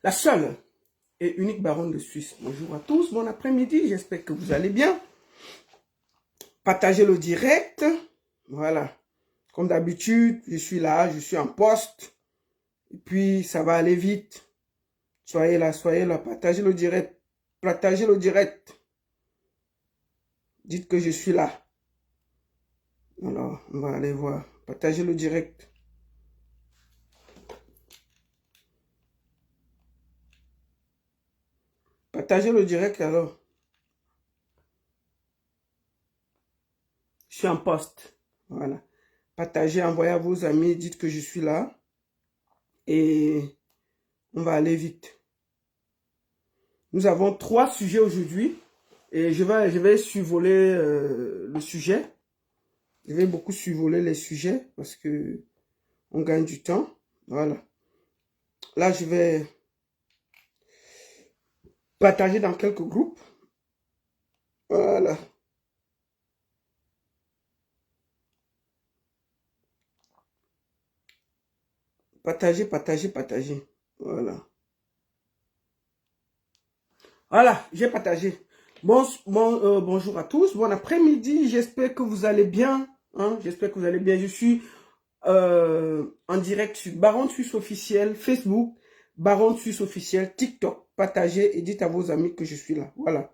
la seule et unique baronne de Suisse. Bonjour à tous, bon après-midi, j'espère que vous allez bien. Partagez le direct, voilà. Comme d'habitude, je suis là, je suis en poste. Et puis, ça va aller vite. Soyez là, partagez le direct. Partagez le direct. Dites que je suis là. Alors, on va aller voir. Partagez le direct. Partagez le direct alors. Je suis en poste. Voilà. Partagez, envoyez à vos amis, dites que je suis là. Et on va aller vite. Nous avons 3 sujets aujourd'hui. Et je vais survoler le sujet. Je vais beaucoup survoler les sujets parce que on gagne du temps. Voilà. Là, je vais partager dans quelques groupes. Voilà. Partagez. Voilà. Voilà, j'ai partagé. Bonjour à tous. Bon après-midi. J'espère que vous allez bien. Hein? J'espère que vous allez bien. Je suis en direct sur Baronne Suisse officiel, Facebook, Baronne Suisse officiel, TikTok. Partagez et dites à vos amis que je suis là. Voilà.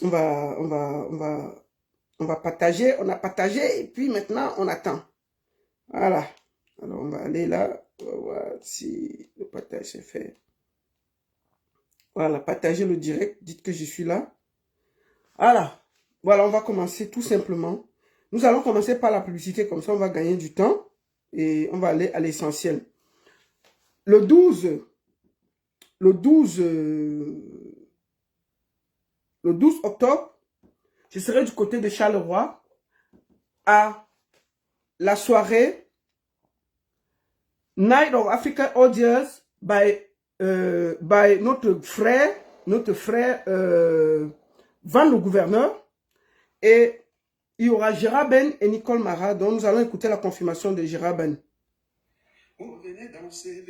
On va partager. On a partagé et puis maintenant on attend. Voilà. Alors on va aller là. On va voir si le partage est fait. Voilà, partagez le direct. Dites que je suis là. Voilà. Voilà, on va commencer tout simplement. Nous allons commencer par la publicité. Comme ça, on va gagner du temps. Et on va aller à l'essentiel. Le 12 octobre, je serai du côté de Charleroi à la soirée Night of African Audience by notre frère Van le gouverneur. Et il y aura Gérard Ben et Nicole Mara, dont nous allons écouter la confirmation de Gérard Ben. Oh, venez danser,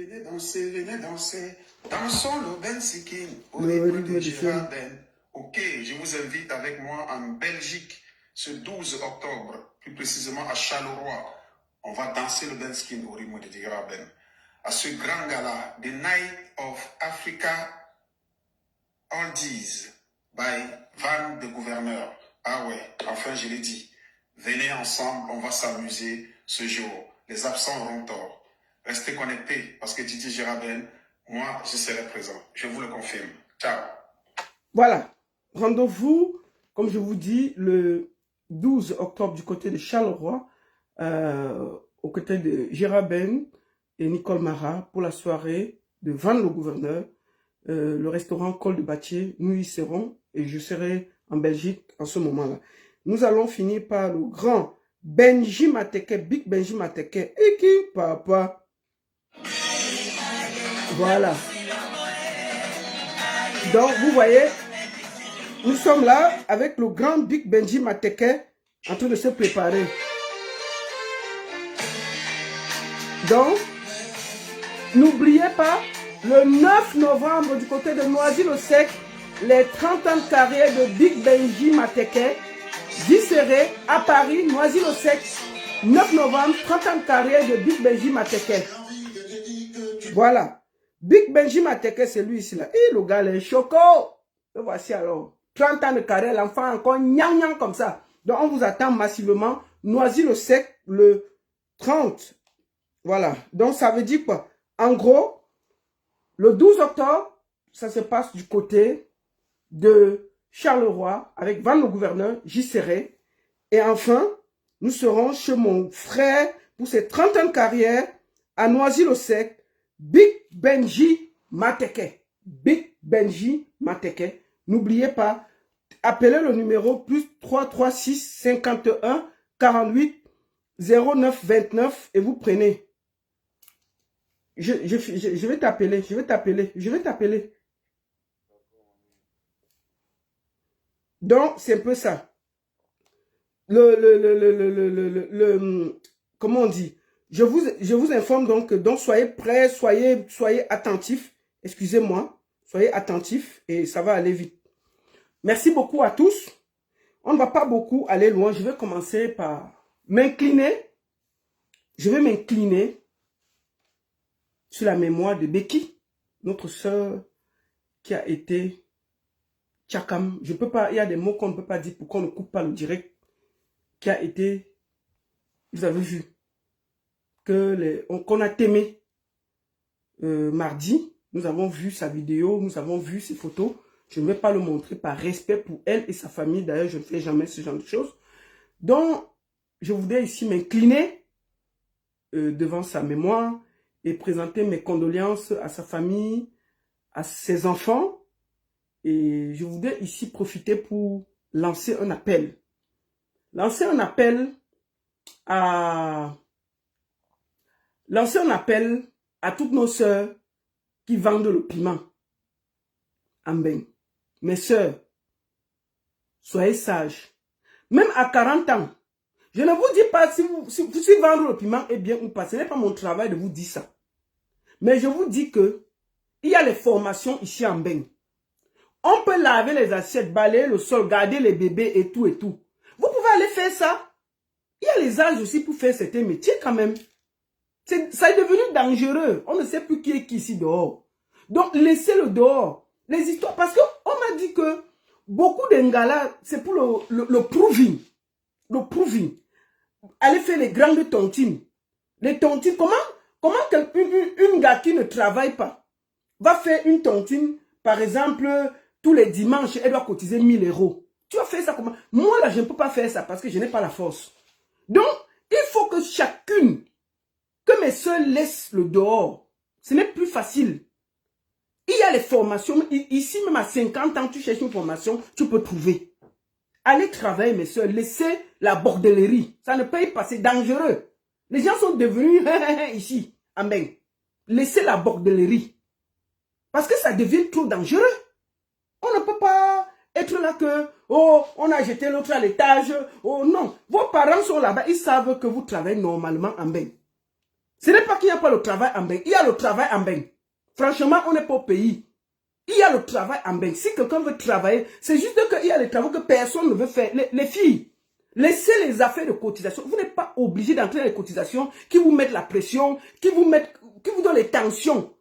dansons le Ben Sikin au rythme de Gérard Ben. Ok, je vous invite avec moi en Belgique ce 12 octobre, plus précisément à Charleroi. On va danser le Ben Sikin au rythme de Gérard Ben. À ce grand gala, The Night of Africa Oldies by Van de Gouverneur. Ah ouais, enfin je l'ai dit. Venez ensemble, on va s'amuser ce jour. Les absents auront tort. Restez connectés parce que Didier Gérard Ben, moi, je serai présent. Je vous le confirme. Ciao. Voilà. Rendez-vous, comme je vous dis, le 12 octobre du côté de Charleroi, aux côtés de Gérard Ben et Nicole Mara pour la soirée de Van le gouverneur. Le restaurant Col de Bâtier, nous y serons et je serai en Belgique en ce moment-là. Nous allons finir par le grand Benji Mateke, Big Benji Mateke, et qui, papa. Voilà. Donc, vous voyez, nous sommes là avec le grand Big Benji Mateke en train de se préparer. Donc, n'oubliez pas, le 9 novembre du côté de Noisy-le-Sec, les 30 ans de carrière de Big Benji Mateke, j'y serai à Paris, Noisy-le-Sec, 9 novembre, 30 ans de carrière de Big Benji Mateke. Voilà. Big Benji Mateke, c'est lui ici là. Et le gars, il est choco. Le voici alors. 30 ans de carrière, l'enfant encore gnang comme ça. Donc on vous attend massivement. Noisy-le-Sec, le 30. Voilà. Donc ça veut dire quoi? En gros, le 12 octobre, ça se passe du côté de Charleroi avec Van le gouverneur, j'y serai. Et enfin, nous serons chez mon frère pour ses 30 ans de carrière à Noisy-le-Sec, Big Benji Mateke. Big Benji Mateke. N'oubliez pas, appelez le numéro plus 336 51 48 09 29 et vous prenez. Je vais t'appeler. Donc, c'est un peu ça. Comment on dit? Je vous informe donc soyez prêts, soyez attentifs Excusez-moi. Soyez attentifs et ça va aller vite. Merci beaucoup à tous. On ne va pas beaucoup aller loin. Je vais commencer par m'incliner. Je vais m'incliner sur la mémoire de Becky, notre sœur qui a été Tchakam. Je peux pas, il y a des mots qu'on ne peut pas dire pour qu'on ne coupe pas le direct. Qui a été, vous avez vu, qu'on a témé mardi. Nous avons vu sa vidéo, nous avons vu ses photos. Je ne vais pas le montrer par respect pour elle et sa famille. D'ailleurs, je ne fais jamais ce genre de choses. Donc, je voudrais ici m'incliner devant sa mémoire et présenter mes condoléances à sa famille, à ses enfants. Et je voudrais ici profiter pour lancer un appel. Lancer un appel à toutes nos sœurs qui vendent le piment en bain. Mes sœurs, soyez sages. Même à 40 ans, je ne vous dis pas si vendre le piment est bien ou pas. Ce n'est pas mon travail de vous dire ça. Mais je vous dis que il y a les formations ici en bain. On peut laver les assiettes, balayer le sol, garder les bébés et tout et tout. Vous pouvez aller faire ça. Il y a les âges aussi pour faire certains métiers quand même. Ça est devenu dangereux. On ne sait plus qui est qui ici dehors. Donc laissez-le dehors. Les histoires, parce qu'on m'a dit que beaucoup d'Engala, c'est pour le proving. Le proving. Allez faire les grandes tontines. Les tontines, comment une gars qui ne travaille pas va faire une tontine, par exemple, tous les dimanches, elle doit cotiser 1000 €. Tu vas faire ça comment? Moi là, je ne peux pas faire ça parce que je n'ai pas la force. Donc, il faut que chacune, que mes soeurs laissent le dehors. Ce n'est plus facile. Il y a les formations. Ici, même à 50 ans, tu cherches une formation, tu peux trouver. Allez travailler, mes soeurs. Laissez la bordellerie. Ça ne paye pas, c'est dangereux. Les gens sont devenus ici, en bain. Laissez la bordellerie. Parce que ça devient trop dangereux. On ne peut pas être là que, oh, on a jeté l'autre à l'étage. Oh non, vos parents sont là-bas, ils savent que vous travaillez normalement en bain. Ce n'est pas qu'il n'y a pas le travail en bain, il y a le travail en bain. Franchement, on n'est pas au pays. Il y a le travail en bain. Si quelqu'un veut travailler, c'est juste qu'il y a les travaux que personne ne veut faire. Les filles, laissez les affaires de cotisation. Vous n'êtes pas obligé d'entrer dans les cotisations qui vous mettent la pression, qui vous donnent les tensions.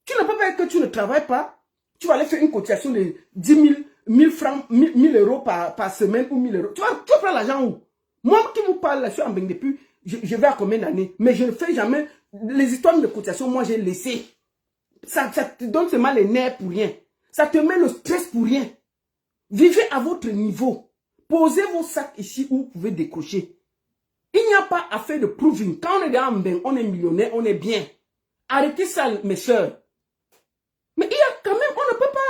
Tu ne peux pas dire que tu ne travailles pas. Tu vas aller faire une cotisation de 10 000, 1000 francs, 1000 € par semaine ou 1000 €. Tu vas prendre l'argent où? Moi qui vous parle, là, je suis en bain depuis, je vais à combien d'années? Mais je ne fais jamais, les histoires de cotisation, moi j'ai laissé. Ça te donne seulement les nerfs pour rien. Ça te met le stress pour rien. Vivez à votre niveau. Posez vos sacs ici où vous pouvez décrocher. Il n'y a pas à faire de proving. Quand on est dans un bain, on est millionnaire, on est bien. Arrêtez ça, mes soeurs. Mais il y a quand même, on ne peut pas...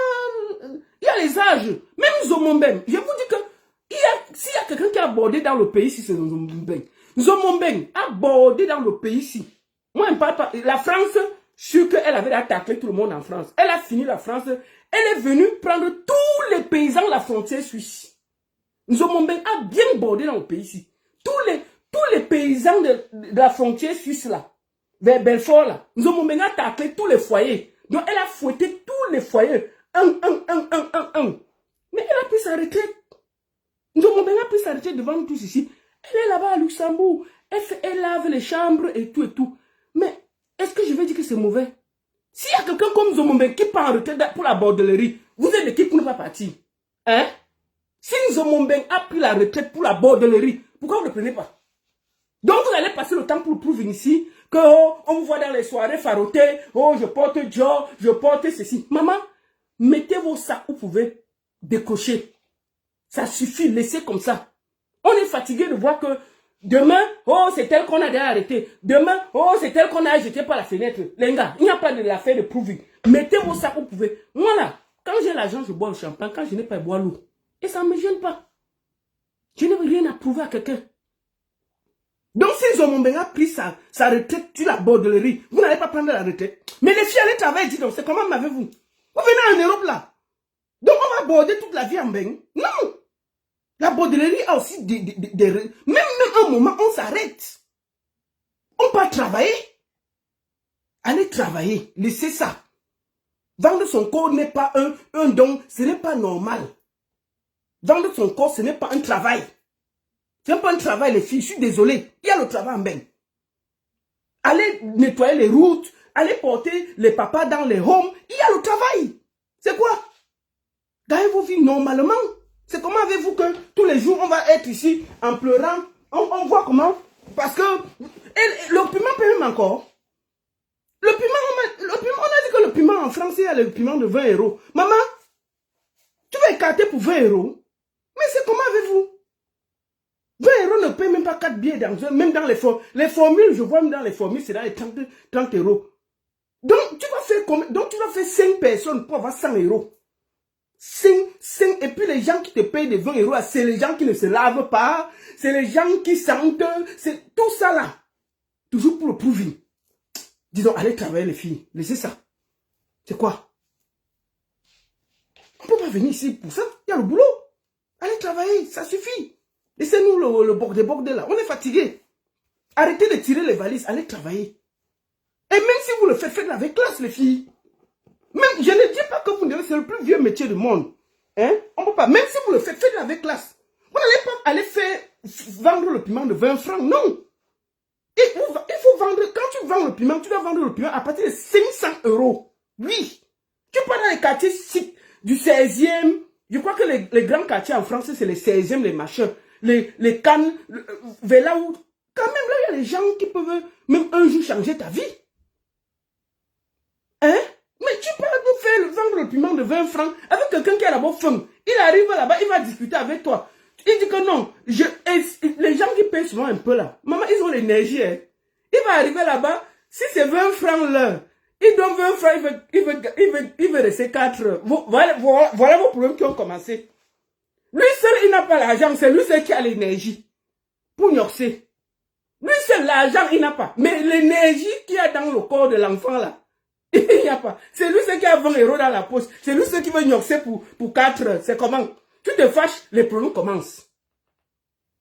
Il y a les âges. Même Zomombeng. Je vous dis que s'il y a quelqu'un qui a abordé dans le pays ici, c'est Zomombeng. Zomombeng a abordé dans le pays ici. Moi, je ne parle pas. La France, sûr qu'elle avait attaqué tout le monde en France. Elle a fini la France. Elle est venue prendre tous les paysans de la frontière suisse. Zomombeng a bien bordé dans le pays ici. Tous les paysans de la frontière suisse là, vers Belfort là, Zomombeng a attaqué tous les foyers. Donc elle a fouetté tous les foyers. Un. Mais elle a pris sa retraite. Zomombeng a pris sa retraite devant nous tous ici. Elle est là-bas à Luxembourg. Elle lave les chambres et tout et tout. Mais est-ce que je vais dire que c'est mauvais? S'il y a quelqu'un comme Zomombeng qui part en retraite pour la bordellerie, vous êtes de qui pour ne pas partir? Hein? Si Zomombeng a pris la retraite pour la bordellerie, pourquoi vous ne le prenez pas? Donc vous allez passer le temps pour prouver ici que on vous voit dans les soirées faroter, oh je porte Dior, je porte ceci. Maman, mettez vos sacs où vous pouvez décocher. Ça suffit, laissez comme ça. On est fatigué de voir que demain, oh c'est elle qu'on a déjà arrêté. Demain, oh c'est elle qu'on a jeté par la fenêtre. Les gars, il n'y a pas de l'affaire de proving. Mettez vos sacs où vous pouvez. Moi là, quand j'ai l'argent, je bois le champagne. Quand je n'ai pas, je bois l'eau. Et ça ne me gêne pas. Je n'ai rien à prouver à quelqu'un. Donc si Zomombeng a pris sa retraite sur la bordellerie, vous n'allez pas prendre la retraite. Mais les filles allaient travailler, dites donc, c'est comment m'avez-vous? Vous venez en Europe là. Donc on va border toute la vie en bain. Non. La bordellerie a aussi même un moment, on s'arrête. On peut travailler. Allez travailler. Laissez ça. Vendre son corps n'est pas un don, ce n'est pas normal. Vendre son corps, ce n'est pas un travail. Ce n'est pas un travail, les filles, je suis désolé. Il y a le travail en bain. Allez nettoyer les routes, allez porter les papas dans les homes, il y a le travail. C'est quoi? Gagnez vos vies normalement. C'est comment avez-vous que tous les jours, on va être ici en pleurant, on voit comment? Parce que le piment peut même encore. Le piment, on a dit que le piment en France, il y a le piment de 20 €. Maman, tu vas écarter pour 20 €. Mais c'est comment avez-vous? 20 € ne paye même pas 4 billets dans même dans les formules, je vois même dans les formules, c'est dans les 30 €. Donc, tu vas faire 5 personnes pour avoir 100 €. 5, et puis les gens qui te payent des 20 €, c'est les gens qui ne se lavent pas, c'est les gens qui sentent, c'est tout ça là. Toujours pour le prouver. Disons, allez travailler les filles, laissez ça. C'est quoi? On ne peut pas venir ici pour ça, il y a le boulot. Allez travailler, ça suffit. Laissez-nous le bordel là, on est fatigué. Arrêtez de tirer les valises, allez travailler. Et même si vous le faites, faites-le avec classe les filles. Même, je ne dis pas que vous devez, c'est le plus vieux métier du monde. Hein? On peut pas, même si vous le faites, faites-le avec classe. Vous n'allez pas aller vendre le piment de 20 francs, non. Il faut vendre, quand tu vends le piment, tu dois vendre le piment à partir de 500 €. Oui. Tu pars dans les quartiers du 16e, je crois que les grands quartiers en France, c'est les 16e, les machins, les Cannes, vers là où, quand même là, il y a les gens qui peuvent même un jour changer ta vie. Hein? Mais tu peux nous faire vendre le piment de 20 francs avec quelqu'un qui a d'abord faim. Il arrive là-bas, il va discuter avec toi. Il dit que non, les gens qui payent souvent un peu là, maman, ils ont l'énergie. Hein. Il va arriver là-bas, si c'est 20 francs l'heure, il donne 20 francs, il veut rester 4 heures. Voilà vos problèmes qui ont commencé. Lui seul, il n'a pas l'argent, c'est lui seul qui a l'énergie pour gnoxer. Lui seul, l'argent, il n'a pas. Mais l'énergie qu'il y a dans le corps de l'enfant là, il n'y a pas. C'est lui seul qui a 20 € dans la poche. C'est lui seul qui veut gnoxer pour 4 heures. C'est comment? Tu te fâches, les problèmes commencent.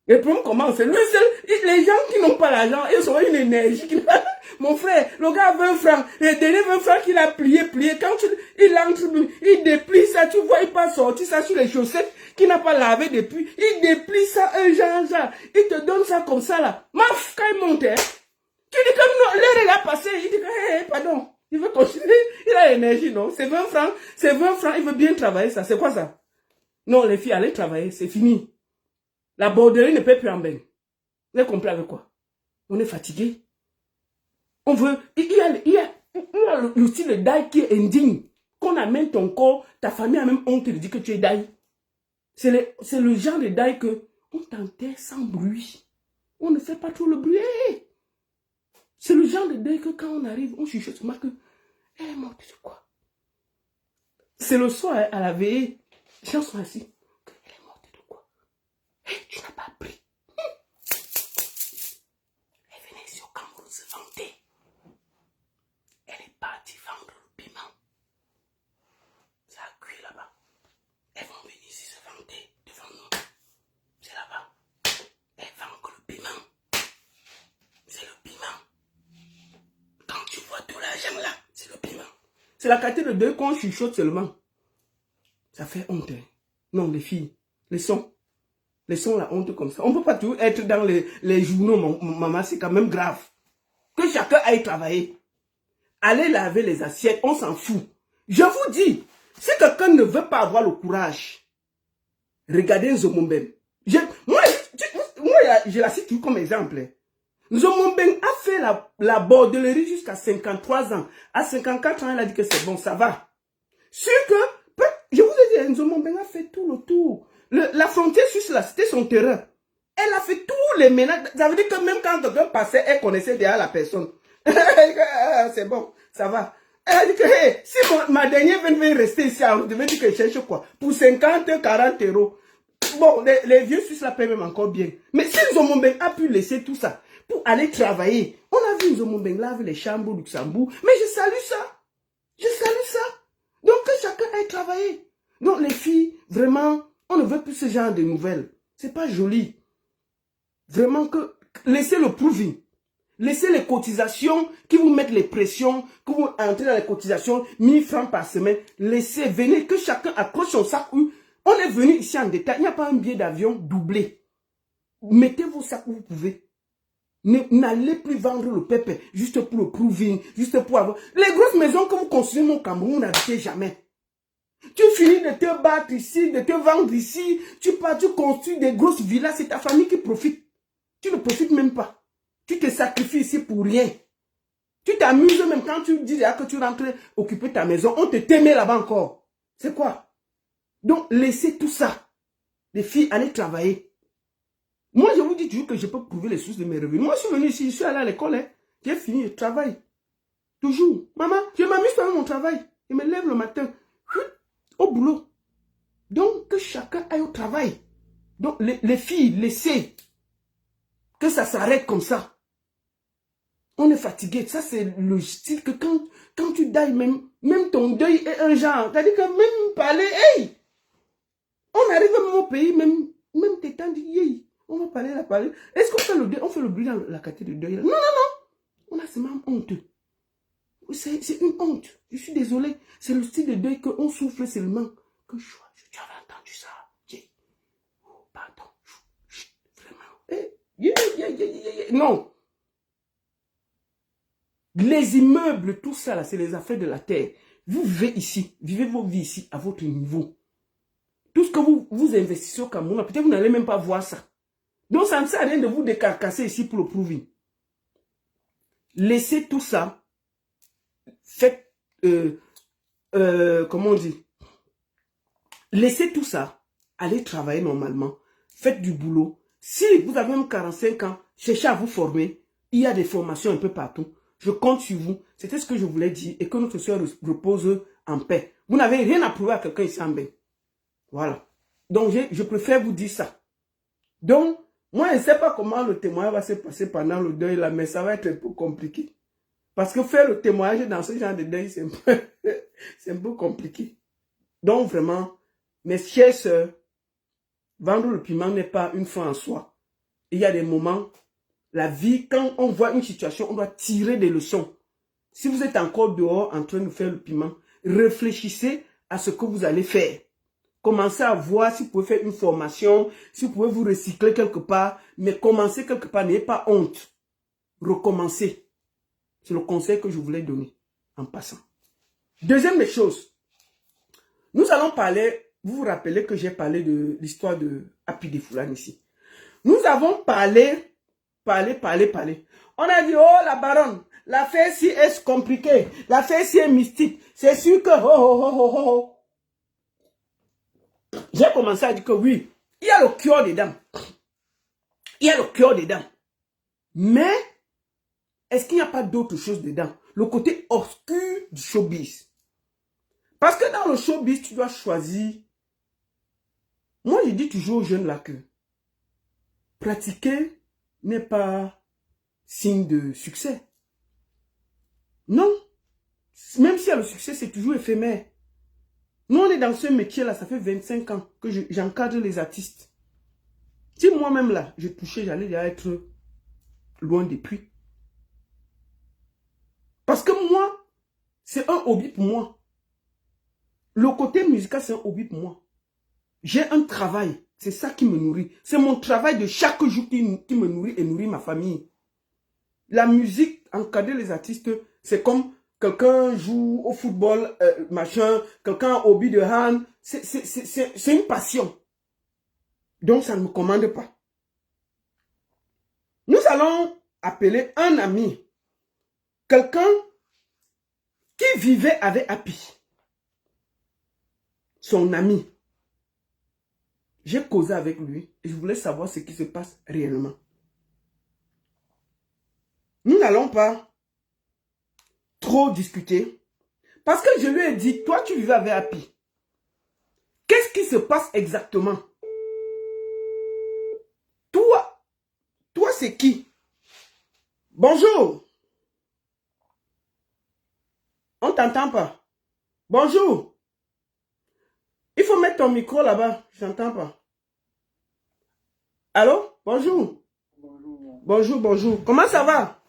Les problèmes commencent. C'est lui seul. Les gens qui n'ont pas l'argent, ils ont une énergie. Mon frère, le gars a 20 francs. Les derniers 20 francs qu'il a plié. Quand il entre, il déplie ça. Tu vois, il pas sortir ça sur les chaussettes qu'il n'a pas lavé depuis. Il déplie ça un genre. Il te donne ça comme ça là. Maf, quand il monte, hein, tu dis que non, l'heure est passée. Il dit que, pardon. Il veut continuer. Il a l'énergie, non? C'est 20 francs. C'est 20 francs. Il veut bien travailler, ça. C'est quoi ça? Non, les filles, allez travailler. C'est fini. La borderie ne peut plus en bain. Vous avez compris avec quoi? On est fatigué. On veut... Il y a le style de deuil qui est indigne. Qu'on amène ton corps, ta famille a même honte de dire que tu es deuil. C'est le genre de deuil que on t'enterre sans bruit. On ne fait pas trop le bruit. C'est le genre de deuil que quand on arrive, on chuchote seulement que elle est morte de quoi? C'est le soir, à la veillée, les gens sont assis. Elle est morte de quoi? Tu n'as pas appris. Elle venait ici au Cameroun se vanter. Elle est partie vendre le piment. Ça a cuit là-bas. Elles vont venir ici se vanter devant nous. C'est là-bas. Elles vendent le piment. C'est le piment. Quand tu vois tout l'argent là, c'est le piment. C'est la qualité de deuil qu'on chuchote seulement. Ça fait honte. Hein. Non, les filles, laissons la honte comme ça. On ne peut pas toujours être dans les journaux, maman, c'est quand même grave. Que chacun aille travailler. Allez laver les assiettes, on s'en fout. Je vous dis, si quelqu'un ne veut pas avoir le courage, regardez Nzomombem. Moi, je la cite comme exemple. Nzomombem a fait la bordellerie jusqu'à 53 ans. À 54 ans, elle a dit que c'est bon, ça va. Sûr que, je vous ai dit, Nzomombem a fait tout le tour. La frontière suisse, là, c'était son terrain. Elle a fait tous les ménages. Ça veut dire que même quand quelqu'un passait, elle connaissait déjà la personne. C'est bon, ça va. Elle a dit que, hey, si ma dernière veut rester ici, je devais dire que je cherche quoi? Pour 50, 40 €. Bon, les vieux Suisses la paient même encore bien. Mais si Nzomombem a pu laisser tout ça pour aller travailler, on a vu Nzomombem laver les chambres au Luxembourg. Mais je salue ça. Je salue ça. Donc que chacun aille travailler. Donc les filles, vraiment, on ne veut plus ce genre de nouvelles. C'est pas joli. Vraiment que, laissez le prouver. Laissez les cotisations qui vous mettent les pressions, que vous entrez dans les cotisations, 1000 francs par semaine. Laissez, venez, que chacun accroche son sac. On est venu ici en détail. Il n'y a pas un billet d'avion doublé. Mettez vos sacs où vous pouvez. N'allez plus vendre le pépé juste pour le proving, juste pour avoir... Les grosses maisons que vous construisez au Cameroun, vous n'habitez jamais. Tu finis de te battre ici, de te vendre ici. Tu pars, tu construis des grosses villas. C'est ta famille qui profite. Tu ne profites même pas. Tu te sacrifies ici pour rien. Tu t'amuses même quand tu dis que tu rentres occuper ta maison. On te t'aimait là-bas encore. C'est quoi? Donc, laissez tout ça. Les filles, allez travailler. Moi, je vous dis toujours que je peux prouver les sources de mes revenus. Moi, je suis venu ici, je suis allé à l'école. Hein. J'ai fini, je travaille. Toujours. Maman, je m'amuse pas avec mon travail. Je me lève le matin. Au boulot. Donc, que chacun aille au travail. Donc, les filles, laissez que ça s'arrête comme ça. On est fatigué. Ça, c'est le style que quand tu dailles, même ton deuil est un genre. C'est-à-dire que même parler, hey! On arrive même au pays, même tes temps dit, hey! On va parler, parler. Est-ce qu'on fait le deuil? On fait le bruit dans la quartier de deuil. Non, non, non. On a seulement honte. C'est une honte. Je suis désolé. C'est le style de deuil qu'on souffle seulement. Que tu avais entendu ça. Oh, pardon. Vraiment. Non. Les immeubles, tout ça, c'est les affaires de la terre. Vous vivez ici. Vivez vos vies ici, à votre niveau. Tout ce que vous investissez au Cameroun, peut-être vous n'allez même pas voir ça. Donc, ça ne sert à rien de vous décarcasser ici pour le prouver. Laissez tout ça. Faites, comment on dit? Laissez tout ça. Allez travailler normalement. Faites du boulot. Si vous avez même 45 ans, cherchez à vous former. Il y a des formations un peu partout. Je compte sur vous. C'était ce que je voulais dire. Et que notre soeur repose en paix. Vous n'avez rien à prouver à quelqu'un ici en bain. Voilà. Donc, je préfère vous dire ça. Donc, moi, je ne sais pas comment le témoignage va se passer pendant le deuil là, mais ça va être un peu compliqué. Parce que faire le témoignage dans ce genre de deuil, c'est un peu compliqué. Donc, vraiment, mes chères sœurs, vendre le piment n'est pas une fin en soi. Il y a des moments, la vie, quand on voit une situation, on doit tirer des leçons. Si vous êtes encore dehors en train de faire le piment, réfléchissez à ce que vous allez faire. Commencez à voir si vous pouvez faire une formation, si vous pouvez vous recycler quelque part, mais commencez quelque part, n'ayez pas honte. Recommencez. C'est le conseil que je voulais donner en passant. Deuxième des choses, nous allons parler, vous vous rappelez que j'ai parlé de l'histoire de Happy Defoulan ici. Nous avons parlé. On a dit, oh la baronne, l'affaire si est compliquée, l'affaire si est mystique. C'est sûr que, J'ai commencé à dire que oui, il y a le cœur dedans. Il y a le cœur dedans. Mais, est-ce qu'il n'y a pas d'autre chose dedans? Le côté obscur du showbiz. Parce que dans le showbiz, tu dois choisir. Moi, je dis toujours aux jeunes là que pratiquer n'est pas signe de succès. Non. Même si le succès, c'est toujours éphémère. Nous, on est dans ce métier-là, ça fait 25 ans que j'encadre les artistes. Si moi-même là, je touchais, j'allais déjà être loin depuis. Parce que moi, c'est un hobby pour moi. Le côté musical, c'est un hobby pour moi. J'ai un travail. C'est ça qui me nourrit. C'est mon travail de chaque jour qui me nourrit et nourrit ma famille. La musique, encadrer les artistes, c'est comme quelqu'un joue au football, machin, quelqu'un a hobby de hand. C'est une passion. Donc, ça ne me commande pas. Nous allons appeler un ami. Quelqu'un qui vivait avec Happy. Son ami. J'ai causé avec lui et je voulais savoir ce qui se passe réellement. Nous n'allons pas trop discuter parce que je lui ai dit, toi tu vivais avec Happy. Qu'est-ce qui se passe exactement? Toi c'est qui? Bonjour. On t'entend pas. Bonjour. Il faut mettre ton micro là-bas. Je n'entends pas. Allô? Bonjour. Bonjour. Bonjour. Comment ça va?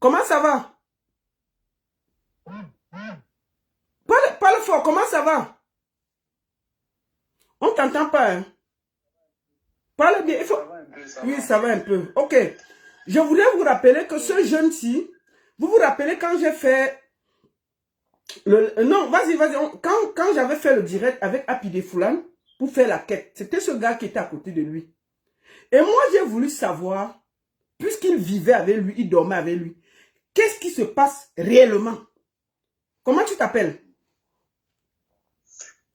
Comment ça va? Parle fort, comment ça va? On t'entend pas, hein? Parle bien, il faut... Oui, ça va un peu. Ok. Je voulais vous rappeler que ce jeune-ci, vous vous rappelez quand j'ai fait... Non, vas-y. Quand j'avais fait le direct avec Happy Defoulan pour faire la quête, c'était ce gars qui était à côté de lui. Et moi, j'ai voulu savoir, puisqu'il vivait avec lui, il dormait avec lui, qu'est-ce qui se passe réellement? Comment tu t'appelles?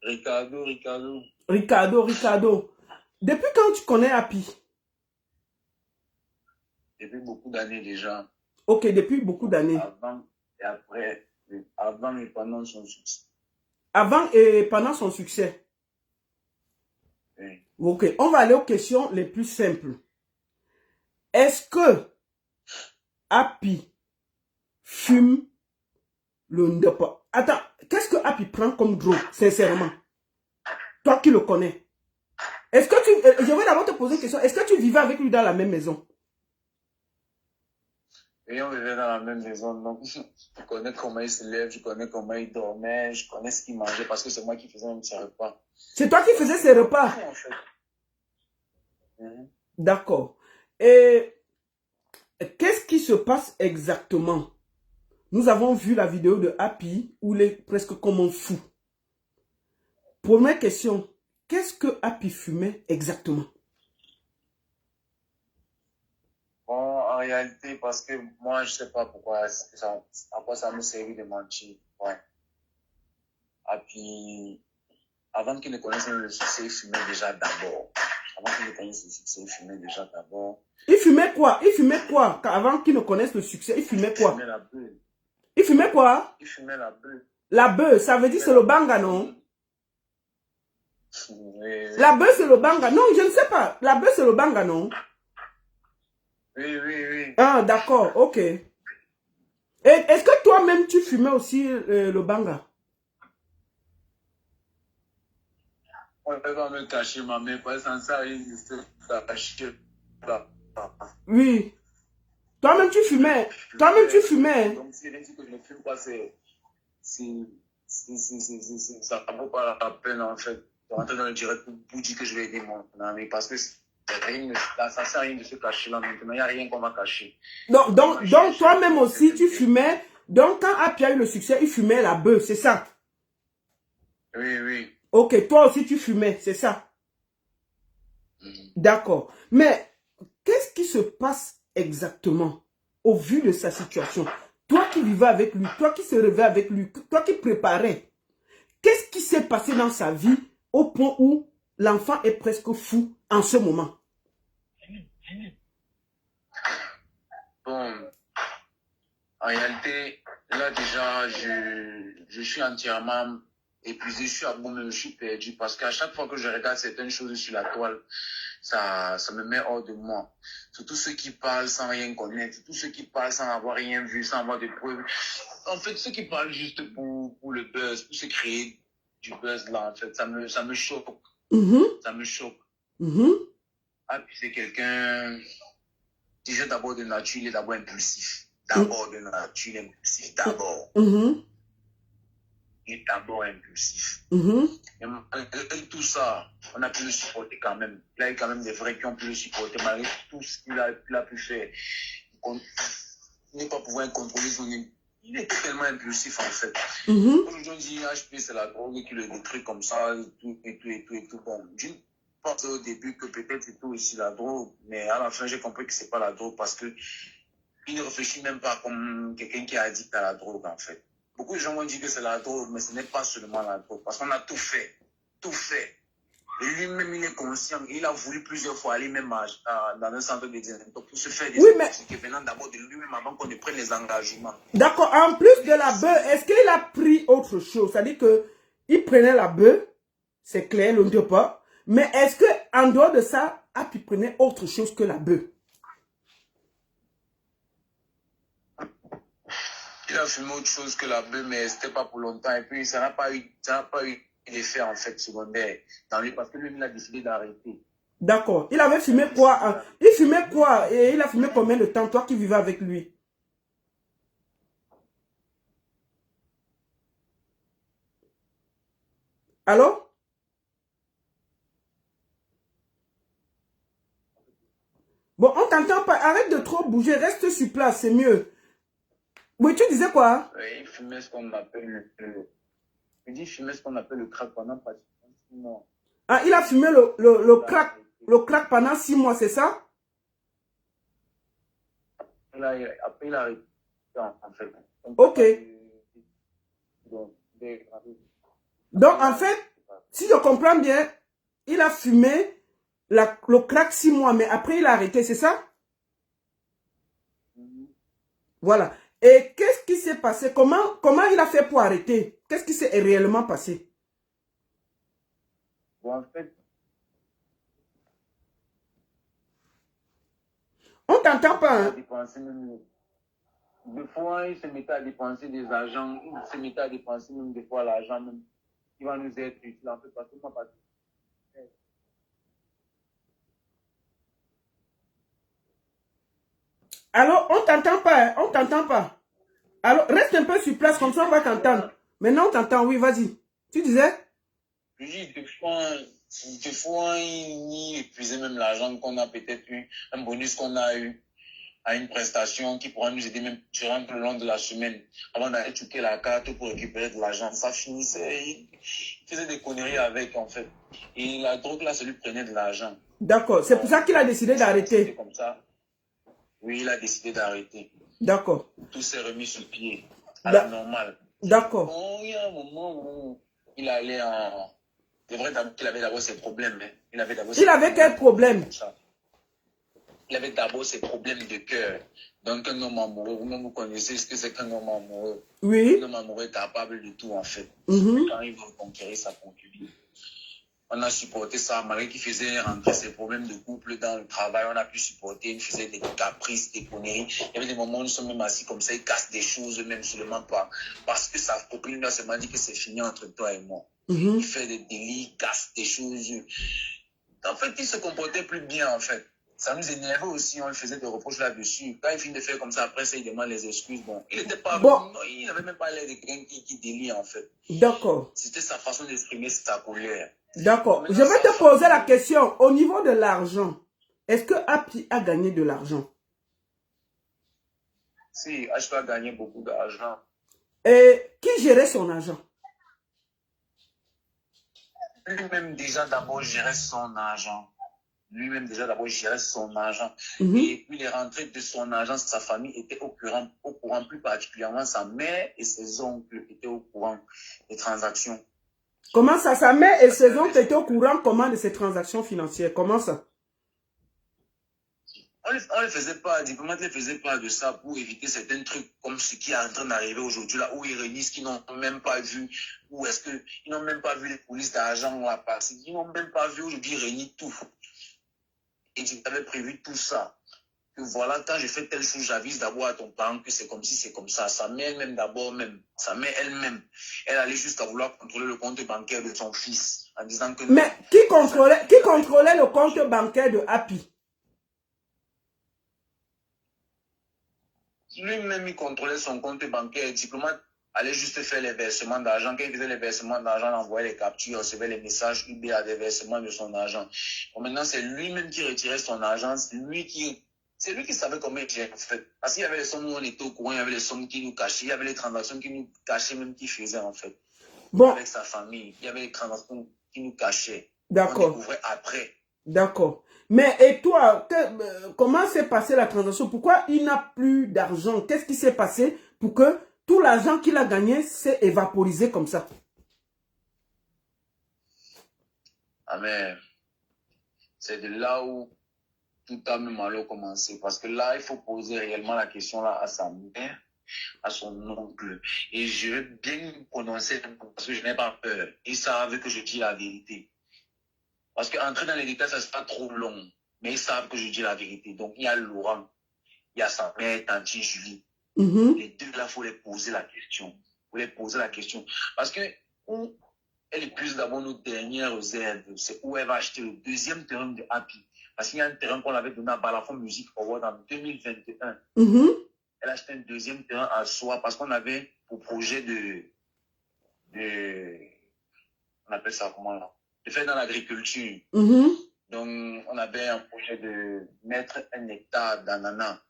Ricardo. Ricardo. Depuis quand tu connais Happy? Depuis beaucoup d'années déjà. Ok, depuis beaucoup d'années. Avant et après, avant et pendant son succès. Avant et pendant son succès. Oui. Ok, on va aller aux questions les plus simples. Est-ce que Happy fume le ndepa? Attends, qu'est-ce que Happy prend comme drogue, sincèrement? Toi qui le connais. Est-ce que tu... Je vais d'abord te poser une question. Est-ce que tu vivais avec lui dans la même maison? Et on vivait dans la même maison, donc je connais comment il se lève, je connais comment il dormait, je connais ce qu'il mangeait parce que c'est moi qui faisais même ses repas. C'est toi qui faisais ses repas? En fait. D'accord. Et qu'est-ce qui se passe exactement? Nous avons vu la vidéo de Happy où il est presque comme un fou. Première question. Qu'est-ce que Happy fumait exactement? Bon, en réalité, parce que moi, je sais pas pourquoi, à quoi ça me servait de mentir. Ouais. Et puis, avant qu'il ne connaisse le succès, il fumait déjà d'abord. Avant qu'il ne connaisse le succès, il fumait déjà d'abord. Il fumait quoi? Avant qu'il ne connaisse le succès, il fumait quoi? Il fumait la beuh. Il fumait quoi? Il fumait la beuh. La beuh, ça veut dire c'est le banga, non? Oui. La beuh, c'est le banga. Non, je ne sais pas. La beuh, c'est le banga, non? Oui. Ah, d'accord, ok. Et est-ce que toi-même, tu fumais aussi le banga? On va me cacher ma main, parce que sans ça, il ne se cacher pas. Oui. Toi-même, tu fumais. Donc, si je dis que je ne fume pas, ça ne vaut pas la peine, en fait, de rentrer dans le direct pour dire que je vais aider mon ami, parce que ça ne sert à rien de se cacher là maintenant, il n'y a rien qu'on va cacher. Donc toi-même aussi, tu fumais. Donc, quand Happy a eu le succès, il fumait la beuh, c'est ça? Oui. Ok, toi aussi, tu fumais, c'est ça? D'accord. Mais, qu'est-ce qui se passe exactement au vu de sa situation? Toi qui vivais avec lui, toi qui se réveillais avec lui, toi qui préparais, qu'est-ce qui s'est passé dans sa vie au point où l'enfant est presque fou en ce moment? Bon, en réalité, là déjà, je suis entièrement épuisé, je suis à bout, je suis perdu parce qu'à chaque fois que je regarde certaines choses sur la toile, ça me met hors de moi. Surtout ceux qui parlent sans rien connaître, tous ceux qui parlent sans avoir rien vu, sans avoir de preuves. En fait, ceux qui parlent juste pour le buzz, pour se créer du buzz là, en fait, ça me choque. Ça me choque. Ah, puis c'est quelqu'un, déjà d'abord de nature, il est d'abord impulsif. D'abord de nature, il est impulsif, d'abord. Il est d'abord impulsif. Et malgré tout ça, on a pu le supporter quand même. Il y a eu quand même des vrais qui ont pu le supporter malgré tout ce qu'il a pu faire. Il n'est pas pouvoir contrôler son... Il est tellement impulsif en fait. Aujourd'hui, on dit HP, c'est la drogue qui le détruit comme ça, et tout. Bon, je pensais au début que peut-être c'était aussi la drogue, mais à la fin, j'ai compris que c'est pas la drogue parce que il ne réfléchit même pas comme quelqu'un qui est addict à la drogue en fait. Beaucoup de gens vont dire que c'est la drogue, mais ce n'est pas seulement la drogue. Parce qu'on a tout fait. Tout fait. Et lui-même, il est conscient. Il a voulu plusieurs fois aller même dans un centre de désintox pour se faire des intoxiqués venant d'abord de lui-même avant qu'on ne prenne les engagements. D'accord. En plus de la beuh, est-ce qu'il a pris autre chose? C'est-à-dire qu'il prenait la beuh, c'est clair, le ndepa. Mais est-ce qu'en dehors de ça, Happy prenait autre chose que la beuh? Il a fumé autre chose que la beuh, mais c'était pas pour longtemps. Et puis, ça n'a pas eu d'effet, en fait, secondaire dans lui, parce que lui, il a décidé d'arrêter. D'accord. Il avait fumé quoi? Il fumait quoi? Et il a fumé combien de temps, toi qui vivais avec lui? Allô? Bon, on t'entend pas. Arrête de trop bouger. Reste sur place, c'est mieux. Oui, tu disais quoi? Oui, il fumait ce qu'on appelle il dit fumait ce qu'on appelle le crack pendant pratiquement 6 mois. Ah, il a fumé le crack pendant 6 mois, c'est ça? Après, il a arrêté, en fait. Ok. Donc, en fait, si je comprends bien, il a fumé le crack 6 mois, mais après, il a arrêté, c'est ça? Voilà. Et qu'est-ce qui s'est passé? Comment il a fait pour arrêter? Qu'est-ce qui s'est réellement passé? Bon, en fait, On t'entend pas, hein? des fois, il se mettait à dépenser des argents, il se mettait à dépenser même des fois l'argent même. Il va nous être utile, en fait, parce que moi, parce que Alors, on t'entend pas, hein? On t'entend pas. Alors, reste un peu sur place, comme ça on va t'entendre. Maintenant, on t'entend, oui, vas-y. Tu disais? je dis, des fois, il épuisait même l'argent qu'on a peut-être eu, un bonus qu'on a eu à une prestation qui pourra nous aider même durant le long de la semaine, avant d'aller checker la carte pour récupérer de l'argent. Ça finissait, il faisait des conneries avec, en fait. Et la drogue, là, ça lui prenait de l'argent. D'accord, c'est pour ça qu'il a décidé d'arrêter. Comme ça. Oui, il a décidé d'arrêter. D'accord. Tout s'est remis sur pied, à la normale. D'accord. Bon, il y a un moment où il allait en... C'est vrai qu'il avait d'abord ses problèmes. Hein. Il avait quel problème? Il avait d'abord ses problèmes de cœur. Donc, un homme amoureux, vous connaissez ce que c'est qu'un homme amoureux. Oui. Un homme amoureux est capable de tout, en fait. Quand il veut conquérir sa concubine. On a supporté ça, malgré qu'il faisait rentrer ses problèmes de couple dans le travail, on a pu supporter, il faisait des caprices, des conneries. Il y avait des moments où nous sommes même assis comme ça, il casse des choses, même seulement pas. Parce que sa copine lui a seulement dit que c'est fini entre toi et moi. Il fait des délits, il casse des choses. En fait, il se comportait plus bien, en fait. Ça nous énervait aussi, on lui faisait des reproches là-dessus. Quand il finit de faire comme ça, après ça, il demande les excuses. Bon, il n'était pas... Bon. Il n'avait même pas l'air de quelqu'un qui délie, en fait. D'accord. C'était sa façon d'exprimer sa colère. D'accord. Je vais te poser la question. Au niveau de l'argent, est-ce que Happy a gagné de l'argent? Si, Happy a gagné beaucoup d'argent. Et qui gérait son argent? Lui-même déjà d'abord gérait son argent. Et puis les rentrées de son argent, sa famille était au courant, plus particulièrement sa mère et ses oncles étaient au courant des transactions. Comment ça? Sa mère et ses oncles étaient au courant comment de ces transactions financières? Comment ça? On ne faisait pas, diplomate ne faisait pas de ça pour éviter certains trucs comme ce qui est en train d'arriver aujourd'hui là, où ils réunissent qui n'ont même pas vu, ou est-ce qu'ils n'ont même pas vu les polices d'argent là passer, ils n'ont même pas vu aujourd'hui ils réunissent tout. Et tu avais prévu tout ça. Que voilà, quand je fais telle chose, j'avise d'abord à ton parent que c'est comme si c'est comme ça. Sa mère elle-même d'abord même, sa mère elle-même, elle allait jusqu'à vouloir contrôler le compte bancaire de son fils en disant que... Mais qui contrôlait le compte bancaire de Happy? Lui-même, il contrôlait son compte bancaire. Le diplomate allait juste faire les versements d'argent. Quand il faisait les versements d'argent, il envoyait les captures, il recevait les messages UB à des versements de son argent. Bon, maintenant, c'est lui-même qui retirait son argent. C'est lui qui savait combien il gérait, en fait. Parce qu'il y avait les sommes où on était au courant, il y avait les sommes qui nous cachaient, il y avait les transactions qui nous cachaient, même qui faisait, en fait. Bon. Avec sa famille, il y avait les transactions qui nous cachaient. D'accord. On découvrait après. D'accord. Mais et toi, comment s'est passée la transaction? Pourquoi il n'a plus d'argent? Qu'est-ce qui s'est passé pour que tout l'argent qu'il a gagné s'est évaporisé comme ça? Ah mais, c'est de là où tout a même alors commencé. Parce que là, il faut poser réellement la question là à sa mère, à son oncle. Et je vais bien me prononcer parce que je n'ai pas peur. Ils savent que je dis la vérité. Parce qu'entrer dans les détails, ça sera trop long. Mais ils savent que je dis la vérité. Donc, il y a Laurent, il y a sa mère, Tante Julie. Les deux là, il faut les poser la question. Parce que où elle épuise d'abord nos dernières réserves, c'est où elle va acheter le deuxième terrain de Happy. Parce qu'il y a un terrain qu'on avait donné à Balafon Music Award en 2021. Elle a acheté un deuxième terrain à soi parce qu'on avait pour projet on appelle ça comment là? De faire dans l'agriculture. Donc, on avait un projet de mettre 1 hectare d'ananas.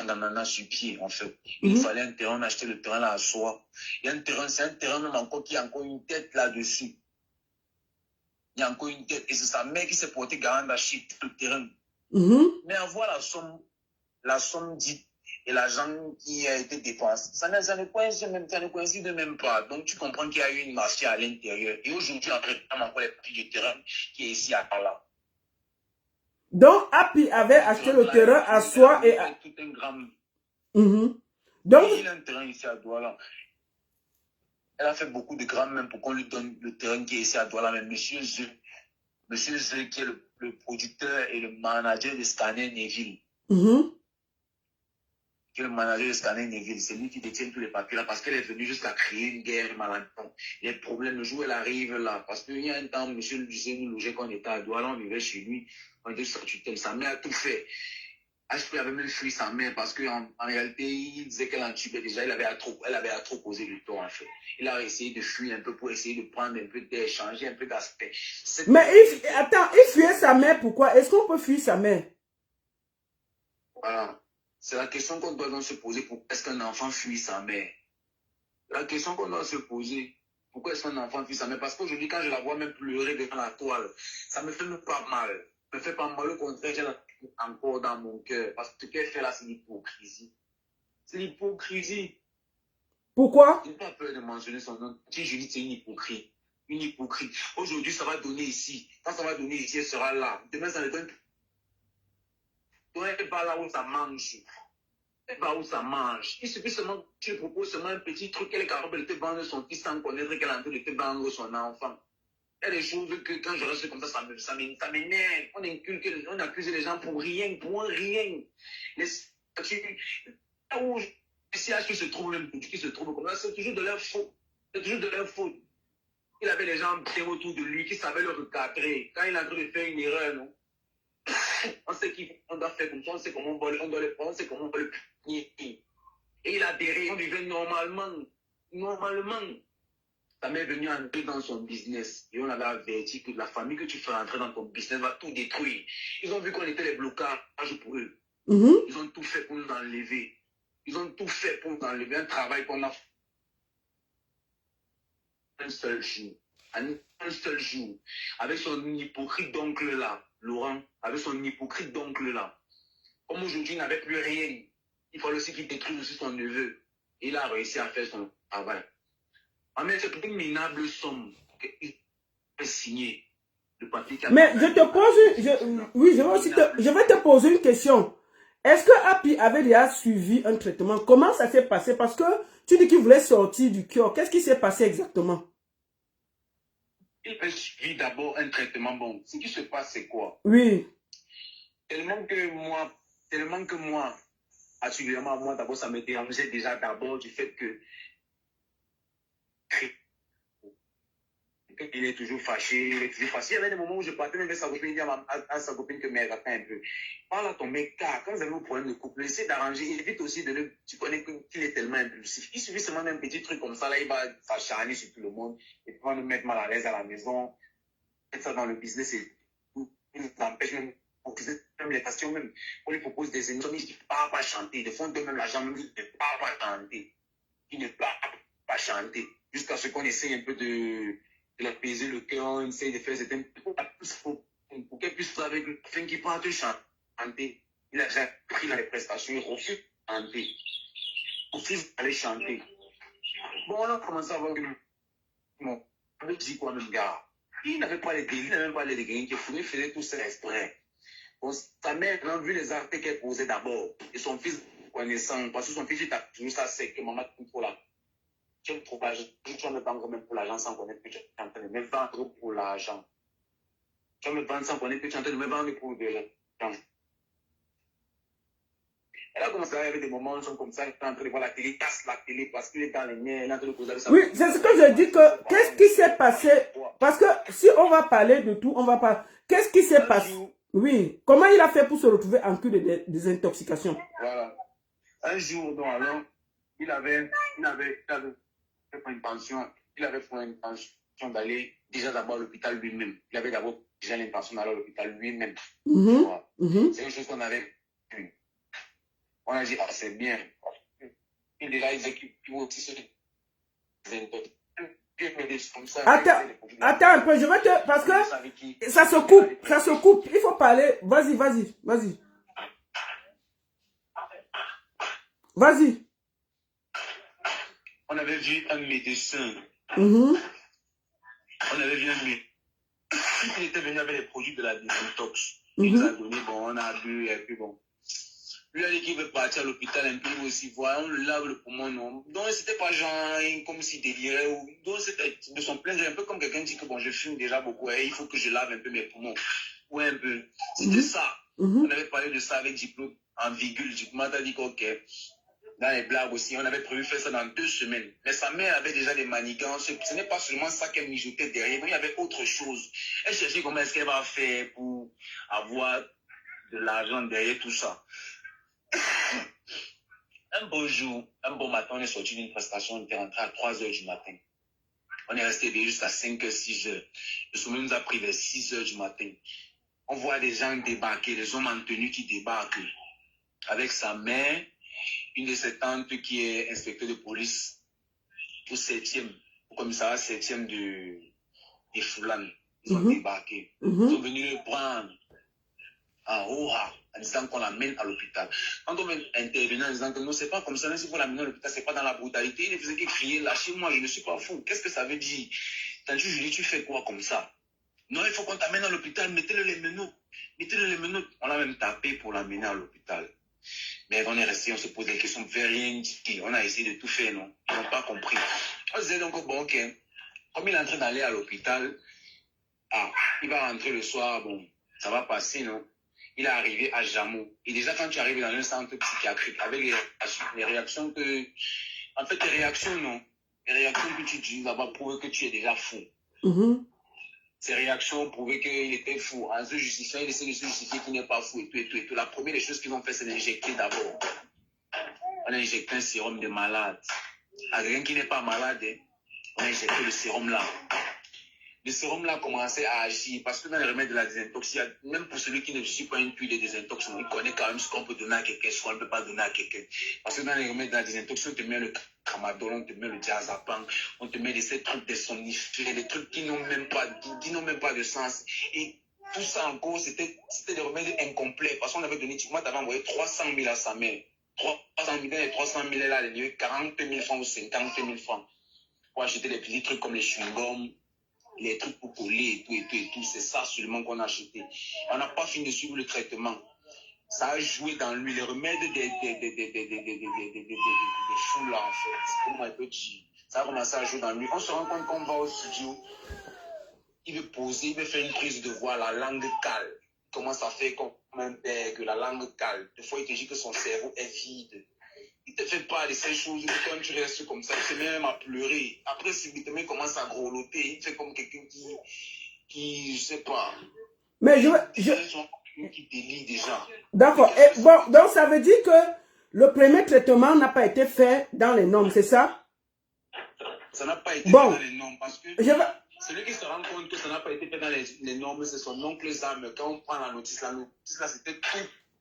D'ananas sur pied, en fait. Il fallait un terrain, on a acheté le terrain là à soi. Il y a un terrain, c'est un terrain même encore qui a encore une tête là-dessus. Il y a encore une tête. Et c'est sa mère qui s'est portée garant d'acheter le terrain. Mais avoir la somme dite et l'argent qui a été dépensé, ça ne coïncide même pas. Donc, tu comprends qu'il y a eu une marché à l'intérieur. Et aujourd'hui, on réclame encore les prix du terrain qui est ici à Douala. Donc, Happy avait acheté le terrain à soi et... Tout un gramme. Donc, il a un terrain ici à Douala. Elle a fait beaucoup de grammes même pour qu'on lui donne le terrain qui est ici à Douala. Mais Monsieur Zeu, qui est le producteur et le manager de Scanner Neville, qui est le manager de Scanner Neville, c'est lui qui détient tous les papiers là, parce qu'elle est venue jusqu'à créer une guerre malentendu. Les problèmes, le jour où elle arrive là, parce qu'il y a un temps, monsieur Lucien nous logeait quand on était à Douala, on vivait chez lui, on était sur sa tutelle, sa mère a tout fait. HP avait même fui sa mère parce qu'en réalité, il disait qu'elle entubait déjà, elle avait à trop causé du tort en fait. Il a essayé de fuir un peu pour essayer de prendre un peu d'air, changer un peu d'aspect. Mais attends, il fuyait sa mère, pourquoi? Est-ce qu'on peut fuir sa mère? Voilà. C'est la question qu'on doit donc se poser. Pourquoi est-ce qu'un enfant fuit sa mère? La question qu'on doit se poser. Pourquoi est-ce qu'un enfant fuit sa mère? Parce qu'aujourd'hui, quand je la vois même pleurer devant la toile, ça me fait même pas mal. Ça me fait pas mal. Au contraire, j'ai encore dans mon cœur. Parce que ce qu'elle fait là, c'est l'hypocrisie. C'est l'hypocrisie. Pourquoi? Je n'ai pas peur de mentionner son nom. Si je dis c'est une hypocrite. Une hypocrite. Aujourd'hui, ça va donner ici. Quand ça va donner ici, elle sera là. Demain, ça ne donne plus. Donc, elle va là où ça mange. Elle va où ça mange. Il suffit seulement que tu lui proposes seulement un petit truc. Elle est capable de te vendre son fils sans connaître qu'elle est en train de te vendre son enfant. Il y a des choses que quand je reste comme ça m'énerve. On accuse les gens pour rien, Les CH qui se trouvent même, qui se trouvent comme ça, c'est toujours de leur faute. C'est toujours de leur faute. Il avait les gens bien autour de lui qui savaient le recadrer. Quand il est en train de faire une erreur, non? On sait qu'on doit faire comme ça, on sait comment on doit le prendre, on sait comment on doit le punir. Et il a adhéré, on vivait normalement. Ta mère est venue entrer dans son business et on avait averti que la famille que tu fais entrer dans ton business va tout détruire. Ils ont vu qu'on était les blocages pour eux. Ils ont tout fait pour nous enlever. Ils ont tout fait pour nous enlever un travail qu'on a fait un seul jour. Un seul jour. Avec son hypocrite d'oncle là, Laurent, avec son hypocrite d'oncle là. Comme aujourd'hui, il n'avait plus rien. Il fallait aussi qu'il détruise aussi son neveu. Et il a réussi à faire son travail. Mais c'est une minable somme qu'il a signé. Mais je te pose je vais te poser une question. Est-ce que Happy avait déjà suivi un traitement? Comment ça s'est passé? Parce que tu dis qu'il voulait sortir du cœur. Qu'est-ce qui s'est passé exactement? Il a suivi d'abord un traitement bon. Ce qui se passe, c'est quoi? Oui. Tellement que moi, particulièrement moi, d'abord, ça me dérangeait déjà d'abord du fait que il est toujours fâché, Il y avait des moments où je partais même avec sa copine, dire à sa copine que mec, attends un peu. Parle à ton mec, car quand vous avez un problème de couple, essaie d'arranger, évite aussi de le. Tu connais qu'il est tellement impulsif. Il suffit seulement d'un petit truc comme ça, là, il va s'acharner sur tout le monde, et puis va nous mettre mal à l'aise à la maison, mettre ça dans le business et tout. Il nous empêche même, même les passions, même, on lui propose des émissions, il ne peut pas chanter. Des fois, on donne même l'argent, même, il ne peut pas chanter. Il ne peut pas chanter. Jusqu'à ce qu'on essaye un peu de l'apaiser le cœur, on essaye de faire certains pour qu'elle puisse faire avec le fin qui part de chanter. Il a déjà pris dans les prestations, il refuse de chanter. Il refuse d'aller chanter. Bon, on a commencé à voir que bon, on lui dit quoi même gars. Il n'avait pas les délits, il n'avait même pas les dégâts qui fouaient, il faisait tout ça exprès. Bon, sa mère a vu les actes qu'elle posait d'abord. Et son fils connaissant, parce que son fils il a toujours ça sec que maman tout pour là. Tu me trouves l'argent, tu vas me vendre même pour l'argent sans connaître que tu es en train de me vendre pour l'argent. Tu vas me vendre sans connaître que tu es en train de me vendre pour de l'argent. Elle a commencé à arriver des moments où ils sont comme ça, elle est en train de voir la télé, casse la télé parce qu'il est dans les nerfs, elle est en train de causer ça. Oui, c'est ce que je dis que, qu'est-ce qui s'est passé? Parce que si on va parler de tout, on va pas. Qu'est-ce qui s'est passé? Oui, comment il a fait pour se retrouver en cure de désintoxication? Voilà. Un jour, alors, il avait pris une pension, il avait pris une pension d'aller déjà d'abord à l'hôpital lui-même. Il avait d'abord déjà l'intention d'aller à l'hôpital lui-même. C'est une chose qu'on avait vue. On a dit, ah, c'est bien. Et déjà, ils équipent aussi ceux Attends un peu, je vais te... Parce que ça se coupe. Il faut parler. Vas-y. Vas-y. On avait vu un médecin. Mm-hmm. On avait vu un médecin. Il était venu avec les produits de la désintox. Il nous a donné, bon, on a bu, et puis bon. Lui a dit qu'il veut partir à l'hôpital un peu aussi, voir, on le lave le poumon, non. Donc, c'était pas genre comme s'il délirait, ou. Donc, c'était de son plein jeu, un peu comme quelqu'un dit que bon, je fume déjà beaucoup, et il faut que je lave un peu mes poumons. Ou un peu. C'était ça. On avait parlé de ça avec Diplôme en virgule. Diplôme a dit qu'ok. Dans les blagues aussi, on avait prévu faire ça dans 2 semaines. Mais sa mère avait déjà des manigances. Ce n'est pas seulement ça qu'elle mijotait derrière, mais il y avait autre chose. Elle cherchait comment est-ce qu'elle va faire pour avoir de l'argent derrière tout ça. Un beau jour, un bon matin, on est sorti d'une prestation, on était rentré à 3 h du matin. On est resté jusqu'à 5 h, 6 h. Le sommeil nous a pris vers 6 h du matin. On voit des gens débarquer, des hommes en tenue qui débarquent avec sa mère, une de ses tantes qui est inspecteur de police au 7e, au commissariat 7e de Foulane. Ils ont débarqué. Ils sont venus le prendre en Roha en disant qu'on l'amène à l'hôpital. Quand on intervenait en disant que non, c'est pas comme ça, même si vous l'amenez à l'hôpital, c'est pas dans la brutalité, il ne faisait que crier, lâchez-moi, je ne suis pas fou. Qu'est-ce que ça veut dire? Quand je lui dis, tu fais quoi comme ça? Non, il faut qu'on t'amène à l'hôpital, mettez-le les menottes. Mettez-le les menottes. On l'a même tapé pour l'amener à l'hôpital. Mais on est resté, on se pose des questions, on ne fait rien dire. On a essayé de tout faire, non? Ils n'ont pas compris. On se disait donc, bon, ok, comme il est en train d'aller à l'hôpital, il va rentrer le soir, bon, ça va passer, non? Il est arrivé à Jamou. Et déjà, quand tu arrives dans un centre psychiatrique, avec les réactions que... En fait, les réactions, non? Les réactions que tu dis là-bas prouvent que tu es déjà fou. Ces réactions prouvaient qu'il était fou. En se justifiant, il essaie de se justifier qu'il n'est pas fou et tout. La première des choses qu'ils ont fait, c'est d'injecter d'abord. On a injecté un sérum de malade. À quelqu'un qui n'est pas malade, on a injecté le sérum là. Le sérum là a commencé à agir parce que dans les remèdes de la désintox, même pour celui qui ne suit pas une pile de désintox, il connaît quand même ce qu'on peut donner à quelqu'un, ce qu'on ne peut pas donner à quelqu'un. Parce que dans les remèdes de la désintox, on te met le tramadol, on te met le diazépam, on te met ces trucs des somnifères, des trucs qui n'ont même pas de sens. Et tout ça encore, c'était des remèdes incomplets parce qu'on avait donné, moi, tu avais envoyé 300 000 à sa mère. 300 000, et 300 000 là, elle a lieu 40 000 francs ou 50 000 francs. Pour acheter des petits trucs comme les chewing-gums, les trucs pour coller et tout. C'est ça seulement qu'on a acheté. On n'a pas fini de suivre le traitement. Ça a joué dans lui. Les remèdes des fous là, en fait. Comment il peut dire? Ça a commencé à jouer dans lui. On se rend compte qu'on va au studio. Il veut poser, il veut faire une prise de voix, la langue cale. Il commence à faire comme un père, que la langue cale. Des fois, il te dit que son cerveau est vide. Il ne te fait pas de ces choses, quand tu restes comme ça, il se met même à pleurer. Après, subitement, il commence à grelotter. Il fait comme quelqu'un qui, je sais pas. Mais qui délie déjà. D'accord. Et bon, donc ça veut dire que le premier traitement n'a pas été fait dans les normes, c'est ça? Ça n'a pas été fait dans les normes parce que celui qui se rend compte que ça n'a pas été fait dans les normes, c'est son oncle Zam. Quand on prend la notice là, c'était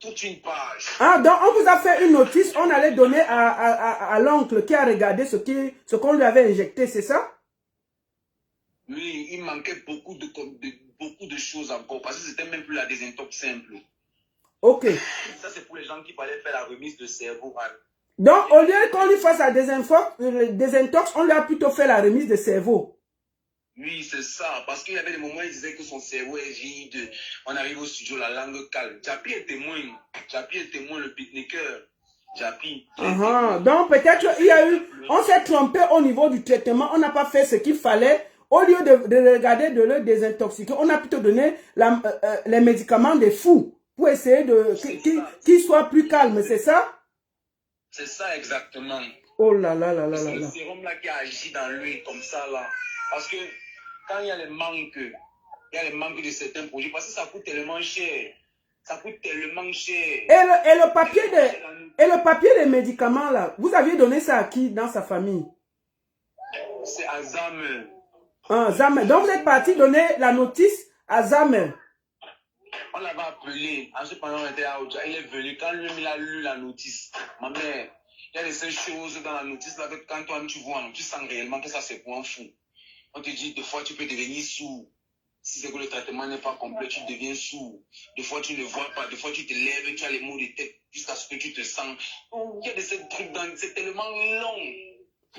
toute une page. Ah, donc on vous a fait une notice, on allait donner à l'oncle qui a regardé ce qu'on lui avait injecté, c'est ça? Oui, il manquait beaucoup de choses encore, parce que c'était même plus la désintox simple. Ok. Ça, c'est pour les gens qui fallait faire la remise de cerveau. Donc, au lieu qu'on lui fasse la désintox, on lui a plutôt fait la remise de cerveau. Oui, c'est ça. Parce qu'il y avait des moments où il disait que son cerveau est vide. On arrive au studio, la langue calme. Japi est témoin. Le pique-niqueur. Japi. Donc, peut-être il y a eu... On s'est trompé au niveau du traitement. On n'a pas fait ce qu'il fallait. Au lieu de regarder de le désintoxiquer, on a plutôt donné les médicaments des fous pour essayer qu'il soit plus calme. C'est ça? C'est ça, exactement. Oh là là là là là. C'est le sérum là qui agit dans lui comme ça là. Parce que quand il y a les manques de certains produits, parce que ça coûte tellement cher. Ça coûte tellement cher. Et le papier des médicaments là, vous aviez donné ça à qui dans sa famille? C'est Azam. Ah, Zamer. Donc, vous êtes parti donner la notice à Zamer. On l'avait appelé. Ensuite, pendant qu'on était à Oja, il est venu. Quand lui, il a lu la notice, ma mère, il y a ces choses dans la notice là que quand toi, tu vois, tu sens réellement que ça, c'est pour un fou. On te dit, des fois, tu peux devenir sourd. Si c'est que le traitement n'est pas complet, tu deviens sourd. Des fois, tu ne vois pas. Des fois, tu te lèves, tu as les maux de tête jusqu'à ce que tu te sens. Il y a de ces trucs dans... C'est tellement long.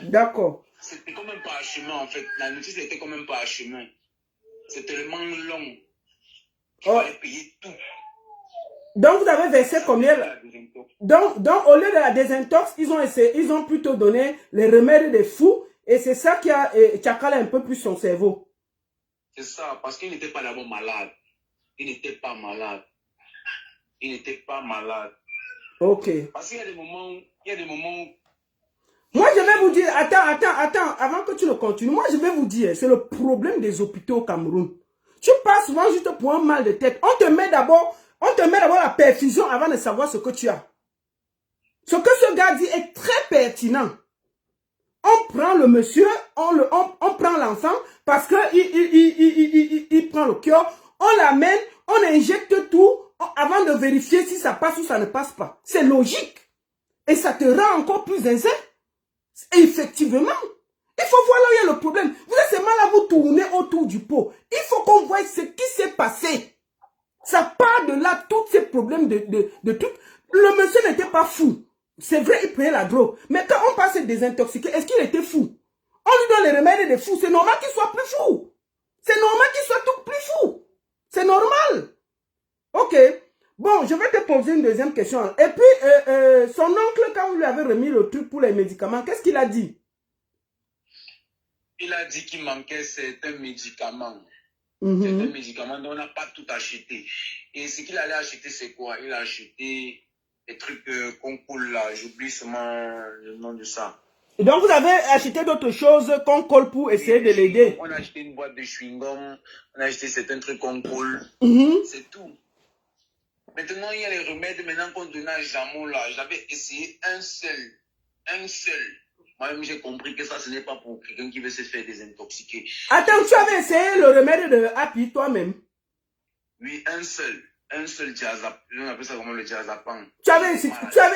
D'accord. C'était comme un parchemin, en fait. La notice était comme un parchemin. C'est tellement long. Il fallait payer tout. Donc, vous avez versé combien? Donc, au lieu de la désintox, ils ont plutôt donné les remèdes des fous. Et c'est ça qui a tchakala un peu plus son cerveau. C'est ça, parce qu'il n'était pas d'abord malade. Il n'était pas malade. Il n'était pas malade. Ok. Parce qu'il y a des moments... Moi, je vais vous dire, attends, avant que tu ne continues, moi, je vais vous dire, c'est le problème des hôpitaux au Cameroun. Tu passes souvent juste pour un mal de tête. On te met d'abord la perfusion avant de savoir ce que tu as. Ce que ce gars dit est très pertinent. On prend le monsieur, on prend l'enfant parce que il prend le cœur, on l'amène, on injecte tout avant de vérifier si ça passe ou ça ne passe pas. C'est logique. Et ça te rend encore plus zinzin. Effectivement. Il faut voir là où il y a le problème. Vous êtes seulement là, vous tournez autour du pot. Il faut qu'on voie ce qui s'est passé. Ça part de là, tous ces problèmes de tout. Le monsieur n'était pas fou. C'est vrai, il prenait la drogue. Mais quand on passe à désintoxiquer, est-ce qu'il était fou? On lui donne les remèdes des fous. C'est normal qu'il soit plus fou. C'est normal qu'il soit tout plus fou. C'est normal. Ok. Bon, je vais te poser une deuxième question. Et puis, son oncle, quand vous lui avez remis le truc pour les médicaments, qu'est-ce qu'il a dit? Il a dit qu'il manquait certains médicaments. Mm-hmm. Certains médicaments dont on n'a pas tout acheté. Et ce qu'il allait acheter, c'est quoi? Il a acheté des trucs qu'on coule là. J'oublie seulement le nom de ça. Et donc, vous avez acheté d'autres choses qu'on colle pour essayer de l'aider? On a acheté une boîte de chewing-gum. On a acheté certains trucs qu'on colle. Mm-hmm. C'est tout. Maintenant, il y a les remèdes maintenant qu'on donnait à Jamon là. J'avais essayé un seul. Un seul. Moi-même, j'ai compris que ça, ce n'est pas pour quelqu'un qui veut se faire désintoxiquer. Attends, tu avais essayé le remède de Happy toi-même? Oui, un seul. Un seul diazapam. On appelle ça comment le diazapam. Tu avais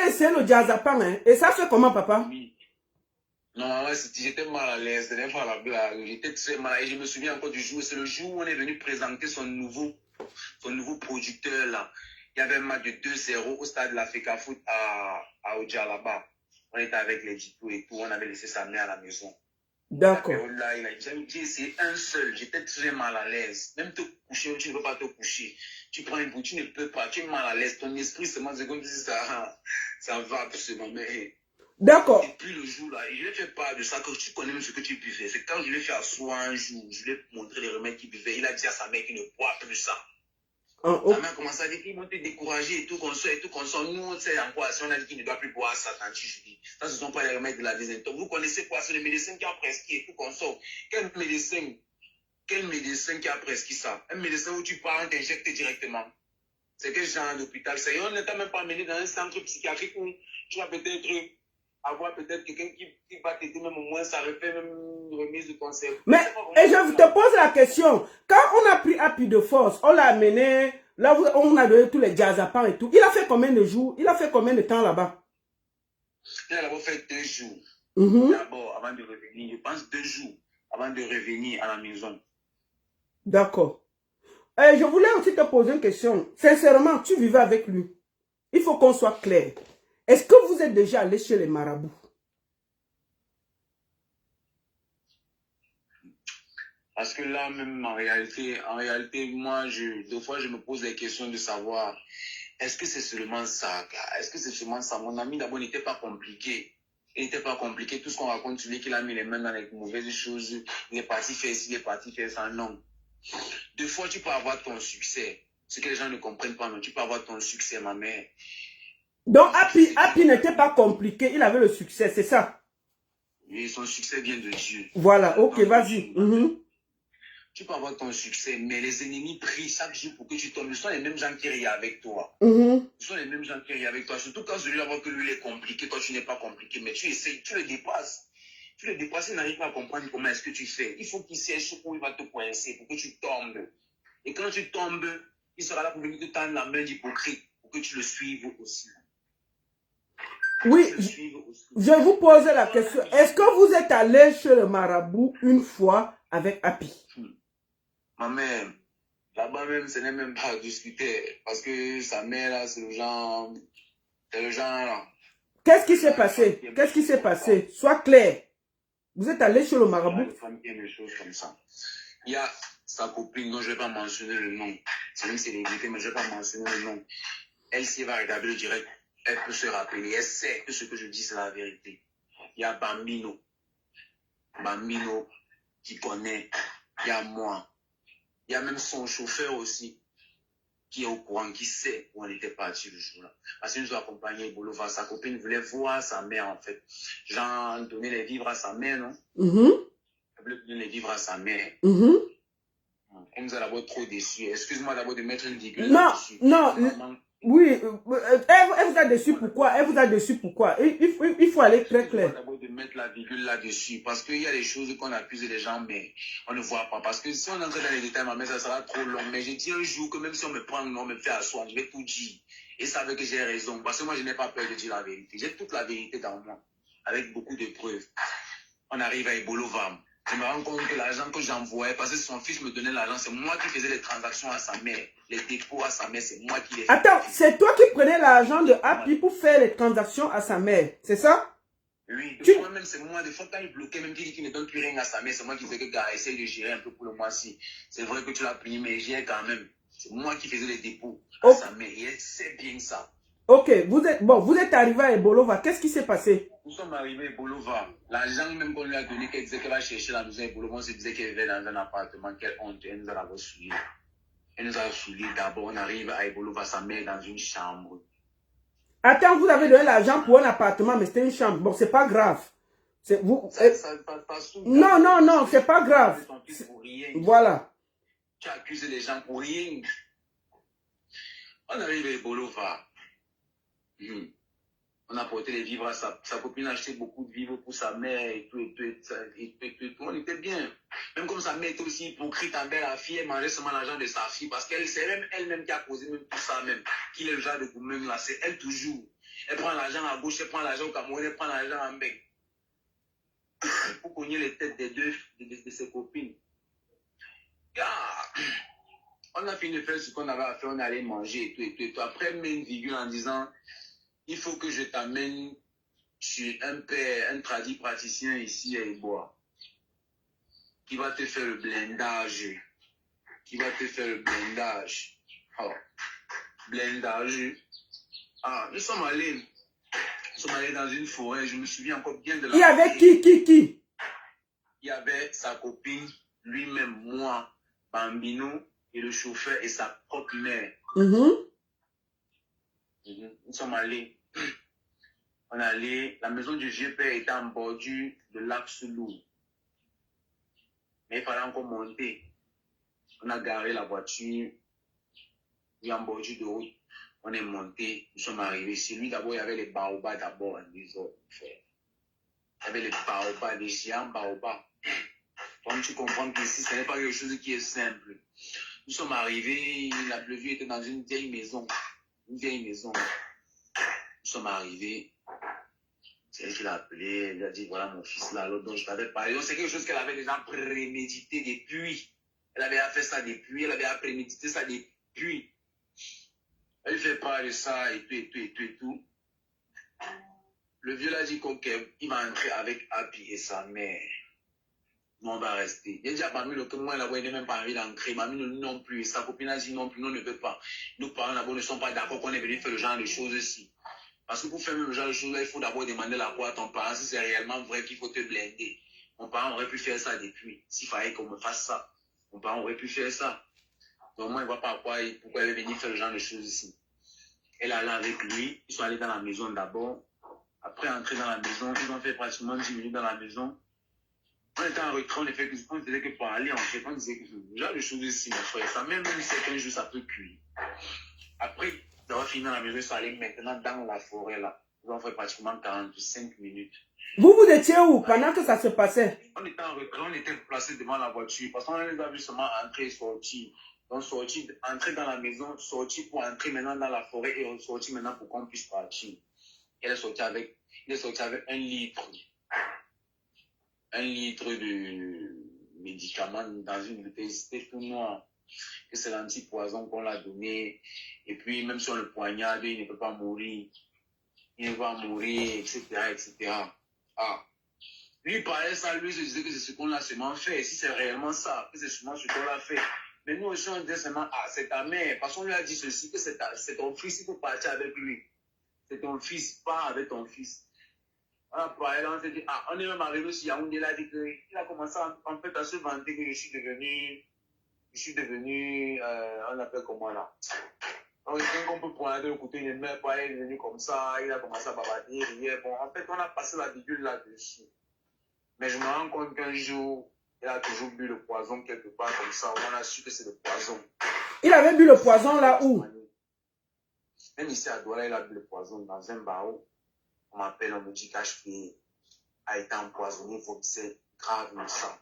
essayé le diazapam, hein? Et ça fait comment, papa? Oui. Non, j'étais mal à l'aise. Ce n'est pas la blague. J'étais très mal. Et je me souviens encore du jour. C'est le jour où on est venu présenter son nouveau producteur là. Il y avait un match de 2-0 au stade de la FECA Foot à Oja là-bas. On était avec les ditos et tout. On avait laissé sa mère à la maison. D'accord. Là, j'ai essayé un seul. J'étais très mal à l'aise. Même te coucher, tu ne peux pas te coucher. Tu prends une bouteille, tu ne peux pas. Tu es mal à l'aise. Ton esprit, c'est comme si ça va absolument. Mais d'accord. Et puis le jour là, je lui ai fait part de ça, que tu connais même ce que tu buvais. C'est quand je lui ai fait asseoir un jour, je lui ai montré les remèdes qu'il buvait. Il a dit à sa mère qu'il ne boit plus ça. Sa mère a commencé à dire qu'ils vont te décourager et tout comme ça, et tout comme ça. Nous, on sait en quoi, si on a dit qu'il ne doit plus boire ça, tant je dis. Ça, ce ne sont pas les remèdes de la désintox. Vous connaissez quoi? C'est le médecin qui a prescrit et tout comme ça. Quel médecin qui a prescrit ça? Un médecin où tu pars, on t'injecte directement. C'est quel genre d'hôpital? C'est on ne t'a même pas amené dans un centre psychiatrique où tu vas peut-être avoir peut-être quelqu'un qui va t'aider, même au moins ça refait même une remise de ton cerveau. Mais, et je te pose la question, quand on a pris appui de force, on l'a amené, là où on a donné tous les diazapams et tout, il a fait combien de jours? Il a fait combien de temps là-bas? Il a d'abord fait 2 jours. D'abord, avant de revenir, je pense 2 jours avant de revenir à la maison. D'accord. Je voulais aussi te poser une question. Sincèrement, tu vivais avec lui. Il faut qu'on soit clair. Est-ce que vous êtes déjà allé chez les marabouts? Parce que là même, en réalité, moi, des fois, je me pose la question de savoir, est-ce que c'est seulement ça? Est-ce que c'est seulement ça? Mon ami, d'abord, n'était pas compliqué. Il n'était pas compliqué. Tout ce qu'on raconte sur lui, qu'il a mis les mains dans les mauvaises choses, il est parti faire ci, il est parti faire ça. Non. Des fois, tu peux avoir ton succès. Ce que les gens ne comprennent pas, mais tu peux avoir ton succès, ma mère. Donc, Happy n'était pas compliqué, il avait le succès, c'est ça? Oui, son succès vient de Dieu. Voilà, ok, vas-y. Tu peux avoir ton succès, mais les ennemis prient chaque jour pour que tu tombes. Ce sont les mêmes gens qui rient avec toi. Ce sont les mêmes gens qui rient avec toi. Surtout quand celui-là voit que lui, il est compliqué, toi, tu n'es pas compliqué. Mais tu essayes, tu le dépasses. Tu le dépasses, il n'arrive pas à comprendre comment est-ce que tu fais. Il faut qu'il sache où il va te coincer pour que tu tombes. Et quand tu tombes, il sera là pour venir te tendre la main d'hypocrite pour que tu le suives aussi. Oui, je vous pose la question. Est-ce que vous êtes allé chez le marabout une fois avec Happy? Ma mère, là-bas même, ce n'est même pas à discuter. Parce que sa mère, là, c'est le genre... C'est le genre, là. Qu'est-ce qui s'est passé? Qu'est-ce qui s'est passé? Sois clair. Vous êtes allé chez le marabout? Des choses comme ça. Il y a sa copine dont je ne vais pas mentionner le nom. C'est une célébrité, mais je ne vais pas mentionner le nom. Elle, si elle va regarder le direct, elle peut se rappeler. Elle sait que ce que je dis, c'est la vérité. Il y a Bambino. Bambino qui connaît. Il y a moi. Il y a même son chauffeur aussi qui est au courant, qui sait où on était parti le jour-là. Parce qu'il nous a accompagnés, Bolova. Sa copine voulait voir sa mère, en fait. Jean donnait les vivres à sa mère, non? Elle voulait donner les vivres à sa mère. Elle nous a d'abord trop déçus. Excuse-moi d'abord de mettre une virgule là-dessus. Non. Oui, elle vous a déçu pourquoi? Elle vous a déçu pourquoi? Il faut aller très clair. D'abord de mettre la virgule là-dessus, parce qu'il y a des choses qu'on accuse les gens, mais on ne voit pas. Parce que si on entre dans les détails, ma mère, ça sera trop long. Mais j'ai dit un jour que même si on me prend le nom, on me fait asseoir, je vais tout dire. Et ça veut que j'ai raison, parce que moi, je n'ai pas peur de dire la vérité. J'ai toute la vérité dans moi, avec beaucoup de preuves. On arrive à Ebolovam. Je me rends compte que l'argent que j'envoyais, parce que son fils me donnait l'argent, c'est moi qui faisais les transactions à sa mère. Les dépôts à sa mère, c'est moi qui les faisais. Attends, c'est toi qui prenais l'argent de Happy pour faire les transactions à sa mère, c'est ça? Oui, de fois même, c'est moi. Des fois, quand il bloquait, même qu'il dit qu'il ne donne plus rien à sa mère, c'est moi qui faisais que gars, essaye de gérer un peu pour le mois-ci. C'est vrai que tu l'as puni, mais j'ai quand même. C'est moi qui faisais les dépôts à sa mère. Et elle sait bien ça. Ok, vous êtes arrivé à Ebolova. Qu'est-ce qui s'est passé? Nous sommes arrivés à Ebolova. L'argent même qu'on lui a donné, qu'elle disait qu'elle va chercher la maison à Ebolova, on se disait qu'elle vivait dans un appartement. Quelle honte. Elle nous a d'abord souillé. Elle nous a souillé. D'abord, on arrive à Ebolova, sa mère dans une chambre. Attends, vous avez donné l'argent pour un appartement, mais c'était une chambre. Bon, c'est pas grave. Non, c'est pas grave. Voilà. Tu accuses les gens pour rien. On arrive à Ebolova. On a porté les vivres à sa copine, a acheté beaucoup de vivres pour sa mère et tout. On était bien. Même comme sa mère était aussi hypocrite envers la fille, elle mangeait seulement l'argent de sa fille parce qu'elle c'est même elle-même qui a causé même tout ça même. Qui est le genre de gourmet là, c'est elle toujours. Elle prend l'argent à gauche, elle prend l'argent au Cameroun, elle prend l'argent en bec. Pour cogner les têtes des deux de ses copines. On a fini de faire ce qu'on avait à faire, on allait manger et tout. Après, elle met une virgule en disant il faut que je t'amène sur un père, un tradit praticien ici à Ebois, qui va te faire le blindage. Oh, blindage. Nous sommes allés dans une forêt, je me souviens encore bien de la... Il y avait qui? Il y avait sa copine, lui-même, moi, Bambino, et le chauffeur et sa propre mère. Nous sommes allés. On est allé, la maison du vieux père était en bordure de lac Soulou. Mais il fallait encore monter. On a garé la voiture, et en bordure de route, on est monté, nous sommes arrivés. Chez lui, d'abord, il y avait les baobabs d'abord en disant. Il y avait les baobabs, les géants baobabs. Donc tu comprends qu'ici, ce n'est pas quelque chose qui est simple. Nous sommes arrivés, le vieux était dans une vieille maison. Nous sommes arrivés. C'est elle qui l'a appelé, elle lui a dit voilà mon fils là, l'autre dont je t'avais parlé. Donc c'est quelque chose qu'elle avait déjà prémédité depuis. Elle avait fait ça depuis, elle avait prémédité ça depuis. Elle lui fait part de ça et tout. Le vieux l'a dit qu'il va entrer avec Happy et sa mère. Nous on va rester. Il a dit à Mamie que moi là-bas il n'a même pas envie d'entrer. Mamie non plus. Sa copine a dit non plus, non ne veut pas. Nos parents là-bas ne sont pas d'accord qu'on est venu faire le genre de choses ici. Parce que pour faire le genre de choses, là, il faut d'abord demander la quoi à ton parent si c'est réellement vrai qu'il faut te blinder. Mon parent aurait pu faire ça depuis. S'il fallait qu'on me fasse ça, mon parent aurait pu faire ça. Donc moi, il ne voit pas pourquoi elle est venue faire le genre de choses ici. Elle est allée avec lui. Ils sont allés dans la maison d'abord. Après, entrer dans la maison, ils ont fait pratiquement 10 minutes dans la maison. On était en retrait, on ne faisait que parler en fait. On disait que le genre de choses ici, mon frère, ça même certains jours, ça peut cuire. Après, d'avoir fini dans la maison, ils sont allés maintenant dans la forêt là. Ils ont fait pratiquement 45 minutes. Vous étiez où pendant que ça se passait? On était en retrait, on était placés devant la voiture parce qu'on les a vu seulement entrer et sortir. Donc, entrer dans la maison, sortir pour entrer maintenant dans la forêt et ressortir maintenant pour qu'on puisse partir. Il est sorti avec 1 litre. 1 litre de médicaments dans une bouteille. C'était tout noir. Que c'est l'antipoison qu'on l'a donné. Et puis, même si on le poignarde, il ne peut pas mourir. Il va mourir, etc., etc. Ah. Lui, il parlait ça, lui, je disais que c'est ce qu'on a seulement fait. Si c'est réellement ça, que c'est seulement ce qu'on a fait. Mais nous aussi, on disait seulement, ah, c'est ta mère. Parce qu'on lui a dit ceci, que c'est ton fils, il faut partir avec lui. C'est ton fils, pas avec ton fils. On a parlé, on s'est dit, ah, on est même arrivé aussi, Yaoundé, il a dit qu'il a commencé en fait à se vanter que je suis devenu, on appelle comment là? Donc, qu'on peut prendre le côté, il n'est même pas, il est devenu comme ça, il a commencé à bavarder, bon, en fait, on a passé la bidule là-dessus. Mais je me rends compte qu'un jour, il a toujours bu le poison quelque part comme ça. On a su que c'est le poison. Il avait bu le poison là où? Même ici à Douala, il a bu le poison dans un barreau. On m'appelle, on me dit qu'HP a été empoisonné, il vomissait grave le sang.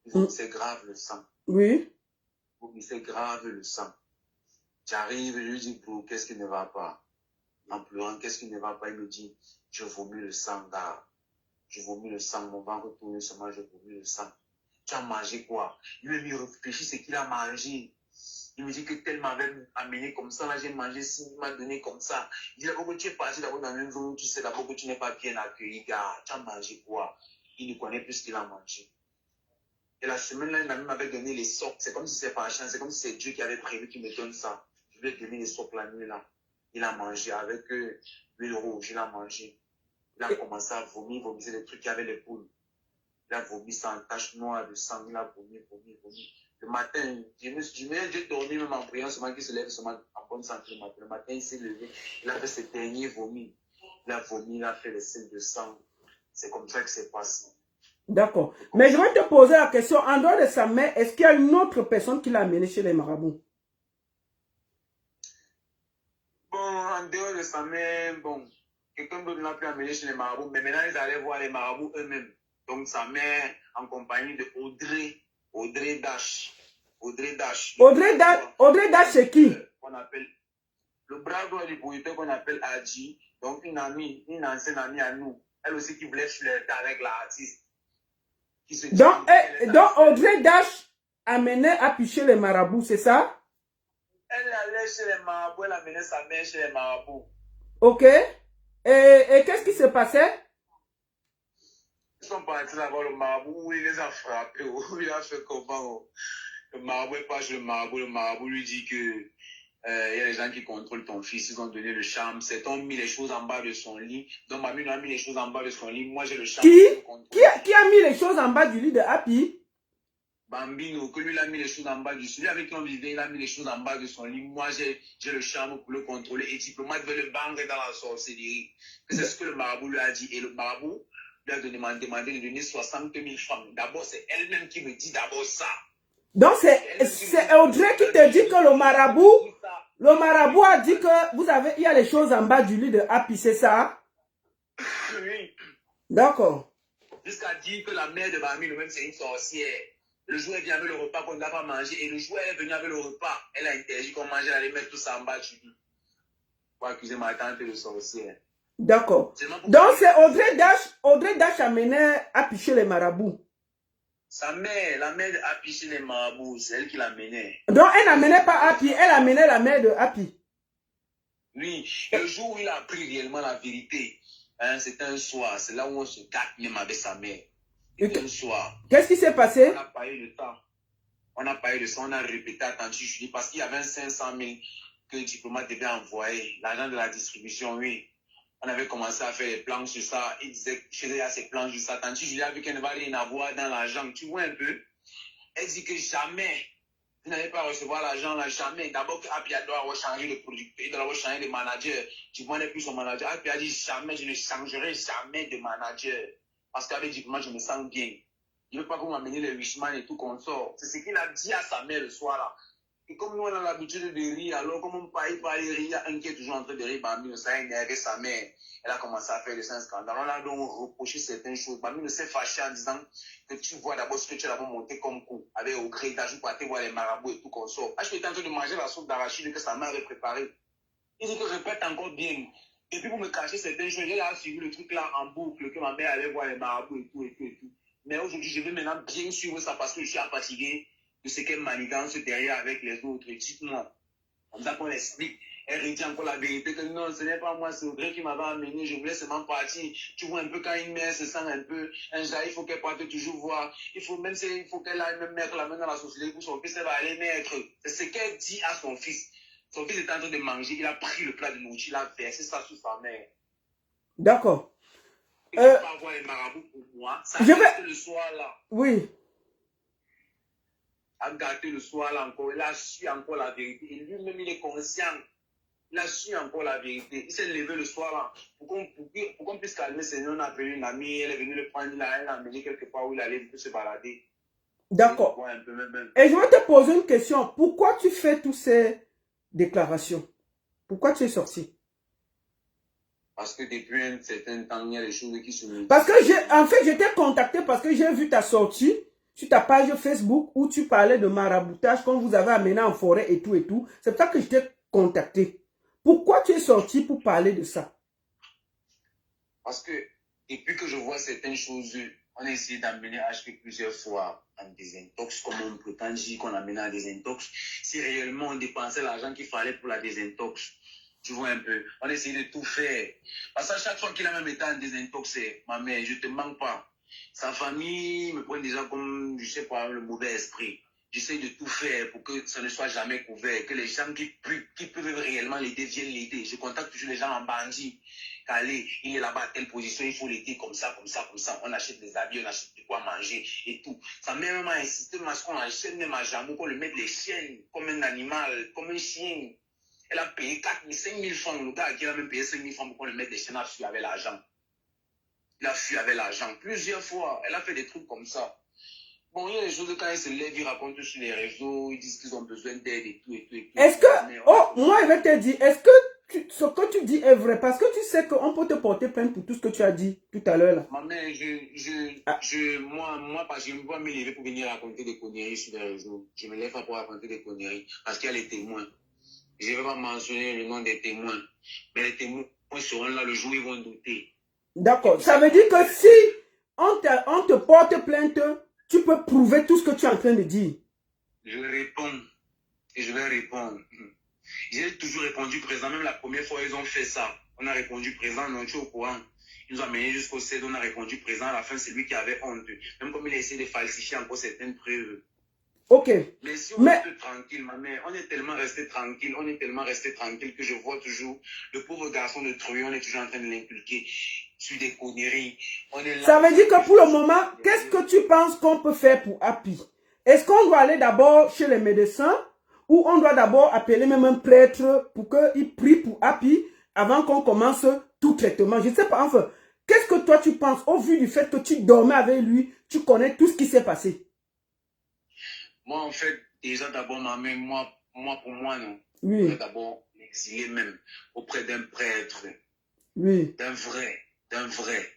Il vomissait grave le sang. Oui. Il vomissait grave le sang. J'arrive, je lui dis, bro, qu'est-ce qui ne va pas? En pleurant, qu'est-ce qui ne va pas? Il me dit, je vomis le sang, gars. Je vomis le sang, mon ventre tourne seulement, je vomis le sang. Tu as mangé quoi? Il me dit, réfléchis ce qu'il a mangé. Il me dit que tel m'avait amené comme ça, là j'ai mangé, il m'a donné comme ça. Il dit d'abord que tu es passé d'abord dans une zone où tu sais d'abord que tu n'es pas bien accueilli, gars. Tu as mangé quoi? Il ne connaît plus ce qu'il a mangé. Et la semaine là, il m'avait donné les socles. C'est comme si c'est pas chance, c'est comme si c'est Dieu qui avait prévu qu'il me donne ça. Je lui ai donné les socles la nuit là. Il a mangé avec l'huile rouge, il a mangé. Il a commencé à vomir, vomir des trucs qui avaient les poules. Il a vomi ça en tache noire de sang, il a vomi. Le matin, j'ai dormi même en priant, seulement qu'il se lève seulement en bonne santé le matin. Le matin, il s'est levé, il a fait ses derniers vomis. Il a vomi, il a fait les selles de sang. C'est comme ça que c'est passé. D'accord. Mais je vais te poser la question, en dehors de sa mère, est-ce qu'il y a une autre personne qui l'a amené chez les marabouts? Bon, en dehors de sa mère, bon, quelqu'un d'autre l'a pu amener chez les marabouts, mais maintenant ils allaient voir les marabouts eux-mêmes. Donc sa mère en compagnie de Audrey Dash. Audrey Dash, c'est qui? On appelle le bras droit du producteur qu'on appelle Adji. Donc une ancienne amie à nous. Elle aussi qui voulait flirter avec l'artiste. Donc Audrey Dash amenait à picher les marabouts, c'est ça? Elle allait chez les marabouts, elle amenait sa mère chez les marabouts. Ok. Et qu'est-ce qui se passait? Ils sont partis là-bas, le marabout, où il les a frappés, où il a fait comment? Le marabout est pas chez le marabout lui dit que il y a des gens qui contrôlent ton fils, ils ont donné le charme, c'est ont mis les choses en bas de son lit, donc Mamie a mis les choses en bas de son lit, moi j'ai le charme. Qui a mis les choses en bas du lit de Happy? Bambino, que lui il a mis les choses en bas du lit, avec qui on vivait, il a mis les choses en bas de son lit, moi j'ai le charme pour le contrôler, et diplomate veut le banger dans la sorcellerie. C'est ce que le marabout lui a dit, et le marabout lui a demandé de donner 60 000 francs. D'abord, c'est elle-même qui me dit d'abord ça. Donc, c'est Audrey qui te dit que le marabout a dit que il y a les choses en bas du lit de Happy, c'est ça? Oui. D'accord. Jusqu'à dire que la mère de Mamie, même c'est une sorcière. Le jour elle vient avec le repas qu'on n'a pas mangé, et le jour elle est venue avec le repas, elle a interdit qu'on mange, elle allait mettre tout ça en bas du lit. Pour accuser ma tante de sorcière. D'accord. Donc, c'est Audrey Dash amenait à picher les marabouts. Sa mère, la mère de Happy chez les marabouts, c'est elle qui l'amenait. Donc, elle n'amenait pas Happy, elle amenait la mère de Happy. Oui, et le jour où il a appris réellement la vérité, hein, c'était un soir, c'est là où on se gâte même avec sa mère. C'était un soir. Qu'est-ce qui s'est passé? On n'a pas eu le temps. On a répété à Tante Julie, parce qu'il y avait 500 000 que le diplomate devait envoyer, l'argent de la distribution, oui. On avait commencé à faire des plans sur ça. Il disait que je faisais ces plans sur ça. Tant que Julie a vu qu'elle ne va rien avoir dans l'argent, tu vois un peu. Elle dit que jamais, vous n'allez pas recevoir l'argent là, jamais. D'abord, Apia doit rechanger le producteur, il doit rechanger le manager. Tu vois, n'est plus son manager. Apia a dit jamais, je ne changerai jamais de manager. Parce qu'avec diplôme, je me sens bien. Il ne veut pas qu'on m'amène les richements et tout qu'on sort. C'est ce qu'il a dit à sa mère le soir là. Et comme nous, on a l'habitude de rire, alors comme on parle rire, il y a un qui est toujours en train de rire, Bamino, ça a énervé sa mère. Elle a commencé à faire de ça un scandale. On a donc reproché certaines choses. Bamino s'est fâché en disant que tu vois d'abord ce que tu as d'abord monté comme coup, avec au crédage, pour aller voir les marabouts et tout qu'on sort. Je suis en train de manger la soupe d'arachide que sa mère avait préparée. Il dit que je répète encore bien. Et puis pour me cacher certaines choses, j'ai suivi le truc là en boucle, que ma mère allait voir les marabouts et tout, et tout, et tout. Mais aujourd'hui, je vais maintenant bien suivre ça parce que je suis fatigué de ce qu'elle manigance derrière avec les autres. Dites-moi. Comme ça qu'on l'explique. Elle redit encore la vérité que non, ce n'est pas moi, c'est Audrey qui m'avait amené. Je voulais seulement partir. Tu vois un peu quand une mère se sent un peu injuste, il faut qu'elle parte toujours voir. Il faut même il faut qu'elle aille même mettre la main dans la société pour son fils, elle va aller mettre. C'est ce qu'elle dit à son fils. Son fils était en train de manger, il a pris le plat de nourriture, il a versé ça sur sa mère. D'accord. Et tu vas voir les marabouts pour moi. Ça reste le soir là. Oui. A gâté le soir là encore, il a su encore la vérité. Et lui-même, il est conscient. Il a su encore la vérité. Il s'est levé le soir là. Pour qu'on puisse calmer ses noms, on a appelé une amie, elle est venue le prendre, elle l'a amené quelque part où il allait se balader. D'accord. Et je vais te poser une question. Pourquoi tu fais toutes ces déclarations? Pourquoi tu es sorti? Parce que depuis un certain temps, il y a des choses qui se mettent. Parce que en fait, je t'ai contacté parce que j'ai vu ta sortie sur ta page Facebook où tu parlais de maraboutage quand vous avez amené en forêt et tout et tout. C'est pour ça que je t'ai contacté. Pourquoi tu es sorti pour parler de ça? Parce que depuis que je vois certaines choses, on a essayé d'amener HP plusieurs fois en désintox, comme on prétend dire qu'on amenait en désintox. Si réellement on dépensait l'argent qu'il fallait pour la désintox, tu vois un peu, on a essayé de tout faire. Parce qu'à chaque fois qu'il a même été en désintox, c'est ma mère, je te manque pas. Sa famille me prend déjà comme, je sais pas, le mauvais esprit. J'essaie de tout faire pour que ça ne soit jamais couvert, que les gens qui peuvent réellement l'aider viennent l'aider. Je contacte toujours les gens en bandit. Allez, il est là-bas à telle position, il faut l'aider comme ça, comme ça, comme ça. On achète des habits, on achète de quoi manger et tout. Sa mère même a insisté parce qu'on achète même à Jamou, qu'on le mette les chiennes comme un animal, comme un chien. Elle a payé 4 000, 5 000 francs. Le gars qui a même payé 5 000 francs pour qu'on le mette des chiennes, a fui avec l'argent. Il a fui avec l'argent plusieurs fois. Elle a fait des trucs comme ça. Bon, il y a des choses quand ils se lèvent, ils racontent sur les réseaux, ils disent qu'ils ont besoin d'aide et tout et tout et tout. Est-ce que, moi je vais te dire, est-ce que ce que tu dis est vrai? Parce que tu sais qu'on peut te porter plainte pour tout ce que tu as dit tout à l'heure là. Maman, moi, je me vois me lever pour venir raconter des conneries sur les réseaux. Je me lève pas pour raconter des conneries parce qu'il y a les témoins. Je ne vais pas mentionner le nom des témoins, mais les témoins seront là le jour où ils vont douter. D'accord. Ça veut dire que si on te porte plainte, tu peux prouver tout ce que tu es en train de dire. Je réponds et je vais répondre. J'ai toujours répondu présent. Même la première fois, ils ont fait ça. On a répondu présent, non, tu es au courant. Ils nous ont amené jusqu'au CED, on a répondu présent. À la fin, c'est lui qui avait honte. Même comme il a essayé de falsifier encore certaines preuves. Ok. Mais si on est tranquille, ma mère, on est tellement resté tranquille, que je vois toujours le pauvre garçon de Trouille, on est toujours en train de l'inculquer sur des conneries. Ça veut dire que pour le moment, qu'est-ce que tu penses qu'on peut faire pour Happy? Est-ce qu'on doit aller d'abord chez les médecins ou on doit d'abord appeler même un prêtre pour qu'il prie pour Happy avant qu'on commence tout traitement? Je ne sais pas, enfin, qu'est-ce que toi tu penses au vu du fait que tu dormais avec lui, tu connais tout ce qui s'est passé? Moi, en fait, déjà d'abord, ma mère, pour moi, non. Oui. Je vais d'abord m'exiler même auprès d'un prêtre. Oui. D'un vrai.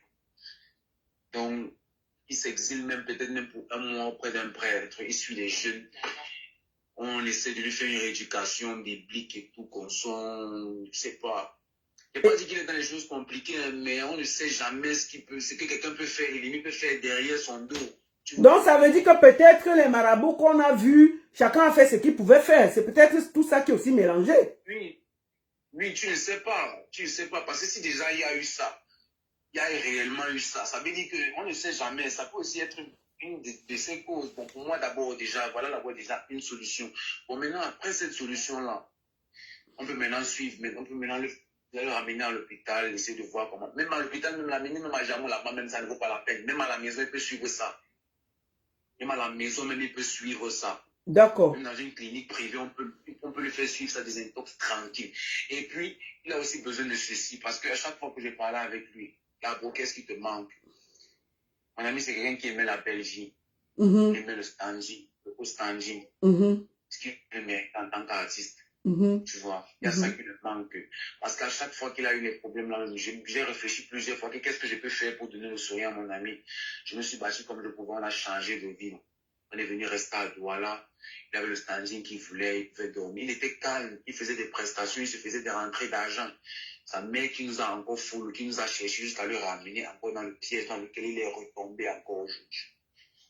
Donc, il s'exile même peut-être même pour un mois auprès d'un prêtre. Il suit les jeunes. On essaie de lui faire une rééducation biblique et tout, qu'on soit, je sais pas. Je n'ai pas dit qu'il est dans les choses compliquées, mais on ne sait jamais ce que quelqu'un peut faire, l'ennemi peut faire derrière son dos. Donc ça veut dire que peut-être les marabouts qu'on a vus, chacun a fait ce qu'il pouvait faire. C'est peut-être tout ça qui est aussi mélangé. Oui, tu ne sais pas. Parce que si déjà il y a eu ça, il y a réellement eu ça, ça veut dire qu'on ne sait jamais. Ça peut aussi être une de ces causes. Bon, pour moi d'abord déjà, voilà d'abord déjà une solution. Bon, maintenant, après cette solution-là, on peut maintenant suivre, mais on peut maintenant le ramener à l'hôpital, essayer de voir comment. Même à l'hôpital, même l'amener, même à Jamou là-bas, même ça ne vaut pas la peine. Même à la maison, il peut suivre ça. Même à la maison, même il peut suivre ça. D'accord. Même dans une clinique privée, on peut lui faire suivre sa désintox tranquille. Et puis, il a aussi besoin de ceci, parce qu'à chaque fois que je parlais avec lui, Gabo, qu'est-ce qui te manque? Mon ami, c'est quelqu'un qui aimait la Belgique, qui aimait le standing, le standing. ce qu'il mérite en tant qu'artiste. Mhm. Tu vois, il y a ça qui me manque. Parce qu'à chaque fois qu'il a eu les problèmes là, j'ai réfléchi plusieurs fois, qu'est-ce que je peux faire pour donner le sourire à mon ami. Je me suis battu comme je pouvais, on a changé de vie. On est venu rester à Douala. Il avait le standing qu'il voulait, il pouvait dormir. Il était calme, il faisait des prestations, il se faisait des rentrées d'argent. Sa mère qui nous a encore foulé, qui nous a cherché jusqu'à le ramener encore dans le piège dans lequel il est retombé encore aujourd'hui.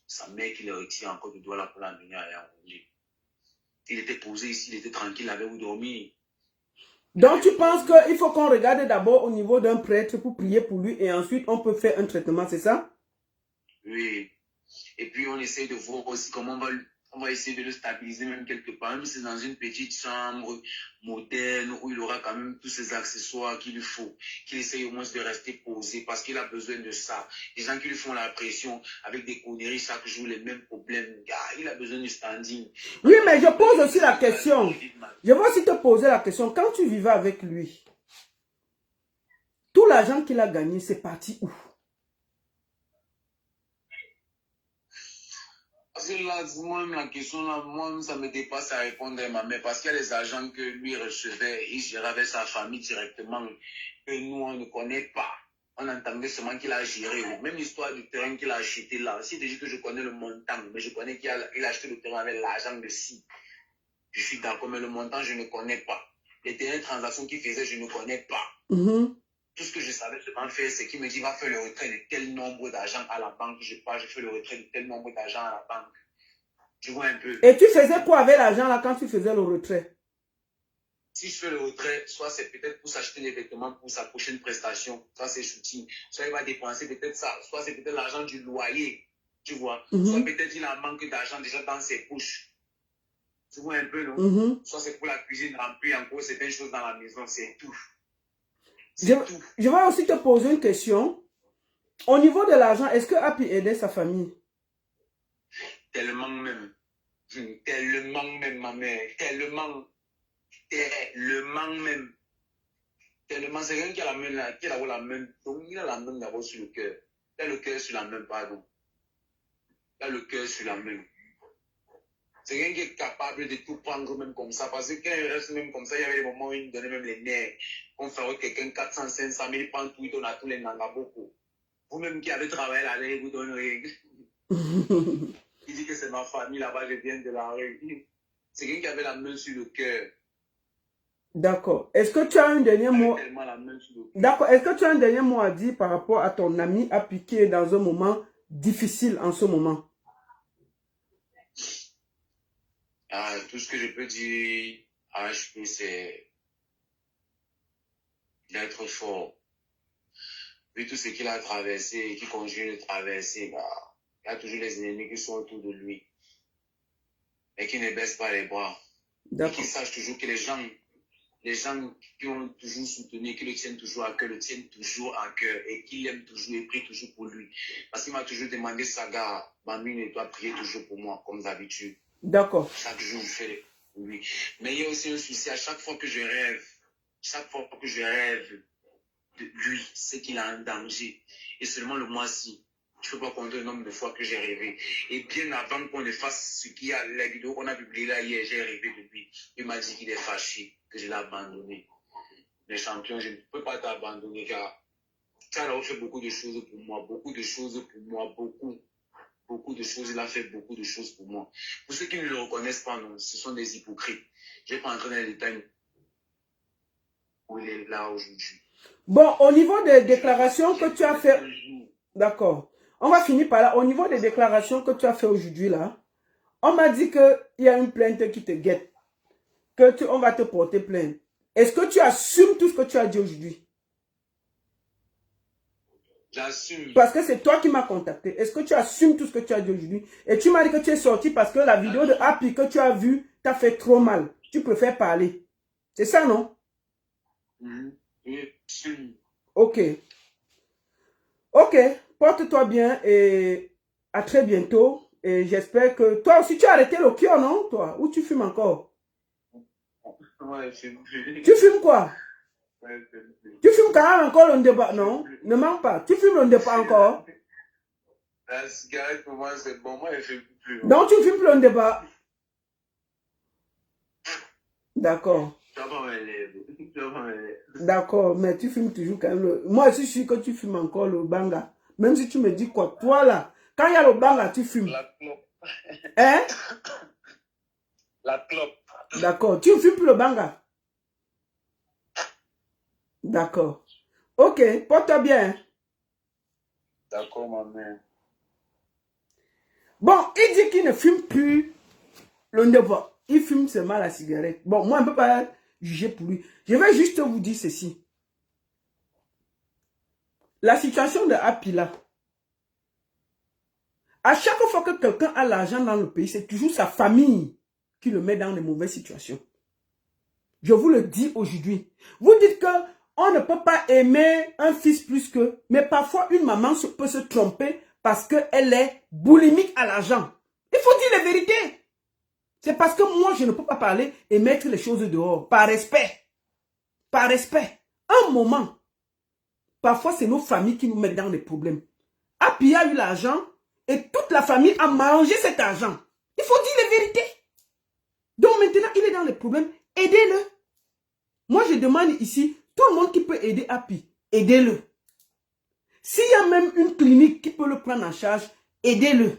Sa mère qui le retire encore de Douala pour l'amener à Yaoundé. Il était posé ici, il était tranquille, il avait où dormir. Donc, tu penses qu'il faut qu'on regarde d'abord au niveau d'un prêtre pour prier pour lui et ensuite on peut faire un traitement, c'est ça? Oui. Et puis, on essaie de voir aussi comment on va essayer de le stabiliser même quelque part. Même si c'est dans une petite chambre moderne où il aura quand même tous ces accessoires qu'il lui faut. Qu'il essaye au moins de rester posé parce qu'il a besoin de ça. Les gens qui lui font la pression avec des conneries chaque jour, les mêmes problèmes. Il a besoin de standing. Oui, mais je pose aussi la question. Je vais aussi te poser la question. Quand tu vivais avec lui, tout l'argent qu'il a gagné, c'est parti où? Parce que là, moi-même, la question, là, moi, ça me dépasse à répondre à ma mère. Parce qu'il y a des argents que lui recevait, il gérait avec sa famille directement, que nous, on ne connaît pas. On entendait seulement qu'il a géré. Même l'histoire du terrain qu'il a acheté là. Si déjà que je connais le montant, mais je connais qu'il a acheté le terrain avec l'argent de si. Je suis d'accord, mais le montant, je ne connais pas. Les terrains de transactions qu'il faisait, je ne connais pas. Tout ce que je savais seulement faire, c'est qu'il me dit, va faire le retrait de tel nombre d'argent à la banque. Je fais le retrait de tel nombre d'argent à la banque. Tu vois un peu. Et tu faisais quoi avec l'argent là quand tu faisais le retrait? Si je fais le retrait, soit c'est peut-être pour s'acheter des vêtements pour sa prochaine prestation, soit c'est shooting, soit il va dépenser peut-être ça, soit c'est peut-être l'argent du loyer, tu vois. Soit peut-être il a manque d'argent déjà dans ses poches. Tu vois un peu, non? Soit c'est pour la cuisine, remplir encore certaines choses dans la maison, c'est tout. Je vais aussi te poser une question. Au niveau de l'argent, est-ce que Happy aidait sa famille? Tellement même. Tellement même, ma mère. Tellement même. Tellement, c'est quelqu'un qui a la main, qui a la main. Donc, il a la main d'abord sur le cœur. Il a le cœur sur la main, pardon. Il a le cœur sur la main. C'est quelqu'un qui est capable de tout prendre même comme ça. Parce que quand il reste même comme ça, il y avait des moments où il me donnait même les nerfs. On ferait quelqu'un 400, 500 000, il prend tout, il donne à tous les nangaboko. Vous-même qui avez travaillé là, il vous donne rien. Il dit que c'est ma famille là-bas, je viens de la rue. C'est quelqu'un qui avait la main sur le cœur. D'accord. Est-ce que tu as un dernier mot? D'accord. Est-ce que tu as un dernier mot à dire par rapport à ton ami Happy qui est dans un moment difficile en ce moment? Tout ce que je peux dire à HP, c'est d'être fort. Vu tout ce qu'il a traversé et qu'il continue de traverser, il y a toujours les ennemis qui sont autour de lui. Mais qui ne baissent pas les bras. Et qui sachent toujours que les gens qui ont toujours soutenu, qui le tiennent toujours à cœur, le tiennent toujours à cœur et qui l'aiment toujours et prient toujours pour lui. Parce qu'il m'a toujours demandé, Saga, Mamie, doit prier toujours pour moi, comme d'habitude. D'accord. Chaque jour, je fais pour lui. Mais il y a aussi un souci, à chaque fois que je rêve de lui, c'est qu'il a un danger. Et seulement le mois-ci, je ne peux pas compter le nombre de fois que j'ai rêvé. Et bien avant qu'on ne fasse ce qu'il y a, la vidéo qu'on a publiée là hier, j'ai rêvé de lui. Il m'a dit qu'il est fâché, que je l'ai abandonné. Les champions, je ne peux pas t'abandonner car tu as fait beaucoup de choses pour moi, beaucoup de choses il a fait beaucoup de choses pour moi. Pour ceux qui ne le reconnaissent pas, non, ce sont des hypocrites. Je ne vais pas entrer dans les détails où il est là aujourd'hui. Bon, au niveau des déclarations que tu as fait... D'accord. On va finir par là. Au niveau des déclarations que tu as fait aujourd'hui, là, on m'a dit qu'il y a une plainte qui te guette. On va te porter plainte. Est-ce que tu assumes tout ce que tu as dit aujourd'hui? J'assume. Parce que c'est toi qui m'as contacté. Est-ce que tu assumes tout ce que tu as dit aujourd'hui? Et tu m'as dit que tu es sorti parce que la vidéo de Happy que tu as vue t'a fait trop mal. Tu préfères parler. C'est ça, non? Oui, j'assume. Ok. Ok. Porte-toi bien et à très bientôt. Et j'espère que... Toi aussi, tu as arrêté le cœur, non? Toi? Ou tu fumes encore? Ouais, je fume. Tu fumes quoi? Ouais, tu fumes quand même encore le débat, non? Ne mens pas. Tu fumes le débat encore? La cigarette, pour moi, c'est bon. Moi, je ne fume plus. Donc, tu fumes plus le débat? D'accord. D'accord, mais tu fumes toujours quand même. Moi aussi, je suis que tu fumes encore le banga. Même si tu me dis quoi, toi là, quand il y a le banga, tu fumes. La clope. Hein? La clope. D'accord. Tu ne fumes plus le banga? D'accord. Ok, porte-toi bien. D'accord, ma mère. Bon, il dit qu'il ne fume plus le neuf. Il fume seulement la cigarette. Bon, moi, je ne peux pas juger pour lui. Je vais juste vous dire ceci. La situation de Happy là, à chaque fois que quelqu'un a l'argent dans le pays, c'est toujours sa famille qui le met dans de mauvaises situations. Je vous le dis aujourd'hui. Vous dites qu'on ne peut pas aimer un fils plus que, mais parfois une maman peut se tromper parce qu'elle est boulimique à l'argent. Il faut dire la vérité. C'est parce que moi, je ne peux pas parler et mettre les choses dehors. Par respect. Par respect. Un moment. Parfois, c'est nos familles qui nous mettent dans des problèmes. Happy a eu l'argent et toute la famille a mangé cet argent. Il faut dire la vérité. Donc maintenant, il est dans les problèmes. Aidez-le. Moi, je demande ici, tout le monde qui peut aider Happy, aidez-le. S'il y a même une clinique qui peut le prendre en charge, aidez-le.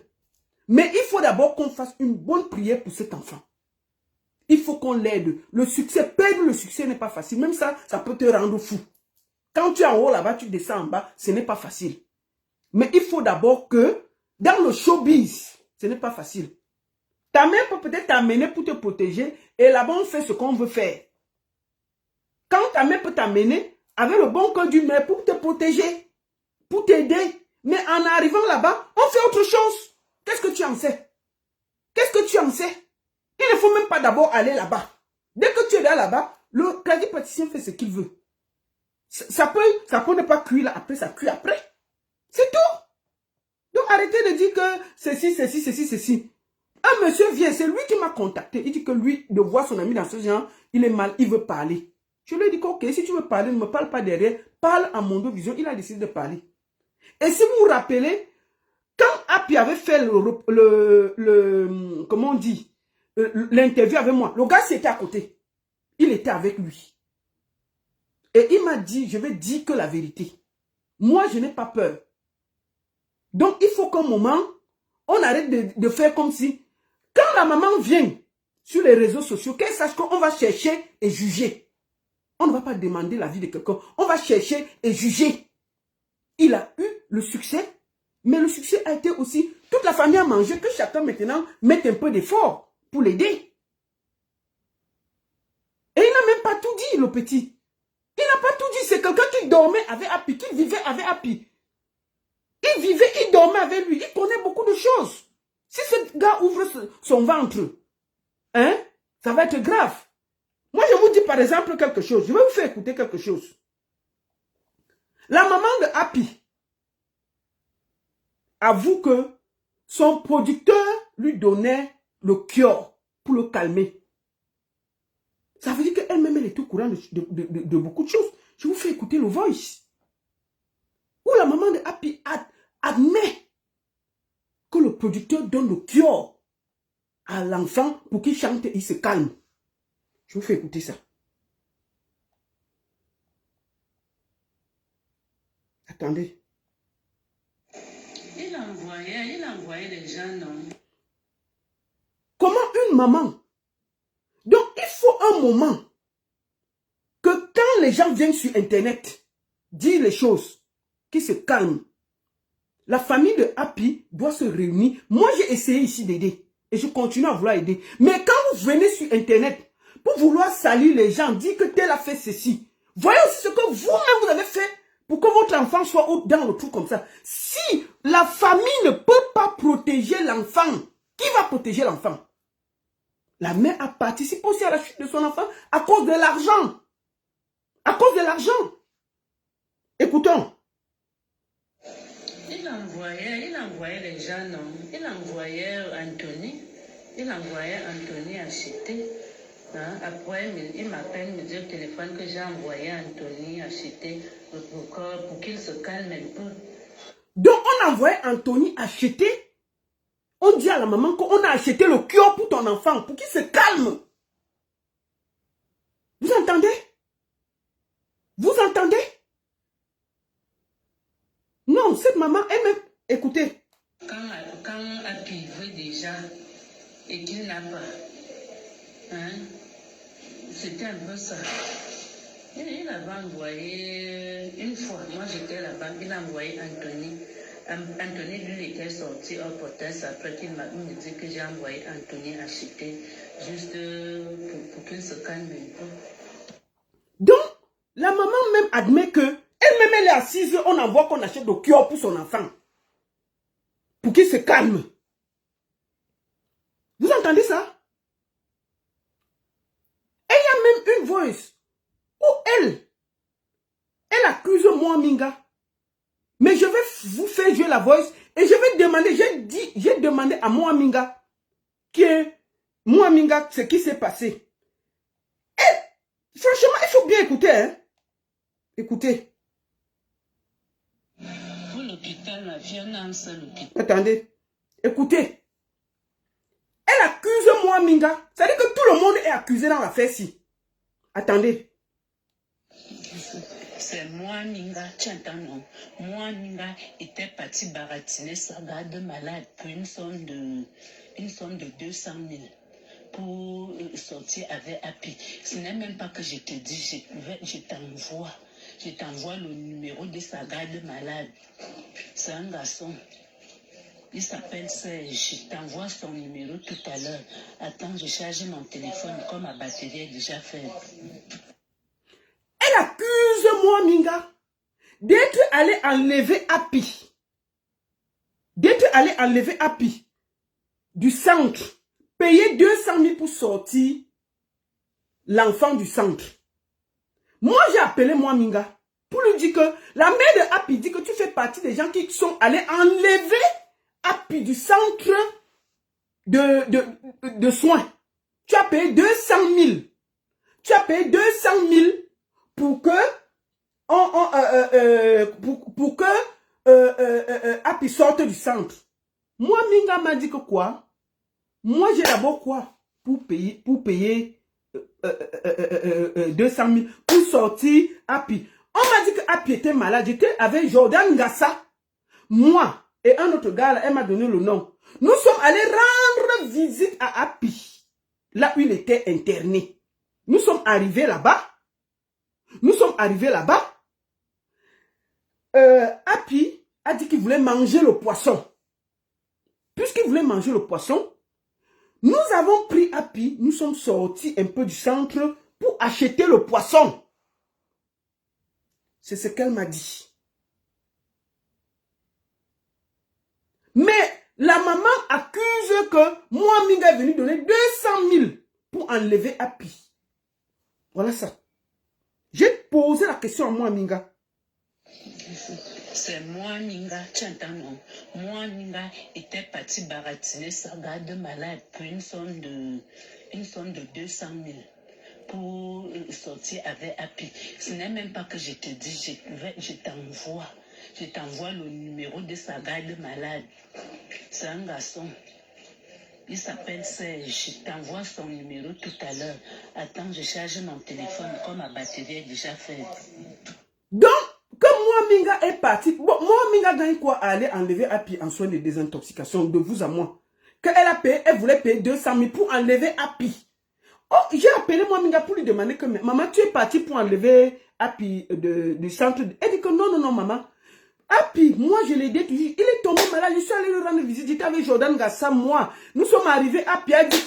Mais il faut d'abord qu'on fasse une bonne prière pour cet enfant. Il faut qu'on l'aide. Le succès, perdre le succès n'est pas facile. Même ça, ça peut te rendre fou. Quand tu es en haut là-bas, tu descends en bas, ce n'est pas facile. Mais il faut d'abord que, dans le showbiz, ce n'est pas facile. Ta mère peut peut-être t'amener pour te protéger et là-bas, on fait ce qu'on veut faire. Quand ta mère peut t'amener avec le bon cœur d'une mère pour te protéger, pour t'aider, mais en arrivant là-bas, on fait autre chose. Qu'est-ce que tu en sais? Qu'est-ce que tu en sais? Il ne faut même pas d'abord aller là-bas. Dès que tu es là-bas, le crédit pâtissier fait ce qu'il veut. Ça peut ne pas cuire là, après ça cuit après. C'est tout. Donc arrêtez de dire que ceci, ceci, ceci, ceci. Un monsieur vient, c'est lui qui m'a contacté. Il dit que lui, de voir son ami dans ce genre, il est mal, il veut parler. Je lui ai dit que, ok, si tu veux parler, ne me parle pas derrière, parle à Mondo Vision. Il a décidé de parler. Et si vous vous rappelez, quand Happy avait fait comment on dit, l'interview avec moi, le gars c'était à côté. Il était avec lui. Et il m'a dit, je vais dire que la vérité. Moi, je n'ai pas peur. Donc, il faut qu'un moment, on arrête de faire comme si, quand la maman vient sur les réseaux sociaux, qu'elle sache qu'on va chercher et juger. On ne va pas demander l'avis de quelqu'un. On va chercher et juger. Il a eu le succès, mais le succès a été aussi, toute la famille a mangé, que chacun maintenant mette un peu d'effort pour l'aider. Et il n'a même pas tout dit, le petit. Il n'a pas tout dit. C'est quelqu'un qui dormait avec Happy, qui vivait avec Happy. Il vivait, il dormait avec lui. Il connaît beaucoup de choses. Si ce gars ouvre son ventre, hein, ça va être grave. Moi, je vous dis par exemple quelque chose. Je vais vous faire écouter quelque chose. La maman de Happy avoue que son producteur lui donnait le cure pour le calmer. Ça veut dire qu'elle-même, elle est au courant de beaucoup de choses. Je vous fais écouter le voice. Où la maman de Happy admet que le producteur donne le cure à l'enfant pour qu'il chante et il se calme. Je vous fais écouter ça. Attendez. Il envoyait les gens, non? Comment une maman? Donc, il faut un moment que quand les gens viennent sur Internet dire les choses, qu'ils se calment. La famille de Happy doit se réunir. Moi, j'ai essayé ici d'aider. Et je continue à vouloir aider. Mais quand vous venez sur Internet pour vouloir saluer les gens, dire que tel a fait ceci, voyez aussi ce que vous-même vous avez fait pour que votre enfant soit dans le trou comme ça. Si la famille ne peut pas protéger l'enfant, qui va protéger l'enfant? La mère a participé aussi à la chute de son enfant à cause de l'argent. À cause de l'argent. Écoutons. Il envoyait les gens, non? Il envoyait Anthony acheter. Hein? Après, il m'appelle, me dit au téléphone que j'ai envoyé Anthony acheter pour qu'il se calme un peu. Donc, on envoyait Anthony acheter. On dit à la maman qu'on a acheté le cure pour ton enfant, pour qu'il se calme. Vous entendez? Vous entendez? Non, cette maman, elle-même, écoutez. Quand Happy veut déjà et qu'il n'a pas, hein, c'était un peu ça. Il avait envoyé, une fois, moi j'étais là-bas, il a envoyé Anthony. Anthony, lui, était sorti au protest après qu'il m'a dit que j'ai envoyé Anthony acheter juste pour qu'il se calme un peu. Donc, la maman même admet que elle-même, elle est assise, on envoie qu'on achète le cure pour son enfant. Pour qu'il se calme. Vous entendez ça? Et il y a même une voice où elle accuse moi Minga. Mais je vais vous faire jouer la voice et je vais demander, j'ai demandé à moi Minga, moi Minga, ce qui s'est passé. Et franchement, il faut bien écouter, hein. Écoutez. Pour l'hôpital, la vie, on a un seul hôpital. Attendez. Écoutez. Elle accuse moi Minga. C'est-à-dire que tout le monde est accusé dans l'affaire-ci. Attendez. C'est moi Minga, tu entends non? Moi Minga était parti baratiner sa garde malade pour une somme de 200 000 pour sortir avec Happy. Ce n'est même pas que je te dis, je t'envoie le numéro de sa garde malade. C'est un garçon. Il s'appelle Serge. Je t'envoie son numéro tout à l'heure. Attends, je charge mon téléphone comme ma batterie est déjà faible. Elle accuse moi Minga d'être allé enlever Happy. D'être allé enlever Happy du centre. Payer 200 000 pour sortir l'enfant du centre. Moi, j'ai appelé moi Minga pour lui dire que la mère de Happy dit que tu fais partie des gens qui sont allés enlever Happy du centre de soins. Tu as payé 200 000. Tu as payé 200 000 pour que Happy sorte du centre. Moi, Minga m'a dit que quoi? Moi, j'ai d'abord quoi? Pour payer 200 000 pour sortir Happy. On m'a dit que Happy était malade. J'étais avec Jordan Ngassa. Moi et un autre gars, là, elle m'a donné le nom. Nous sommes allés rendre visite à Happy. Là où il était interné. Nous sommes arrivés là-bas. Happy a dit qu'il voulait manger le poisson. Puisqu'il voulait manger le poisson, nous avons pris Happy, nous sommes sortis un peu du centre pour acheter le poisson. C'est ce qu'elle m'a dit. Mais la maman accuse que moi, Minga est venu donner 200 000 pour enlever Happy. Voilà ça. J'ai posé la question à moi, Minga. C'est moi, Minga, tu entends non? Moi, Minga était parti baratiner sa garde malade pour une somme de 200 000 pour sortir avec Happy. Ce n'est même pas que je te dis, je t'envoie le numéro de sa garde malade. C'est un garçon. Il s'appelle Serge. Je t'envoie son numéro tout à l'heure. Attends, je charge mon téléphone comme ma batterie est déjà faible. Donc, comme moi, Minga est parti. Bon, moi, Minga gagne quoi à aller enlever Happy en soins de désintoxication, de vous à moi. Elle voulait payer 200 000 pour enlever Happy. Oh, j'ai appelé moi, Minga, pour lui demander que, maman, tu es parti pour enlever Happy du centre. Elle dit que non, maman. Happy, moi, je l'ai dit toujours. Il est tombé malade. Je suis allé lui rendre visite. J'étais avec Jordan Gassa, moi. Nous sommes arrivés. Happy a dit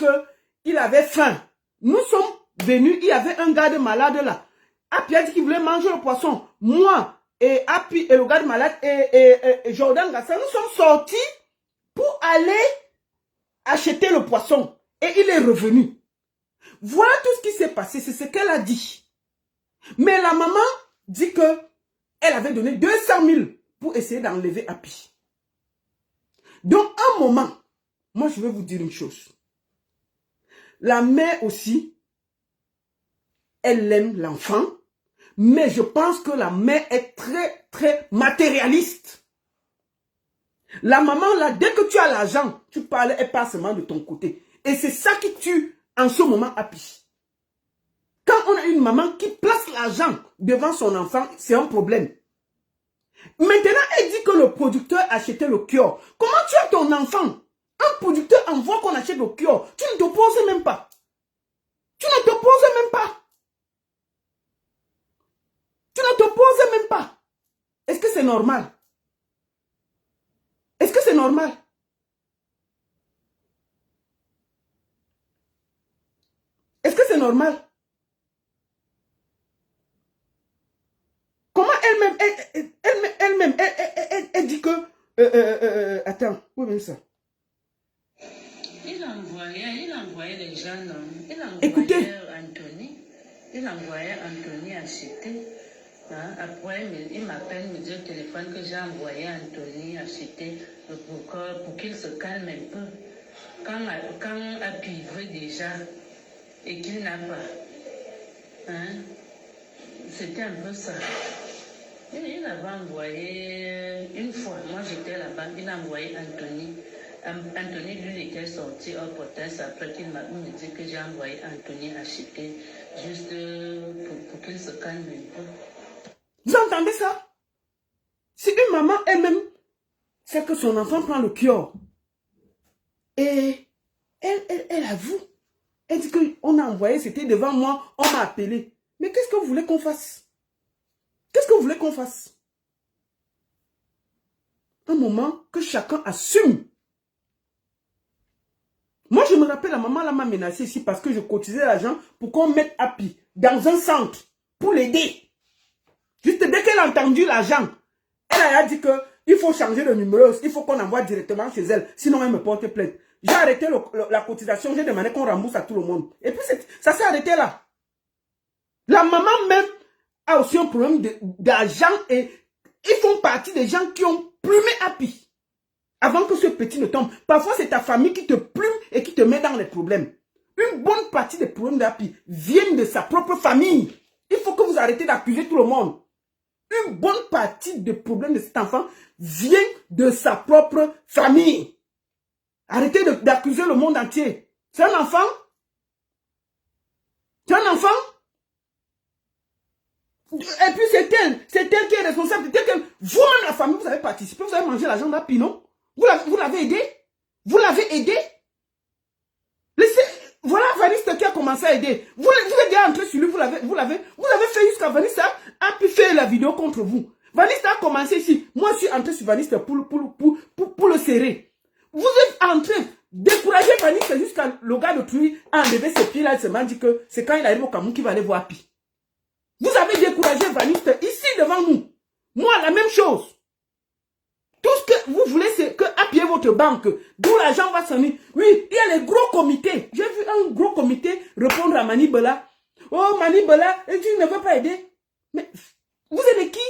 qu'il avait faim. Nous sommes venus. Il y avait un gars de malade là. Happy a dit qu'il voulait manger le poisson. Moi et Happy et le gars de malade et Jordan Gassa, nous sommes sortis pour aller acheter le poisson. Et il est revenu. Voilà tout ce qui s'est passé. C'est ce qu'elle a dit. Mais la maman dit que elle avait donné 200 000 pour essayer d'enlever Happy. Donc, un moment, moi, je vais vous dire une chose. La mère aussi, elle aime l'enfant, mais je pense que la mère est très, très matérialiste. La maman, là, dès que tu as l'argent, tu parles, elle parle seulement de ton côté. Et c'est ça qui tue en ce moment Happy. Quand on a une maman qui place l'argent devant son enfant, c'est un problème. Maintenant, elle dit que le producteur a acheté le cure. Comment tu as ton enfant? Un producteur envoie qu'on achète le cure. Tu ne te poses même pas. Tu ne te poses même pas. Tu ne te poses même pas. Est-ce que c'est normal? Est-ce que c'est normal? Est-ce que c'est normal? Comment elle-même, elle dit que... attends, où est ça? Il envoyait les gens, non? Il envoyait Écoutez. Anthony. Il envoyait Anthony acheter. Hein? Après, il m'appelle, me dit au téléphone que j'ai envoyé Anthony acheter pour qu'il se calme un peu. Quand Happy veut déjà et qu'il n'a pas, hein? C'était un peu ça. Il avait envoyé une fois, moi j'étais là-bas, il a envoyé Anthony. Anthony, lui, il était sorti au protest après qu'il m'a dit que j'ai envoyé Anthony acheter juste pour qu'il se calme un peu. Vous entendez ça? Si une maman elle-même sait que son enfant prend le cure et elle avoue, elle dit qu'on a envoyé, c'était devant moi, on m'a appelé. Mais qu'est-ce que vous voulez qu'on fasse? Qu'est-ce que vous voulez qu'on fasse? Un moment que chacun assume. Moi, je me rappelle, la maman m'a menacé ici parce que je cotisais l'argent pour qu'on mette Happy dans un centre pour l'aider. Juste dès qu'elle a entendu l'argent, elle a dit qu'il faut changer de numéro, il faut qu'on envoie directement chez elle, sinon elle me porte plainte. J'ai arrêté la cotisation, j'ai demandé qu'on rembourse à tout le monde. Et puis ça s'est arrêté là. La maman même a aussi un problème d'argent et ils font partie des gens qui ont plumé Happy. Avant que ce petit ne tombe. Parfois, c'est ta famille qui te plume et qui te met dans les problèmes. Une bonne partie des problèmes d'Happy viennent de sa propre famille. Il faut que vous arrêtez d'accuser tout le monde. Une bonne partie des problèmes de cet enfant vient de sa propre famille. Arrêtez d'accuser le monde entier. C'est un enfant? C'est un enfant? Et puis c'est elle qui est responsable. Vous-même, la famille, vous avez participé, vous avez mangé l'argent d'Happy, non? Vous l'avez aidé? Vous l'avez aidé? Voilà Vanessa qui a commencé à aider. Vous êtes déjà entré sur lui, vous l'avez fait jusqu'à Vanessa a pu faire la vidéo contre vous. Vanessa a commencé ici. Moi, je suis entré sur Vanessa pour le serrer. Vous êtes entré décourager Vanessa jusqu'à le gars de Truy a enlevé ses pieds là, il se m'a dit que c'est quand il arrive au Cameroun qu'il va aller voir Happy. Vous avez découragé Vanessa ici devant nous. Moi, la même chose. Tout ce que vous voulez, c'est que Happy est votre banque. D'où l'argent va s'en ir. Oui, il y a les gros comités. J'ai vu un gros comité répondre à Manibela. Oh, Manibela, et tu ne veux pas aider? Mais vous êtes qui?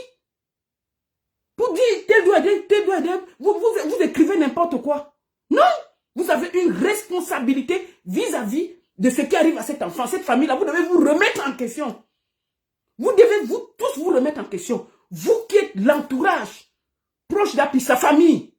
Pour dire, tel doit aider. Vous écrivez n'importe quoi. Non, vous avez une responsabilité vis-à-vis de ce qui arrive à cet enfant, cette famille-là. Vous devez vous remettre en question. Vous devez tous vous remettre en question. Vous qui êtes l'entourage proche d'Happy, sa famille.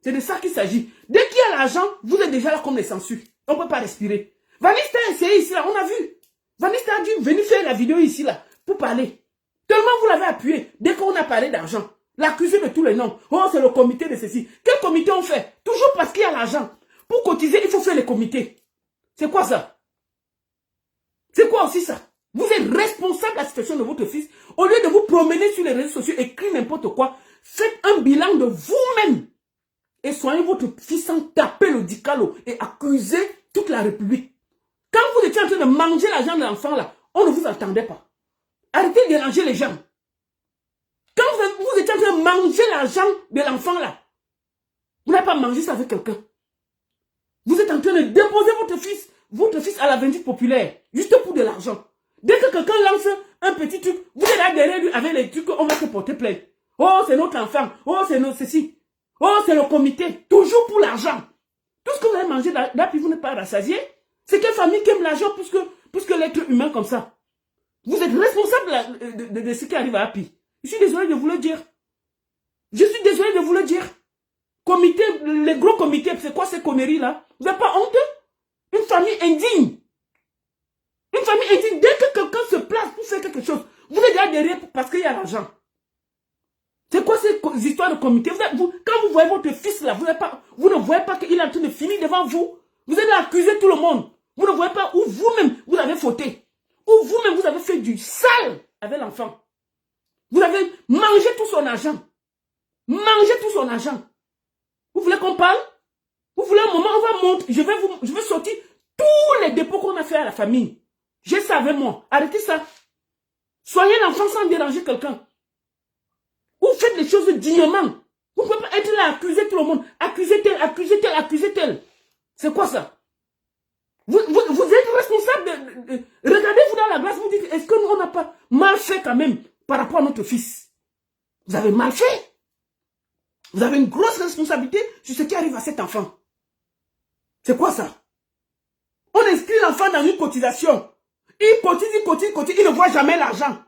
C'est de ça qu'il s'agit. Dès qu'il y a l'argent, vous êtes déjà là comme les sangsues. On ne peut pas respirer. Vanessa a essayé ici, là, on a vu. Vanessa a dû venir faire la vidéo ici, là, pour parler. Tellement vous l'avez appuyé, dès qu'on a parlé d'argent. L'accusé de tous les noms. Oh, c'est le comité de ceci. Quel comité on fait? Toujours parce qu'il y a l'argent. Pour cotiser, il faut faire les comités. C'est quoi ça? C'est quoi aussi ça? Vous êtes responsable de la situation de votre fils. Au lieu de vous promener sur les réseaux sociaux et écrire n'importe quoi, faites un bilan de vous-même. Et soignez votre fils sans taper le dicalo et accuser toute la République. Quand vous étiez en train de manger l'argent de l'enfant là, on ne vous entendait pas. Arrêtez de déranger les gens. Quand vous étiez en train de manger l'argent de l'enfant là, vous n'avez pas mangé ça avec quelqu'un. Vous êtes en train de déposer votre fils à la vindicte populaire, juste pour de l'argent. Dès que quelqu'un lance un petit truc, vous êtes là derrière lui avec les trucs, on va se porter plainte. Oh, c'est notre enfant. Oh, c'est ceci. Oh, c'est le comité. Toujours pour l'argent. Tout ce que vous avez mangé là, puis vous n'êtes pas rassasié. C'est quelle famille qui aime l'argent plus que l'être humain comme ça? Vous êtes responsable de ce qui arrive à Happy. Je suis désolé de vous le dire. Je suis désolé de vous le dire. Comité, les gros comités, c'est quoi ces conneries là? Vous n'avez pas honte? Une famille indigne. Une famille indigne, dès que quelqu'un se place pour faire quelque chose, vous êtes déjà derrière parce qu'il y a l'argent. C'est quoi ces histoires de comité? Quand vous voyez votre fils là, vous ne voyez pas qu'il est en train de finir devant vous. Vous allez accuser tout le monde. Vous ne voyez pas où vous-même vous avez fauté. Où vous-même vous avez fait du sale avec l'enfant. Vous avez mangé tout son argent. Mangé tout son argent. Vous voulez qu'on parle? Vous voulez un moment, on va montrer. Je vais sortir tous les dépôts qu'on a fait à la famille. Je savais moi. Arrêtez ça. Soignez l'enfant sans déranger quelqu'un. Vous faites les choses dignement. Vous ne pouvez pas être là à accuser tout le monde. Accuser tel, accuser tel, accuser tel. C'est quoi ça? Vous êtes responsable de... Regardez-vous dans la glace, vous dites, est-ce que nous, on n'a pas mal fait quand même par rapport à notre fils? Vous avez mal fait. Vous avez une grosse responsabilité sur ce qui arrive à cet enfant. C'est quoi ça? On inscrit l'enfant dans une cotisation. Il cotise, il cotise, il cotise, il ne voit jamais l'argent.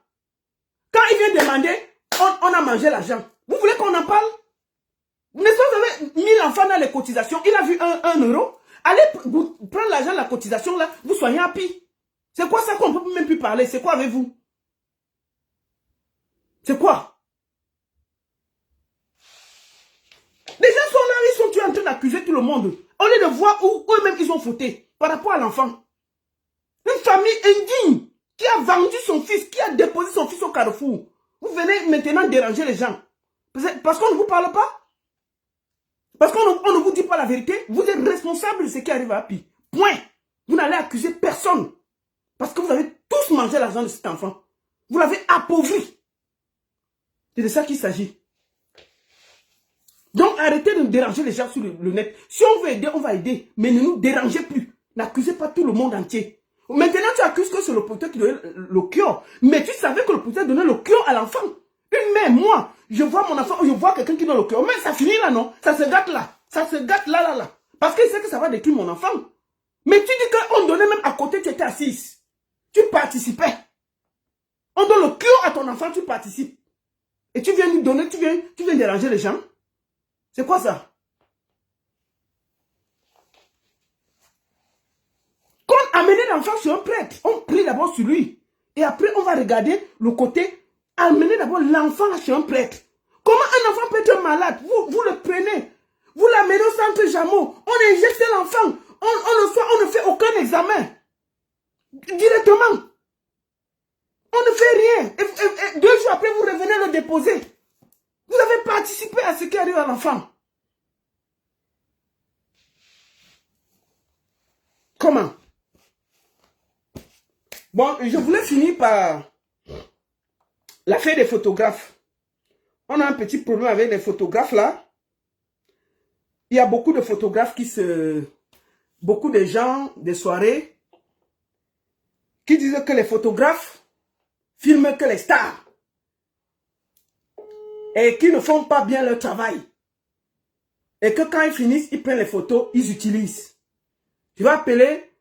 Quand il vient demander, on a mangé l'argent. Vous voulez qu'on en parle? Mais si vous avez mis l'enfant dans les cotisations, il a vu 1 euro. Allez prendre l'argent de la cotisation là, vous soyez happy. C'est quoi ça qu'on ne peut même plus parler? C'est quoi avec vous? C'est quoi? Les gens sont là, ils sont en train d'accuser tout le monde. Au lieu de voir où eux-mêmes ils ont fauté par rapport à l'enfant. Une famille indigne qui a vendu son fils, qui a déposé son fils au carrefour. Vous venez maintenant déranger les gens. Parce qu'on ne vous parle pas. Parce qu'on ne vous dit pas la vérité. Vous êtes responsable de ce qui arrive à Happy. Point. Vous n'allez accuser personne. Parce que vous avez tous mangé l'argent de cet enfant. Vous l'avez appauvri. C'est de ça qu'il s'agit. Donc arrêtez de déranger les gens sur le net. Si on veut aider, on va aider. Mais ne nous dérangez plus. N'accusez pas tout le monde entier. Maintenant, tu accuses que c'est le producteur qui donnait le cure. Mais tu savais que le producteur donnait le cure à l'enfant. Une mère, moi, je vois mon enfant, je vois quelqu'un qui donne le cure. Mais ça finit là, non? Ça se gâte là. Ça se gâte là. Parce qu'il sait que ça va détruire mon enfant. Mais tu dis qu'on donnait même à côté, tu étais assise. Tu participais. On donne le cure à ton enfant, tu participes. Et tu viens lui donner, tu viens déranger les gens. C'est quoi ça? Quand on amène l'enfant sur un prêtre, on prie d'abord sur lui. Et après, on va regarder le côté. Amenez d'abord l'enfant chez un prêtre. Comment un enfant peut être malade? Vous le prenez. Vous l'amenez au centre Jameau. On injecte l'enfant. On ne fait aucun examen. Directement. On ne fait rien. Et 2 jours après, vous revenez le déposer. Vous avez participé à ce qui arrive à l'enfant. Comment? Bon, je voulais finir par l'affaire des photographes. On a un petit problème avec les photographes là. Il y a beaucoup de photographes beaucoup de gens, des soirées, qui disent que les photographes filment que les stars. Et qui ne font pas bien leur travail. Et que quand ils finissent, ils prennent les photos, ils utilisent. Je vais appeler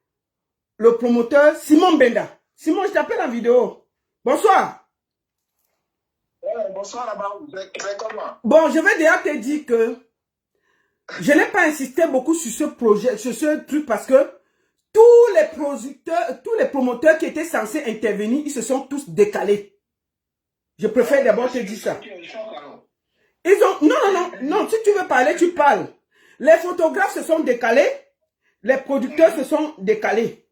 le promoteur Simon Benda. Simon, je t'appelle en vidéo. Bonsoir. Bonsoir là-bas, vous êtes comment? Bon, je vais déjà te dire que je n'ai pas insisté beaucoup sur ce projet, sur ce truc, parce que tous les promoteurs qui étaient censés intervenir, ils se sont tous décalés. Je préfère d'abord te dire ça. Ils ont... Non, si tu veux parler, tu parles. Les photographes se sont décalés, les producteurs se sont décalés.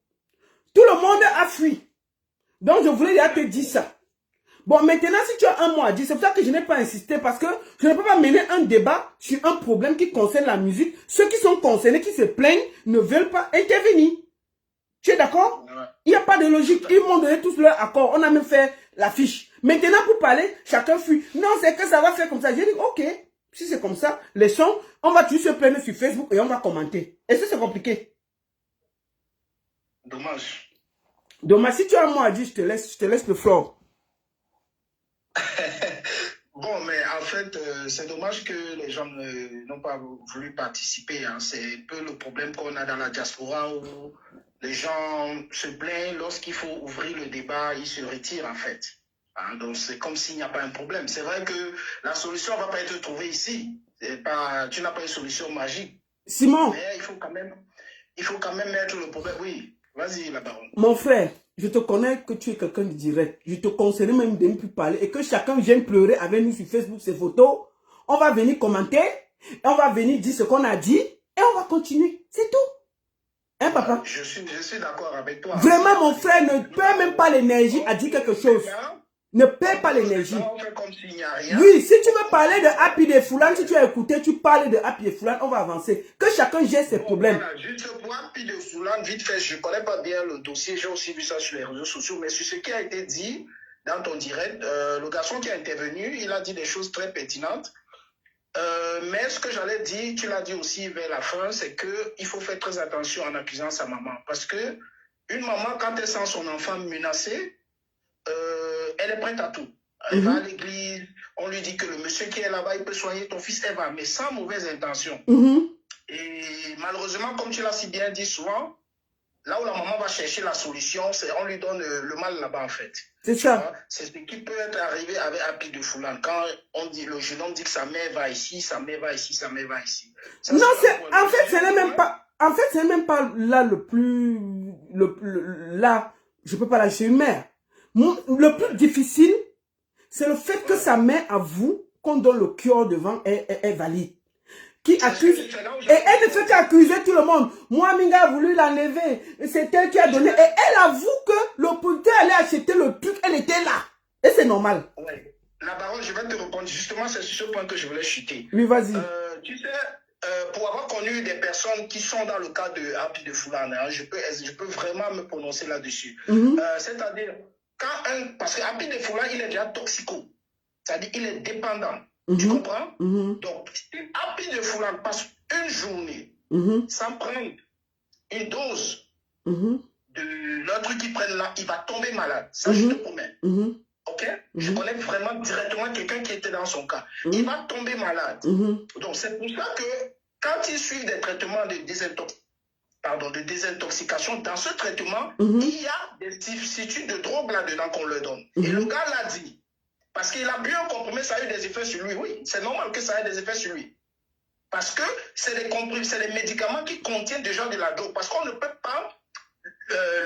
Tout le monde a fui. Donc, je voulais déjà te dire ça. Bon, maintenant, si tu as un mot à dire, c'est pour ça que je n'ai pas insisté, parce que je ne peux pas mener un débat sur un problème qui concerne la musique. Ceux qui sont concernés, qui se plaignent, ne veulent pas intervenir. Tu es d'accord? Il n'y a pas de logique. Ils m'ont donné tous leur accord. On a même fait l'affiche. Maintenant, pour parler, chacun fuit. Non, c'est que ça va faire comme ça. J'ai dit, ok, si c'est comme ça, les sons, on va tous se plaindre sur Facebook et on va commenter. Est-ce que c'est compliqué? Dommage. Dommage, si tu as un mot à dire, je te laisse le floor. Bon, mais en fait, c'est dommage que les gens n'ont pas voulu participer. Hein. C'est un peu le problème qu'on a dans la diaspora où les gens se plaignent. Lorsqu'il faut ouvrir le débat, ils se retirent en fait. Hein, donc c'est comme s'il n'y a pas un problème. C'est vrai que la solution ne va pas être trouvée ici. Tu n'as pas une solution magique. Simon. Mais il faut quand même mettre le problème. Oui. Vas-y, la baronne. Mon frère, je te connais que tu es quelqu'un de direct. Je te conseillerais même de ne plus parler et que chacun vienne pleurer avec nous sur Facebook ses photos. On va venir commenter, et on va venir dire ce qu'on a dit et on va continuer. C'est tout. Hein, papa? Je suis d'accord avec toi. Vraiment, mon frère ne perd même pas l'énergie à dire quelque chose. Ne perds pas l'énergie. On fait comme s'il n'y a rien. Oui, si tu veux parler de Happy de Foulane, si tu as écouté, tu parles de Happy de Foulane, on va avancer. Que chacun gère ses problèmes. Voilà, juste pour Happy de Foulane, vite fait, je ne connais pas bien le dossier, j'ai aussi vu ça sur les réseaux sociaux, mais sur ce qui a été dit dans ton direct, le garçon qui a intervenu, il a dit des choses très pertinentes. Mais ce que j'allais dire, tu l'as dit aussi vers la fin, c'est qu'il faut faire très attention en accusant sa maman. Parce que une maman, quand elle sent son enfant menacé, elle est prête à tout. Elle va à l'église, on lui dit que le monsieur qui est là-bas, il peut soigner ton fils, elle va, mais sans mauvaise intention. Et malheureusement, comme tu l'as si bien dit souvent, là où la maman va chercher la solution, on lui donne le mal là-bas en fait. C'est ça. C'est ce qui peut être arrivé avec Happy de Foulane. Quand on dit, le jeune homme dit que sa mère va ici, sa mère va ici, sa mère va ici. Ça, non, en fait, ce n'est même pas... En fait, c'est même pas là le plus... là, je peux pas lâcher une mère. Le plus difficile, c'est le fait que sa mère avoue qu'on donne le cœur devant est valide. Qui accuse, et elle ne fait qu'accuser tout le monde. Moi, Minga a voulu l'enlever. C'est elle qui a donné. Et elle avoue que l'oppositeur allait acheter le truc. Elle était là. Et c'est normal. Ouais. La baronne, je vais te répondre. Justement, c'est sur ce point que je voulais chuter. Oui, vas-y. Tu sais, pour avoir connu des personnes qui sont dans le cas de Happy de Foulane, hein, je peux vraiment me prononcer là-dessus. C'est-à-dire, parce que Happy de Foulane, il est déjà toxico. C'est-à-dire, il est dépendant. Tu comprends? Donc, si Happy de Foulane passe une journée sans prendre une dose de l'autre truc qu'il prenne là, il va tomber malade. Ça, je te promets. Ok? Je connais vraiment directement quelqu'un qui était dans son cas. Il va tomber malade. Donc, c'est pour ça que quand il suit des traitements de désintoxication, dans ce traitement, il y a des substituts de drogue là-dedans qu'on leur donne. Et le gars l'a dit. Parce qu'il a bu un comprimé, ça a eu des effets sur lui. Oui, c'est normal que ça ait des effets sur lui. Parce que c'est des médicaments qui contiennent déjà de la drogue. Parce qu'on ne peut pas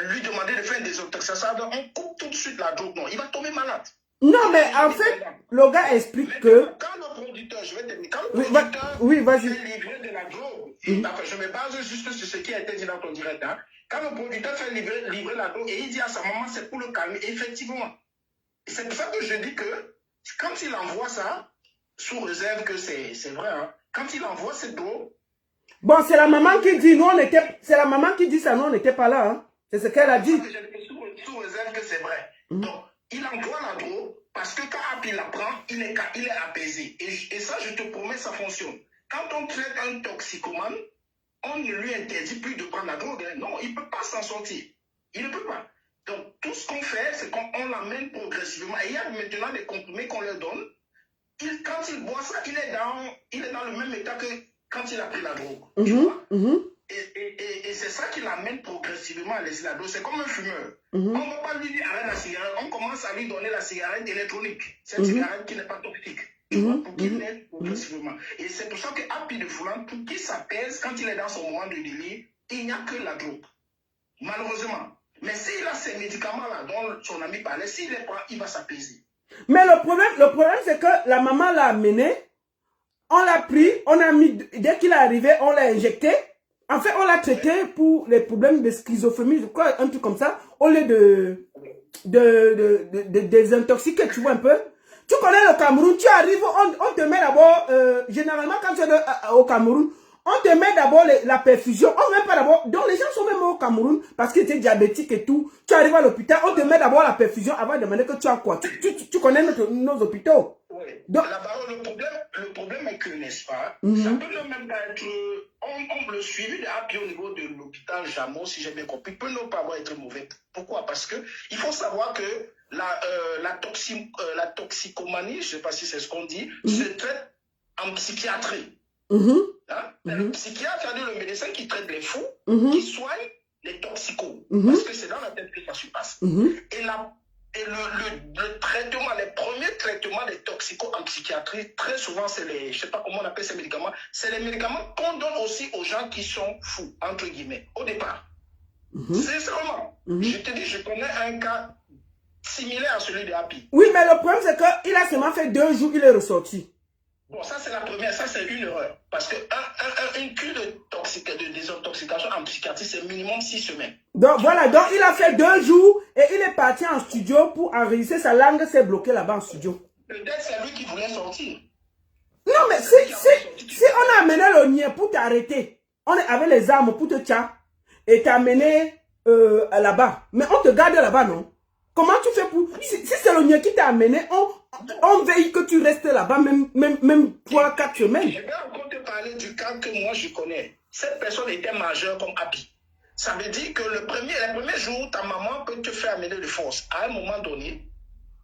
lui demander de faire une désintoxication. On coupe tout de suite la drogue. Non, il va tomber malade. Non, mais en fait, le gars explique que... Quand le producteur, je vais te dire, quand le producteur fait livrer de la drogue, je me base juste sur ce qui a été dit dans ton direct, hein. Quand le producteur fait livrer la drogue et il dit à sa maman, c'est pour le calmer, effectivement. C'est pour ça que je dis que quand il envoie ça, sous réserve que c'est vrai, hein, quand il envoie cette drogue... Bon, c'est la maman qui dit, c'est la maman qui dit ça, nous on n'était pas là, hein. C'est ce qu'elle a dit. Sous réserve que c'est vrai. Donc, il envoie la drogue parce que quand Happy la prend, il est apaisé. Et ça, je te promets, ça fonctionne. Quand on traite un toxicomane, on ne lui interdit plus de prendre la drogue. Hein. Non, il ne peut pas s'en sortir. Il ne peut pas. Donc, tout ce qu'on fait, c'est qu'on l'amène progressivement. Et il y a maintenant des comprimés qu'on leur donne. Quand il boit ça, il est dans le même état que quand il a pris la drogue. Tu vois? Et c'est ça qui l'amène progressivement à laisser la drogue. C'est comme un fumeur. On ne va pas lui dire arrête la cigarette. On commence à lui donner la cigarette électronique. Cette cigarette qui n'est pas toxique. Tu vois, pour qu'il l'aide progressivement. Et c'est pour ça que Happy de Foulane, pour qu'il s'apaise, quand il est dans son moment de délire, il n'y a que la drogue. Malheureusement. Mais s'il a ces médicaments-là dont son ami parlait, s'il les prend, il va s'apaiser. Mais le problème c'est que la maman l'a amené, on l'a pris, on a mis, dès qu'il est arrivé, on l'a injecté. En fait, on l'a traité pour les problèmes de schizophrénie, je crois, un truc comme ça, au lieu de désintoxiquer, tu vois un peu. Tu connais le Cameroun, tu arrives, on te met d'abord, généralement quand tu es au Cameroun, on te met d'abord la perfusion, on ne met pas d'abord, donc les gens sont même au Cameroun, parce qu'ils étaient diabétiques et tout, tu arrives à l'hôpital, on te met d'abord la perfusion avant de demander que tu as quoi. Tu connais nos hôpitaux. Oui. Donc, le problème est que, n'est-ce pas, ça peut même pas être, le suivi de Happy au niveau de l'hôpital Jameau, si j'ai bien compris, peut ne pas avoir être mauvais. Pourquoi? Parce que il faut savoir que la toxicomanie, je ne sais pas si c'est ce qu'on dit, se traite en psychiatrie. Hein? Le psychiatre, c'est-à-dire le médecin qui traite les fous, qui soigne les toxicos. Parce que c'est dans la tête que ça se passe. Et le traitement, les premiers traitements des toxicos en psychiatrie, très souvent, c'est les, je ne sais pas comment on appelle ces médicaments, c'est les médicaments qu'on donne aussi aux gens qui sont fous, entre guillemets, au départ. Sincèrement, je te dis, je connais un cas similaire à celui de Happy. Oui, mais le problème, c'est qu'il a seulement fait 2 jours, il est ressorti. Bon, ça c'est la première, ça c'est une erreur. Parce que une cure de désintoxication en psychiatrie, c'est minimum 6 semaines. Donc voilà, donc il a fait 2 jours et il est parti en studio pour enregistrer. Sa langue s'est bloquée là-bas en studio. Peut-être c'est lui qui voulait sortir. Non, mais si on a amené le niais pour t'arrêter, on est avec les armes pour te tuer et t'amener là-bas. Mais on te garde là-bas, non? Comment tu fais pour... Si c'est le niais qui t'a amené, on veille que tu restes là-bas même 3-4 semaines. Je vais encore te parler du cas que moi je connais. Cette personne était majeure comme Happy. Ça veut dire que les premiers jours, ta maman peut te faire amener de force. À un moment donné,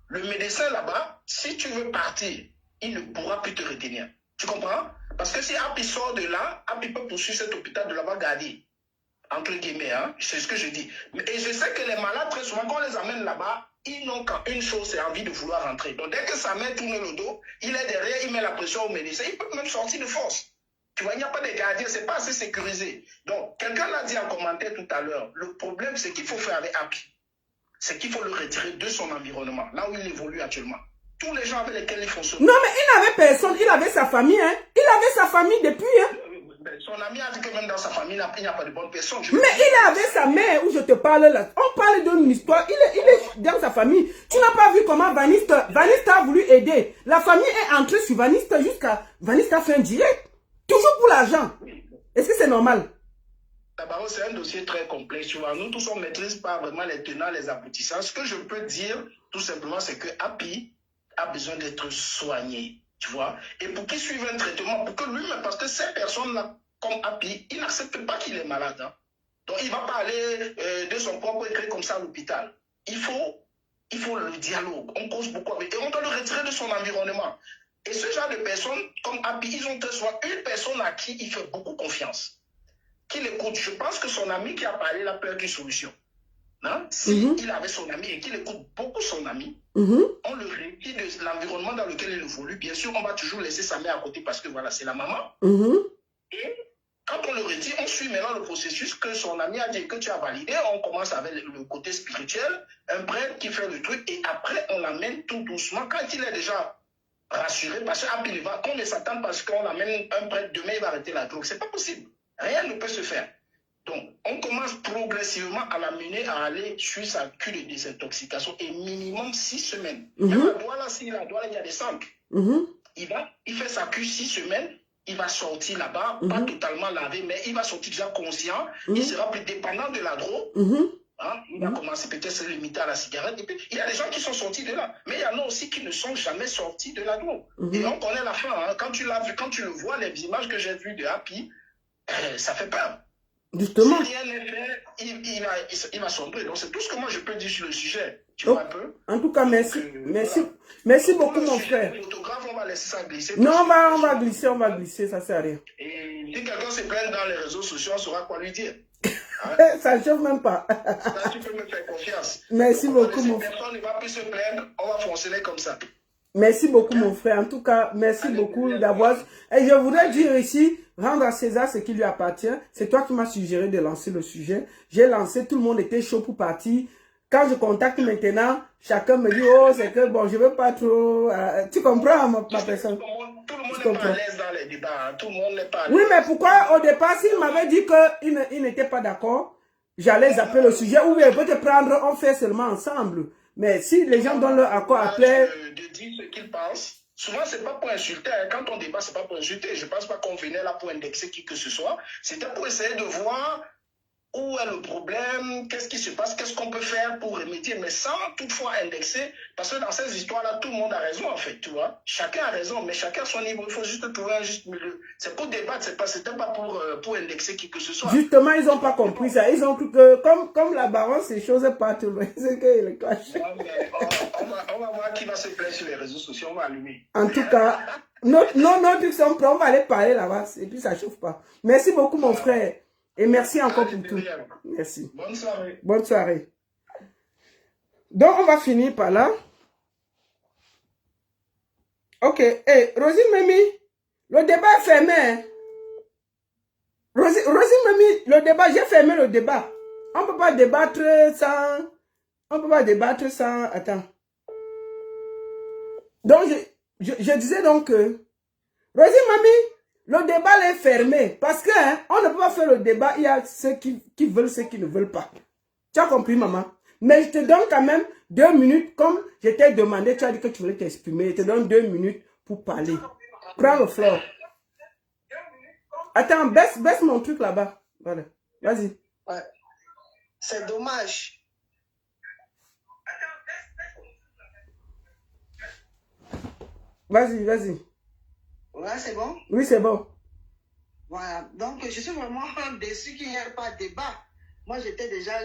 le médecin là-bas, si tu veux partir, il ne pourra plus te retenir. Tu comprends? Parce que si Happy sort de là, Happy peut poursuivre cet hôpital de l'avoir gardé. Entre guillemets, hein? C'est ce que je dis. Et je sais que les malades, très souvent, quand on les amène là-bas, ils n'ont qu'une chose, c'est envie de vouloir rentrer. Donc, dès que sa mère tourne le dos, il est derrière, il met la pression au médecin, il peut même sortir de force. Tu vois, il n'y a pas de gardien, c'est pas assez sécurisé. Donc, quelqu'un l'a dit en commentaire tout à l'heure, le problème, c'est qu'il faut faire avec Happy. C'est qu'il faut le retirer de son environnement, là où il évolue actuellement. Tous les gens avec lesquels ils font ça. Non, mais il n'avait personne, il avait sa famille, hein. Il avait sa famille depuis, hein. Son ami a dit que même dans sa famille, il n'y a pas de bonne personne. Mais il avait sa mère où je te parle là. On parle d'une histoire. Il est dans sa famille. Tu n'as pas vu comment Vanista a voulu aider. La famille est entrée sur Vanista jusqu'à... Vanista fait un direct. Toujours pour l'argent. Est-ce que c'est normal? D'abord, c'est un dossier très complexe. Tu vois, nous tous, on ne maîtrise pas vraiment les tenants, les aboutissants. Ce que je peux dire, tout simplement, c'est que Happy a besoin d'être soigné. Tu vois, et pour qu'il suive un traitement, pour que lui-même, parce que ces personnes-là, comme Happy, ils n'acceptent pas qu'il est malade. Hein. Donc, il ne va pas aller de son propre écrit comme ça à l'hôpital. Il faut le dialogue. On cause beaucoup avec. Et on doit le retirer de son environnement. Et ce genre de personnes, comme Happy, ils ont très souvent une personne à qui il fait beaucoup confiance, qui l'écoute. Je pense que son ami qui a parlé là peut être une solution. Hein? Si il avait son ami et qu'il écoute beaucoup son ami, on le retire de l'environnement dans lequel il évolue. Bien sûr, on va toujours laisser sa mère à côté parce que voilà, c'est la maman. Et quand on le retire, on suit maintenant le processus que son ami a dit que tu as validé. On commence avec le côté spirituel, un prêtre qui fait le truc et après on l'amène tout doucement. Quand il est déjà rassuré, parce qu'on ne s'attend parce qu'on amène un prêtre, demain il va arrêter la drogue. C'est pas possible. Rien ne peut se faire. Donc, on commence progressivement à l'amener à aller sur sa cure de désintoxication et minimum 6 semaines. Il y a la Douala, il y a des centres. Il fait sa cure 6 semaines, il va sortir là-bas, pas totalement lavé, mais il va sortir déjà conscient, il sera plus dépendant de la drogue. Hein? Il va commencer peut-être à se limiter à la cigarette. Et puis, il y a des gens qui sont sortis de là, mais il y en a aussi qui ne sont jamais sortis de la drogue. Et on connaît la fin. Hein? Quand tu l'as vu, quand tu le vois, les images que j'ai vues de Happy, ça fait peur. Justement. Si rien n'est fait, il va sombrer. Donc, c'est tout ce que moi je peux dire sur le sujet. Tu vois un peu? En tout cas, merci. Merci beaucoup, mon frère. Photographe, on va laisser ça glisser. Non, on va glisser, ça sert à rien. Et si quelqu'un se plaint dans les réseaux sociaux, on saura quoi lui dire. Hein? Ça ne chauffe même pas. Là, tu peux me faire confiance. Merci beaucoup, mon frère. Personne ne va plus se plaindre, on va fonctionner comme ça. Merci beaucoup, mon frère. En tout cas, merci beaucoup d'avoir... Et je voudrais dire ici, rendre à César ce qui lui appartient. C'est toi qui m'as suggéré de lancer le sujet. J'ai lancé, tout le monde était chaud pour partir. Quand je contacte maintenant, chacun me dit, oh, c'est que bon, je veux pas trop... tu comprends ma personne? Tout le monde n'est pas à l'aise dans les débats. Hein. Tout le monde n'est pas à l'aise. Oui, mais pourquoi au départ, s'il m'avait dit qu'il n'était pas d'accord, j'allais zapper le sujet, ou bien peut te prendre, on fait seulement ensemble. Mais si les gens donnent leur accord après... De dire ce qu'ils pensent. Souvent, c'est pas pour insulter. Hein. Quand on débat, c'est pas pour insulter. Je pense pas qu'on venait là pour indexer qui que ce soit. C'était pour essayer de voir où est le problème, qu'est-ce qui se passe, qu'est-ce qu'on peut faire pour remédier, mais sans toutefois indexer. Parce que dans ces histoires-là, tout le monde a raison, en fait, tu vois. Chacun a raison, mais chacun à son niveau. Il faut juste trouver un juste milieu. C'est pour débattre, c'était pas pour indexer qui que ce soit. Justement, ils n'ont pas compris ça. Ils ont cru que, comme la baronne, ces choses partent, c'est qu'il le cache. On va voir qui va se plaindre sur les réseaux sociaux, on va allumer. En tout cas, nos trucs sont prêts, on va aller parler là-bas, et puis ça chauffe pas. Merci beaucoup, mon frère. Et merci encore pour tout. Merci. Bonne soirée. Bonne soirée. Donc, on va finir par là. Ok. Hey, Rosie Memi, le débat est fermé. Hein? Rosie Memi, le débat, j'ai fermé le débat. On peut pas débattre sans... On peut pas débattre sans... Attends. Donc, je disais donc que... Rosie, mamie, le débat est fermé. Parce que on ne peut pas faire le débat. Il y a ceux qui veulent, ceux qui ne veulent pas. Tu as compris, maman? Mais je te donne quand même 2 minutes. Comme je t'ai demandé, tu as dit que tu voulais t'exprimer. Je te donne 2 minutes pour parler. Prends le floor. Attends, baisse mon truc là-bas. Voilà. Vas-y. Ouais. C'est dommage. Vas-y, vas-y. Là, c'est bon? Oui, c'est bon. Voilà. Donc, je suis vraiment déçu qu'il n'y ait pas de débat. Moi, je m'étais déjà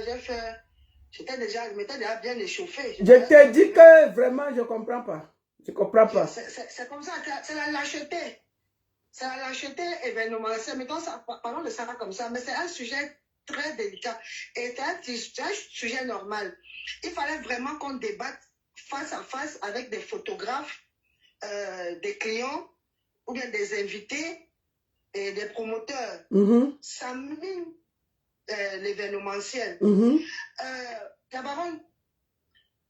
bien échauffé. Je te dis que vraiment, je ne comprends pas. Je ne comprends pas. C'est comme ça, c'est la lâcheté. C'est la lâcheté événementielle. Mettons ça, parlons de ça comme ça, mais c'est un sujet très délicat. Et c'est un sujet normal. Il fallait vraiment qu'on débatte face à face avec des photographes, des clients, ou bien des invités et des promoteurs. Ça mine l'événementiel. Cabaron,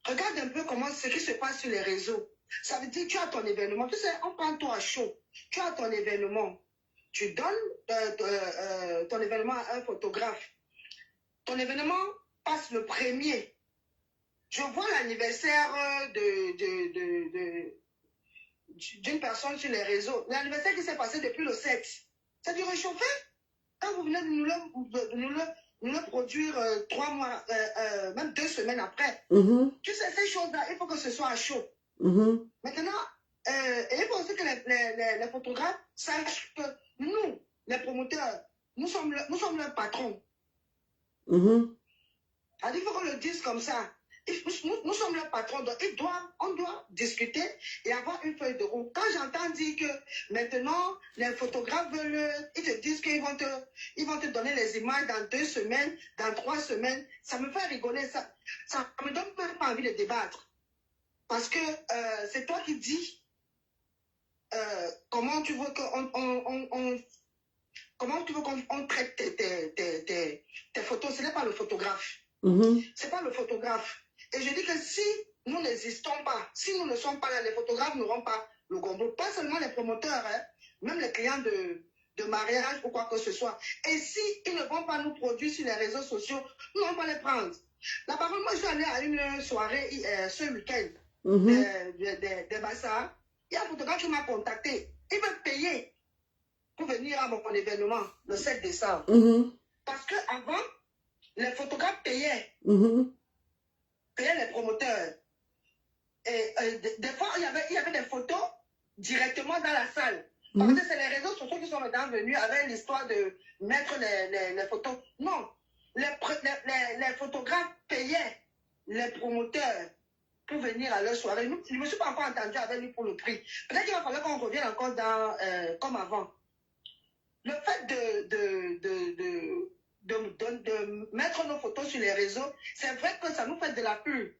regarde un peu ce qui se passe sur les réseaux. Ça veut dire que tu as ton événement. Tu sais, on prend toi à chaud. Tu as ton événement. Tu donnes ton événement à un photographe. Ton événement passe le 1er. Je vois l'anniversaire d'une personne sur les réseaux. L'anniversaire qui s'est passé depuis le 7. C'est du réchauffé. Quand vous venez de nous le produire 3 mois, même 2 semaines après. Tu sais, ces choses-là, il faut que ce soit à chaud. Maintenant, il faut aussi que les photographes sachent que nous, les promoteurs, nous sommes leurs patrons. Il faut qu'on le dise comme ça. Nous sommes leurs patrons, donc on doit discuter et avoir une feuille de route. Quand j'entends dire que maintenant, les photographes ils te disent qu'ils vont te donner les images dans 2 semaines, dans 3 semaines, ça me fait rigoler. Ça me donne même pas envie de débattre. Parce que c'est toi qui dis comment tu veux qu'on traite tes photos. Ce n'est pas le photographe. C'est pas le photographe. Et je dis que si nous n'existons pas, si nous ne sommes pas là, les photographes n'auront pas le gombo. Pas seulement les promoteurs, même les clients de mariage ou quoi que ce soit. Et si ils ne vont pas nous produire sur les réseaux sociaux, nous n'allons pas les prendre. La parole, moi, je suis allée à une soirée ce week-end des Bassards. Il y a un photographe qui m'a contacté. Il veut payer pour venir à mon événement le 7 décembre. Parce qu'avant, les photographes payaient les promoteurs. Et des fois, il y avait des photos directement dans la salle. Parce que c'est les réseaux sociaux qui sont maintenant venus avec l'histoire de mettre les photos. Non, les photographes payaient les promoteurs pour venir à leur soirée. Je ne me suis pas encore entendu avec lui pour le prix. Peut-être qu'il va falloir qu'on revienne encore comme avant. Le fait de mettre nos photos sur les réseaux, c'est vrai que ça nous fait de la pub.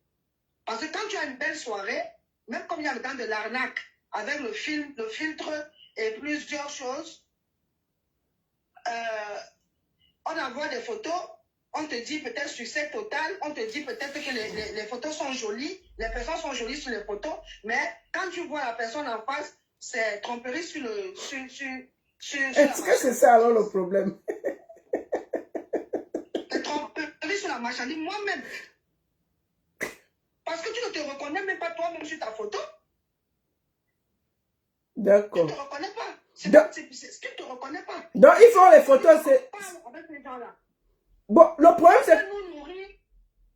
Parce que quand tu as une belle soirée, même comme il y a maintenant de l'arnaque, avec le filtre et plusieurs choses, on envoie des photos, on te dit peut-être succès total, on te dit peut-être que les photos sont jolies, les personnes sont jolies sur les photos, mais quand tu vois la personne en face, c'est tromperie sur le... Est-ce que c'est ça alors le problème? C'est tromperie sur la marchandise, moi-même. Parce que tu ne te reconnais même pas toi-même sur ta photo. D'accord. Tu ne te reconnais pas. Tu ne te reconnais pas. Donc, il faut les photos, c'est... Avec ces gens-là. Bon, le problème, c'est... nous nourrir.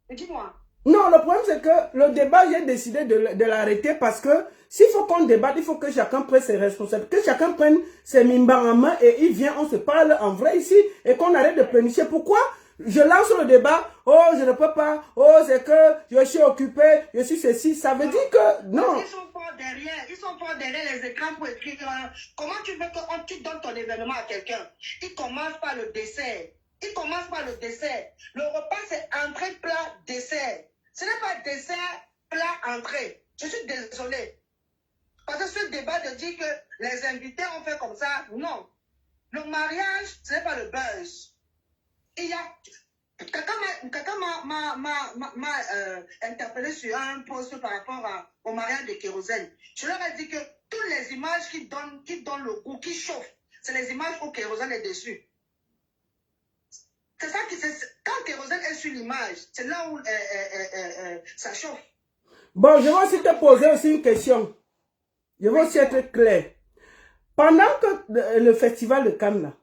Dis-moi. Non, le problème, c'est que le débat, j'ai décidé de l'arrêter parce que s'il faut qu'on débatte, il faut que chacun prenne ses responsabilités, que chacun prenne ses mimbas en main et il vient, on se parle en vrai ici et qu'on arrête de pleurnicher. Pourquoi je lance le débat? Oh, je ne peux pas. Oh, c'est que je suis occupé, je suis ceci. Ça veut dire que non. Ils sont forts derrière les écrans pour écrire. Comment tu veux que tu donnes ton événement à quelqu'un? Il commence par le dessert. Le repas, c'est entrée, plat, dessert. Ce n'est pas dessert, plat, entrée. Je suis désolée. Parce que ce débat de dire que les invités ont fait comme ça, non. Le mariage, ce n'est pas le buzz. Il y a... quelqu'un m'a interpellé sur un post par rapport au mariage de Kérosène. Je leur ai dit que toutes les images qui donnent le goût, qui chauffent, c'est les images où Kérosène est dessus. C'est ça qui quand Kérosène est sur l'image, c'est là où ça chauffe. Bon, je vais aussi te poser aussi une question. Je vais aussi être clair. Pendant que le festival de Cannes, là,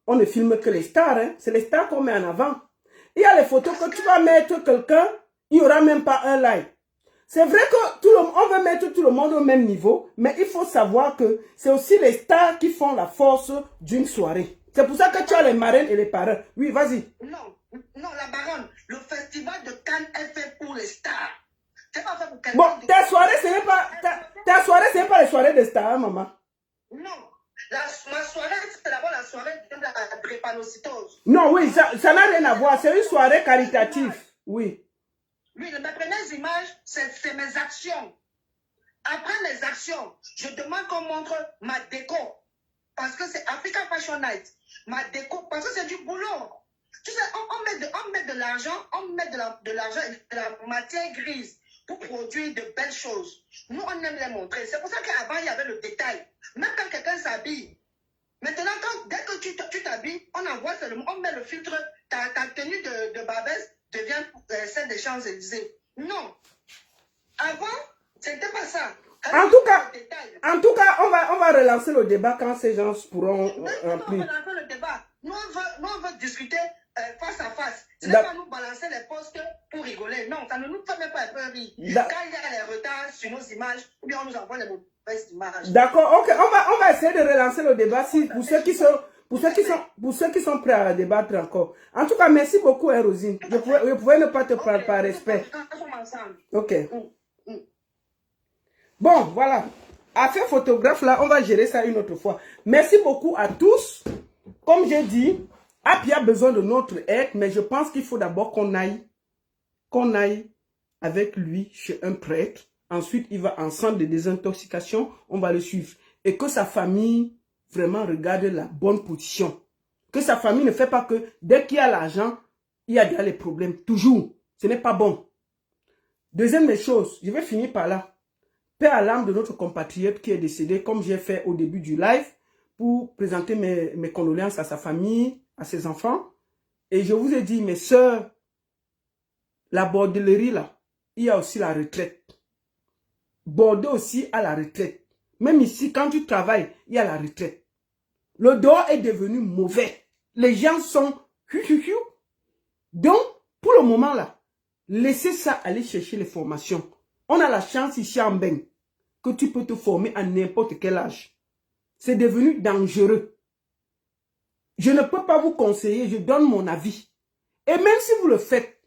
on ne filme que les stars, hein, c'est les stars qu'on met en avant. Il y a les photos que tu vas mettre quelqu'un, il n'y aura même pas un like. C'est vrai que on veut mettre tout le monde au même niveau, mais il faut savoir que c'est aussi les stars qui font la force d'une soirée. C'est pour ça que tu as les marraines et les parrains. Oui, vas-y. Non, la baronne, le festival de Cannes est fait pour les stars. C'est pas fait pour quelqu'un. Bon, ta soirée, ce n'est pas, ta soirée, ce n'est pas les soirées de stars, hein, maman. Non. Ma soirée, c'est d'abord la soirée de la drépanocytose. Non, oui, ça n'a rien à voir. C'est une soirée caritative. Oui. Oui, mes premières images, c'est mes actions. Après mes actions, je demande qu'on montre ma déco. Parce que c'est Africa Fashion Night. Ma déco, parce que c'est du boulot. Tu sais, on met de l'argent, on met de l'argent et de la matière grise pour produire de belles choses. Nous, on aime les montrer. C'est pour ça qu'avant, il y avait le détail. Même quand quelqu'un s'habille. Maintenant, dès que tu t'habilles, on envoie seulement, on met le filtre, ta tenue de Barbès devient celle des Champs-Élysées. Non. Avant, c'était pas ça. En tout cas, on va relancer le débat quand ces gens pourront remplir. On va relancer le débat. Nous, on veut discuter face à face. Ce n'est pas nous balancer les postes pour rigoler. Non, ça ne nous fait même pas peur rire. Quand il y a les retards sur nos images, ou bien on nous envoie les mauvaises images. D'accord, ok, on va essayer de relancer le débat pour ceux qui sont prêts à débattre encore. En tout cas, merci beaucoup, Rosine. Je pouvais ne pas te parler par respect. Ok. Bon, voilà. Affaire photographe, là, on va gérer ça une autre fois. Merci beaucoup à tous. Comme j'ai dit, Happy a besoin de notre aide, mais je pense qu'il faut d'abord qu'on aille avec lui chez un prêtre. Ensuite, il va en centre de désintoxication. On va le suivre. Et que sa famille vraiment regarde la bonne position. Que sa famille ne fait pas que dès qu'il y a l'argent, il y a déjà les problèmes. Toujours. Ce n'est pas bon. Deuxième des choses, je vais finir par là. Paix à l'âme de notre compatriote qui est décédé, comme j'ai fait au début du live, pour présenter mes condoléances à sa famille, à ses enfants. Et je vous ai dit, mes sœurs, la bordellerie là, il y a aussi la retraite. Bordeaux aussi a la retraite. Même ici, quand tu travailles, il y a la retraite. Le dehors est devenu mauvais. Les gens sont... Donc, pour le moment là, laissez ça aller chercher les formations. On a la chance ici en Beng que tu peux te former à n'importe quel âge. C'est devenu dangereux. Je ne peux pas vous conseiller, je donne mon avis. Et même si vous le faites,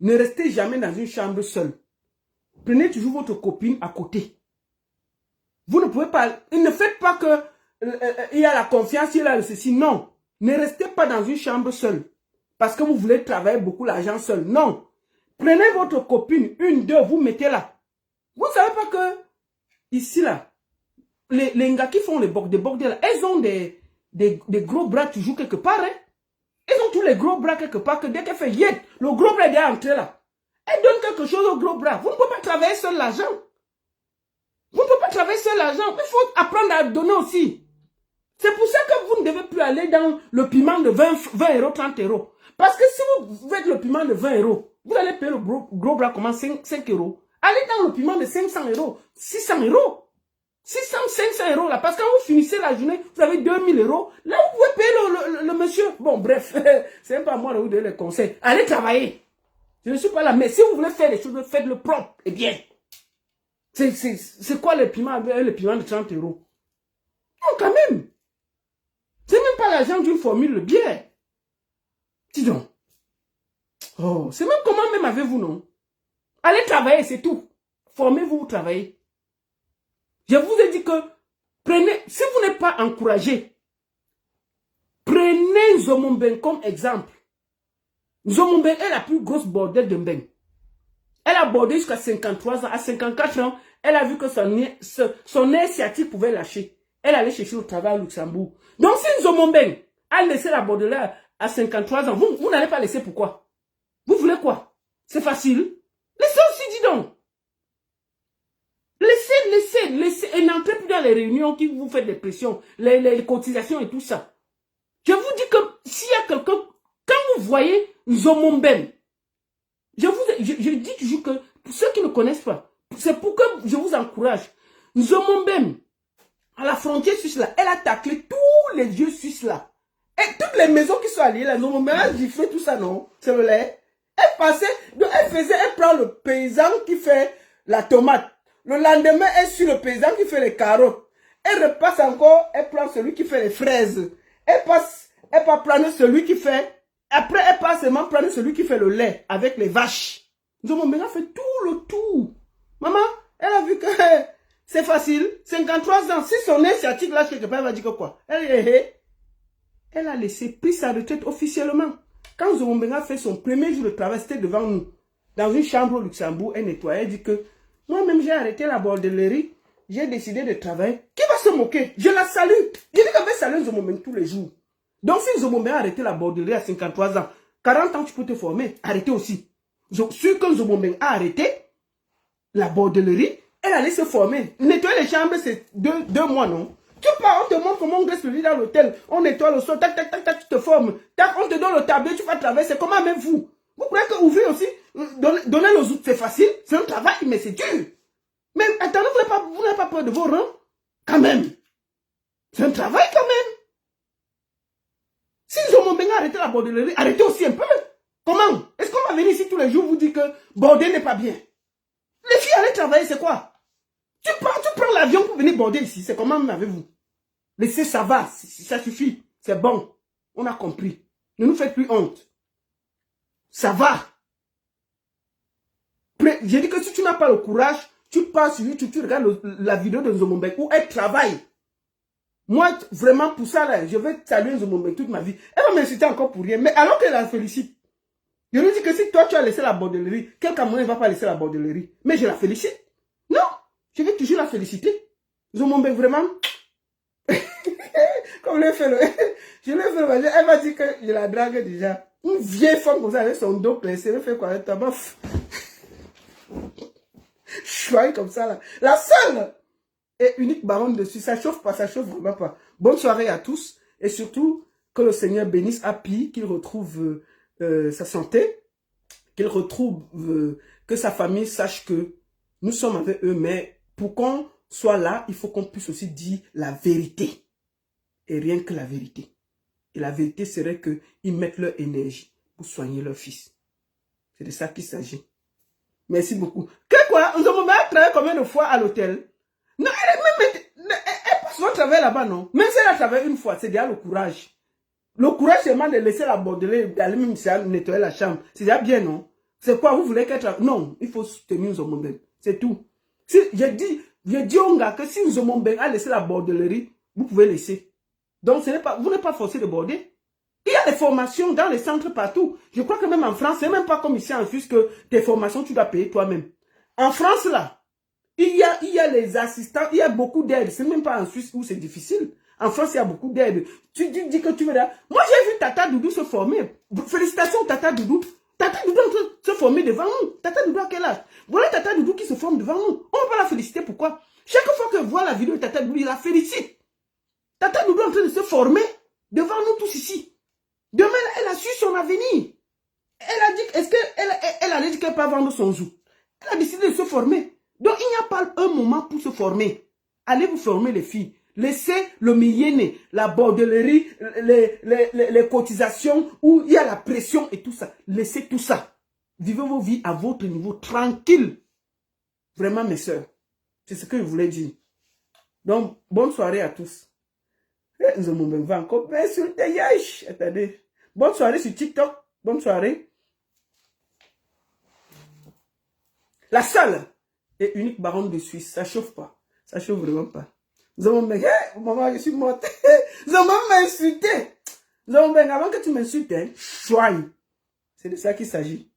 ne restez jamais dans une chambre seule. Prenez toujours votre copine à côté. Vous ne pouvez pas, ne faites pas que il y a la confiance, il y a le ceci. Non, ne restez pas dans une chambre seule. Parce que vous voulez travailler beaucoup l'argent seul. Non. Prenez votre copine, une, deux, vous mettez là. Vous ne savez pas que, ici là, les gars qui font des bordels, elles ont des gros bras toujours quelque part. Hein? Elles ont tous les gros bras quelque part, que dès qu'elle fait yet, le gros bras est déjà entré là. Elle donne quelque chose au gros bras. Vous ne pouvez pas travailler seul l'argent. Vous ne pouvez pas travailler seul l'argent. Il faut apprendre à donner aussi. C'est pour ça que vous ne devez plus aller dans le piment de 20 euros, 30 euros. Parce que si vous faites le piment de 20 euros, vous allez payer le gros bras comment 5 euros. Allez dans le piment de 500 euros, 600 euros. 600, 500 euros là. Parce que quand vous finissez la journée, vous avez 2000 euros. Là, vous pouvez payer le monsieur. Bon, bref, c'est même pas moi de vous donner les conseils. Allez travailler. Je ne suis pas là. Mais si vous voulez faire les choses, faites-le propre et bien. C'est quoi le piment de 30 euros? Non, quand même. C'est même pas l'argent d'une formule de bière. Dis donc. Oh, c'est même comment même avec vous, non? Allez travailler, c'est tout. Formez-vous, travaillez. Je vous ai dit que prenez, si vous n'êtes pas encouragé, prenez Nzomomben comme exemple. Nzomomben est la plus grosse bordel de Mbeng. Elle a bordé jusqu'à 53 ans. À 54 ans, elle a vu que son nez sciatique pouvait lâcher. Elle allait chercher le travail au Luxembourg. Donc si Nzomomben a laissé la bordelaire à 53 ans, vous n'allez pas laisser pourquoi? Vous voulez quoi? C'est facile. Laissez aussi, dis donc. Laissez, et n'entrez plus dans les réunions qui vous font des pressions, les cotisations et tout ça. Je vous dis que s'il y a quelqu'un, quand vous voyez Nzomombem, je dis toujours que, pour ceux qui ne connaissent pas, c'est pour que je vous encourage. Nzomombem, à la frontière suisse là, elle a taclé tous les vieux suisses là. Et toutes les maisons qui sont alliées là, Nzomombem a giflé tout ça, non? C'est le lait. Elle passait, elle prend le paysan qui fait la tomate. Le lendemain, elle suit le paysan qui fait les carottes. Elle repasse encore, elle prend celui qui fait les fraises. Elle passe prendre celui qui fait... Après, elle passe seulement prendre celui qui fait le lait avec les vaches. Nzomombem a fait tout le tour. Maman, elle a vu que c'est facile. 53 ans. Si son nez sciatique là, quelque part, elle va dire que quoi? Elle a laissé pris sa retraite officiellement. Quand Nzomombem a fait son premier jour de travail, c'était devant nous. Dans une chambre au Luxembourg, elle nettoyait. Elle dit que moi-même, j'ai arrêté la bordellerie. J'ai décidé de travailler. Qui va se moquer? Je la salue. Je dis que je vais saluer Nzomombem tous les jours. Donc, si Nzomombem a arrêté la bordellerie à 53 ans, 40 ans, tu peux te former. Arrêtez aussi. Sûr que Nzomombem a arrêté la bordellerie, elle allait se former. Nettoyer les chambres, c'est 2 mois, non? Tu pars, on te montre comment on reste le lit dans l'hôtel. On nettoie le sol, tac, tac, tac, tac, tu te formes. Tac, on te donne le tablier, tu vas travailler. C'est comment même vous? Vous croyez que ouvrir aussi, donner les outils, c'est facile? C'est un travail, mais c'est dur. Mais attendez, vous n'avez pas peur de vos rangs? Quand même. C'est un travail quand même. Si Nzomombem a arrêté la bordellerie, arrêtez aussi un peu. Comment? Est-ce qu'on va venir ici tous les jours vous dire que border n'est pas bien? Les filles allaient travailler, c'est quoi? Tu prends l'avion pour venir border ici. C'est comment même avec vous? Laissez, ça va, ça suffit. C'est bon. On a compris. Ne nous faites plus honte. Ça va. J'ai dit que si tu n'as pas le courage, tu passes sur YouTube, tu regardes la vidéo de Nzomombem où elle travaille. Moi, vraiment, pour ça, là, je vais saluer Nzomombem toute ma vie. Elle va m'insulter encore pour rien. Mais alors qu'elle la félicite. Je lui dis que si toi, tu as laissé la bordellerie, quel Camerounais ne va pas laisser la bordellerie? Mais je la félicite. Non, je vais toujours la féliciter. Nzomombem, vraiment. Comme je lui ai fait le elle m'a dit que je la drague déjà. Une vieille femme comme ça, avec son dos pressé, elle fait quoi? Elle bof. Chouaille comme ça, là. La seule et unique baronne dessus, ça chauffe vraiment pas. Bonne soirée à tous. Et surtout, que le Seigneur bénisse Happy, qu'il retrouve sa santé, qu'il retrouve, que sa famille sache que nous sommes avec eux, mais pour qu'on soit là, il faut qu'on puisse aussi dire la vérité. Et rien que la vérité. Et la vérité serait qu'ils mettent leur énergie pour soigner leur fils. C'est de ça qu'il s'agit. Merci beaucoup. Que quoi? Nzomombem a travaillé combien de fois à l'hôtel? Non, elle passe son travail là-bas, non? Même si elle a travaillé une fois, c'est déjà le courage. Le courage, c'est vraiment de laisser la bordellerie, d'aller même nettoyer la chambre. C'est déjà bien, non? C'est quoi? Vous voulez qu'elle travaille? Non, il faut soutenir Nzomombem. C'est tout. Si, j'ai dit au gars que si Nzomombem a laissé la bordellerie, vous pouvez laisser. Donc, vous n'êtes pas forcé de border. Il y a des formations dans les centres partout. Je crois que même en France, c'est même pas comme ici en Suisse que tes formations, tu dois payer toi-même. En France, là, il y a les assistants, il y a beaucoup d'aide. C'est même pas en Suisse où c'est difficile. En France, il y a beaucoup d'aide. Tu dis que tu veux là. Moi, j'ai vu Tata Doudou se former. Félicitations, Tata Doudou. Tata Doudou est en train de se former devant nous. Tata Doudou à quel âge? Voilà Tata Doudou qui se forme devant nous. On ne va pas la féliciter. Pourquoi? Chaque fois que je vois la vidéo de Tata Doudou, il la félicite. Tata Doudou est en train de se former devant nous tous ici. Demain, elle a su son avenir. Elle a dit, est-ce qu'elle a dit qu'elle peut vendre son zoo? Elle a décidé de se former. Donc, il n'y a pas un moment pour se former. Allez vous former les filles. Laissez le millier, la bordellerie, les cotisations, où il y a la pression et tout ça. Laissez tout ça. Vivez vos vies à votre niveau, tranquille. Vraiment, mes soeurs. C'est ce que je voulais dire. Donc, bonne soirée à tous. Nzomombem va encore m'insulter. Attendez. Bonne soirée sur TikTok. Bonne soirée. La seule et unique baronne de Suisse. Ça chauffe pas. Ça chauffe vraiment pas. Nzomombem, maman, je suis morte. Nzomombem m'a insulté. Nzomombem, avant que tu m'insultes, choigne. C'est de ça qu'il s'agit.